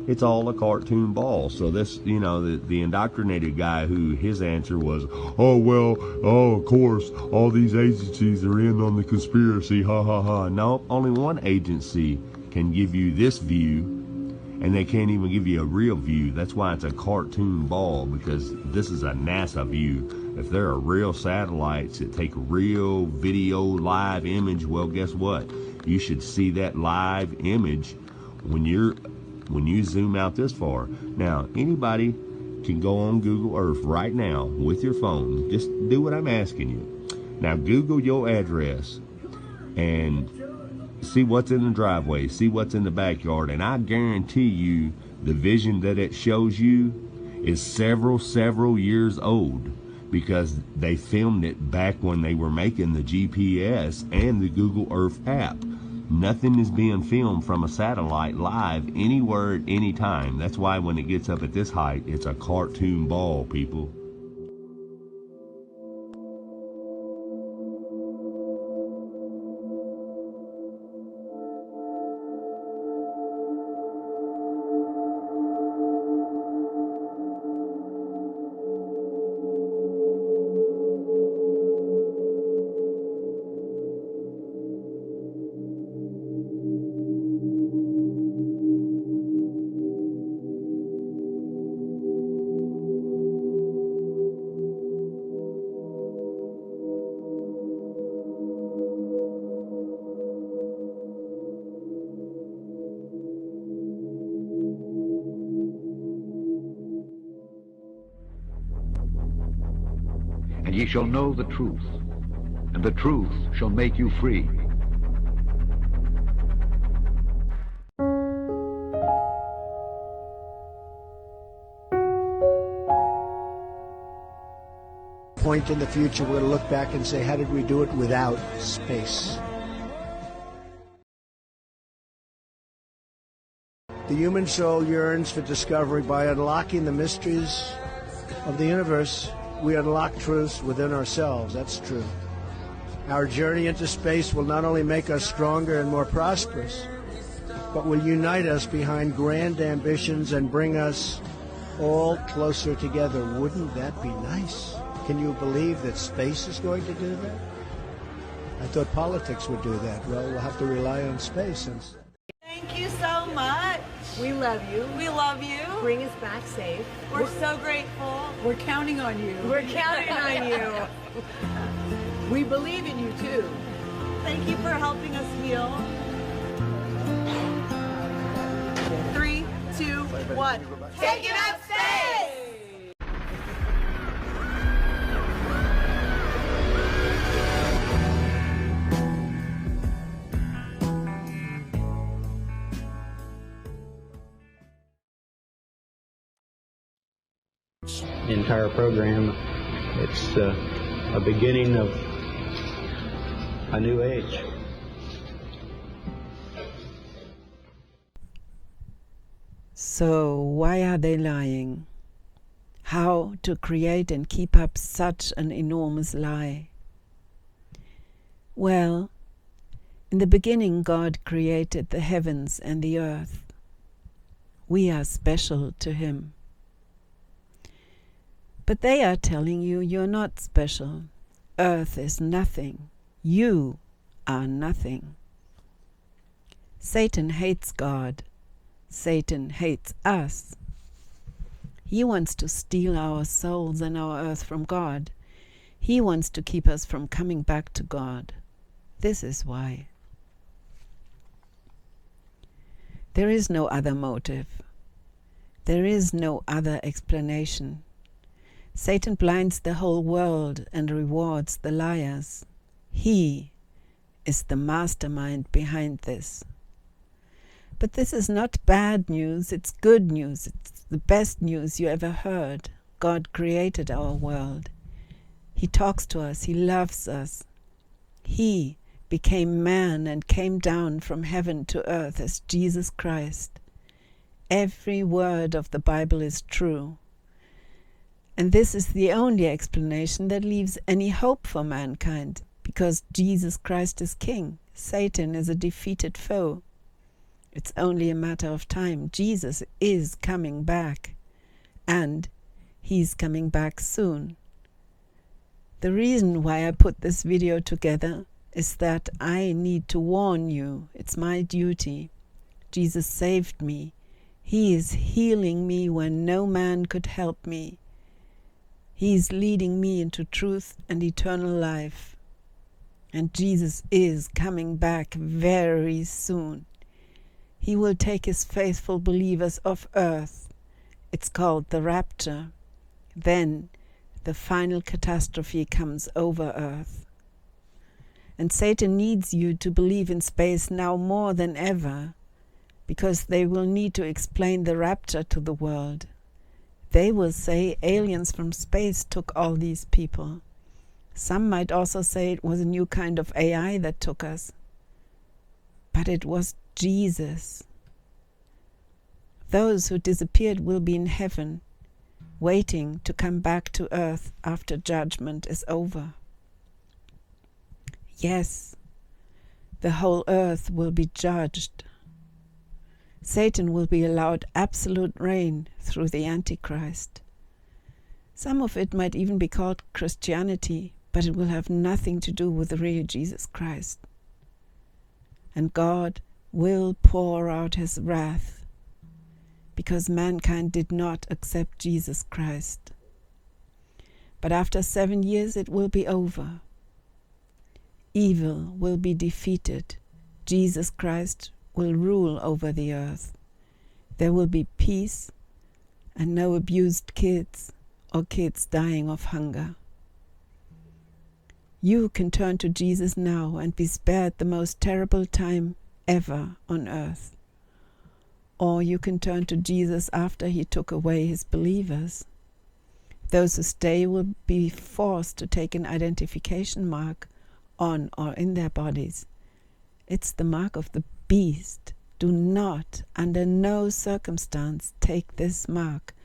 it's all a cartoon ball. So this, you know, the indoctrinated guy who his answer was, oh, well, oh, of course, all these agencies are in on the conspiracy, ha, ha, ha. No, only one agency can give you this view, and they can't even give you a real view. That's why it's a cartoon ball, because this is a NASA view. If there are real satellites that take real video, live image, well, guess what? You should see that live image when you zoom out this far. Now, anybody can go on Google Earth right now with your phone. Just do what I'm asking you. Now, Google your address and see what's in the driveway, see what's in the backyard, and I guarantee you the vision that it shows you is several years old, because they filmed it back when they were making the GPS and the Google Earth app. Nothing is being filmed from a satellite live anywhere at any time. That's why when it gets up at this height, it's a cartoon ball, people. And ye shall know the truth, and the truth shall make you free. Point in the future, we're going to look back and say, how did we do it without space? The human soul yearns for discovery. By unlocking the mysteries of the universe, we unlock truths within ourselves. That's true. Our journey into space will not only make us stronger and more prosperous, but will unite us behind grand ambitions and bring us all closer together. Wouldn't that be nice? Can you believe that space is going to do that? I thought politics would do that. Well, we'll have to rely on space instead. Thank you so much. We love you. We love you. Bring us back safe. We're so grateful. We're counting on you. We're counting on you. We believe in you too. Thank you for helping us heal. 3, 2, 1. Take it up space! The entire program, it's a beginning of a new age. So why are they lying? How to create and keep up such an enormous lie? Well, in the beginning God created the heavens and the earth. We are special to Him. But they are telling you you're not special. Earth is nothing. You are nothing. Satan hates God. Satan hates us. He wants to steal our souls and our earth from God. He wants to keep us from coming back to God. This is why. There is no other motive. There is no other explanation. Satan blinds the whole world and rewards the liars. He is the mastermind behind this. But this is not bad news, it's good news. It's the best news you ever heard. God created our world. He talks to us, He loves us. He became man and came down from heaven to earth as Jesus Christ. Every word of the Bible is true. And this is the only explanation that leaves any hope for mankind, because Jesus Christ is king. Satan is a defeated foe. It's only a matter of time. Jesus is coming back, and He's coming back soon. The reason why I put this video together is that I need to warn you. It's my duty. Jesus saved me. He is healing me when no man could help me. He is leading me into truth and eternal life. And Jesus is coming back very soon. He will take His faithful believers off earth. It's called the rapture. Then the final catastrophe comes over earth. And Satan needs you to believe in space now more than ever, because they will need to explain the rapture to the world. They will say aliens from space took all these people. Some might also say it was a new kind of AI that took us. But it was Jesus. Those who disappeared will be in heaven, waiting to come back to earth after judgment is over. Yes, the whole earth will be judged. Satan will be allowed absolute reign through the Antichrist. Some of it might even be called Christianity, but it will have nothing to do with the real Jesus Christ. And God will pour out His wrath, because mankind did not accept Jesus Christ. But after 7 years it will be over. Evil will be defeated. Jesus Christ will rule over the earth. There will be peace and no abused kids or kids dying of hunger. You can turn to Jesus now and be spared the most terrible time ever on earth. Or you can turn to Jesus after He took away His believers. Those who stay will be forced to take an identification mark on or in their bodies. It's the mark of the beast. Do not, under no circumstance, take this mark.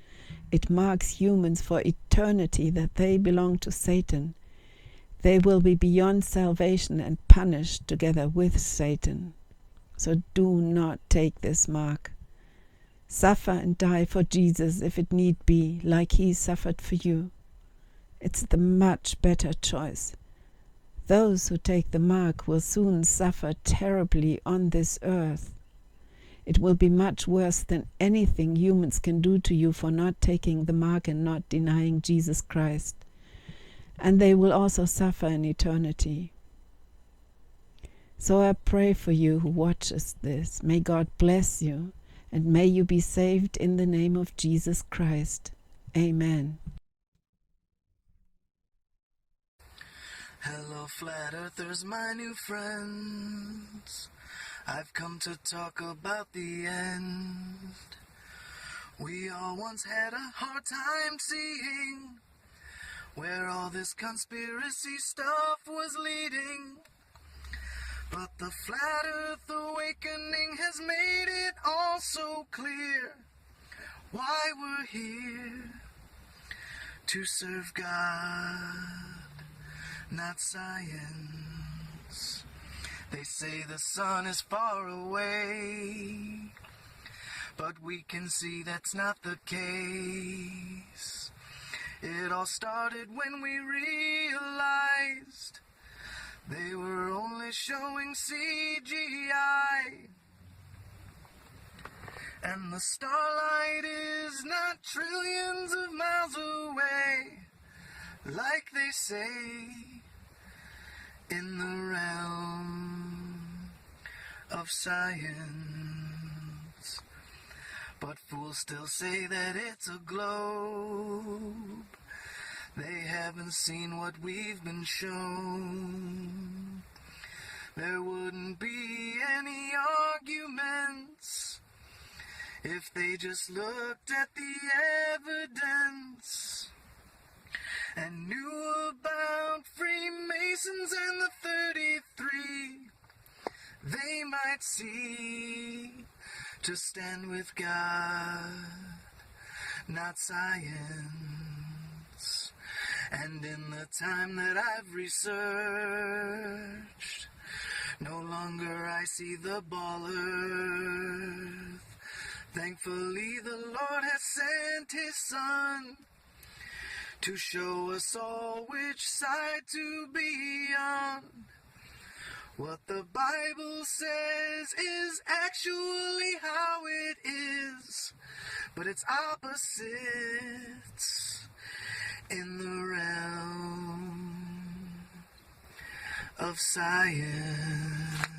It marks humans for eternity that they belong to Satan. They will be beyond salvation and punished together with Satan. So do not take this mark. Suffer and die for Jesus if it need be, like he suffered for you. It's the much better choice. Those who take the mark will soon suffer terribly on this earth. It will be much worse than anything humans can do to you for not taking the mark and not denying Jesus Christ. And they will also suffer in eternity. So I pray for you who watches this. May God bless you, and may you be saved in the name of Jesus Christ. Amen. Hello, flat earthers, my new friends. I've come to talk about the end. We all once had a hard time seeing where all this conspiracy stuff was leading. But the flat earth awakening has made it all so clear why we're here to serve God, not science. They say the sun is far away, but we can see that's not the case. It all started when we realized they were only showing CGI. And the starlight is not trillions of miles away, like they say in the realm of science. But fools still say that it's a globe. They haven't seen what we've been shown. There wouldn't be any arguments if they just looked at the evidence and knew about Freemasons and the 33. They might see to stand with God, not science. And in the time that I've researched, no longer I see the ball earth. Thankfully the Lord has sent his Son to show us all which side to be on. What the Bible says is actually how it is, but it's opposites in the realm of science.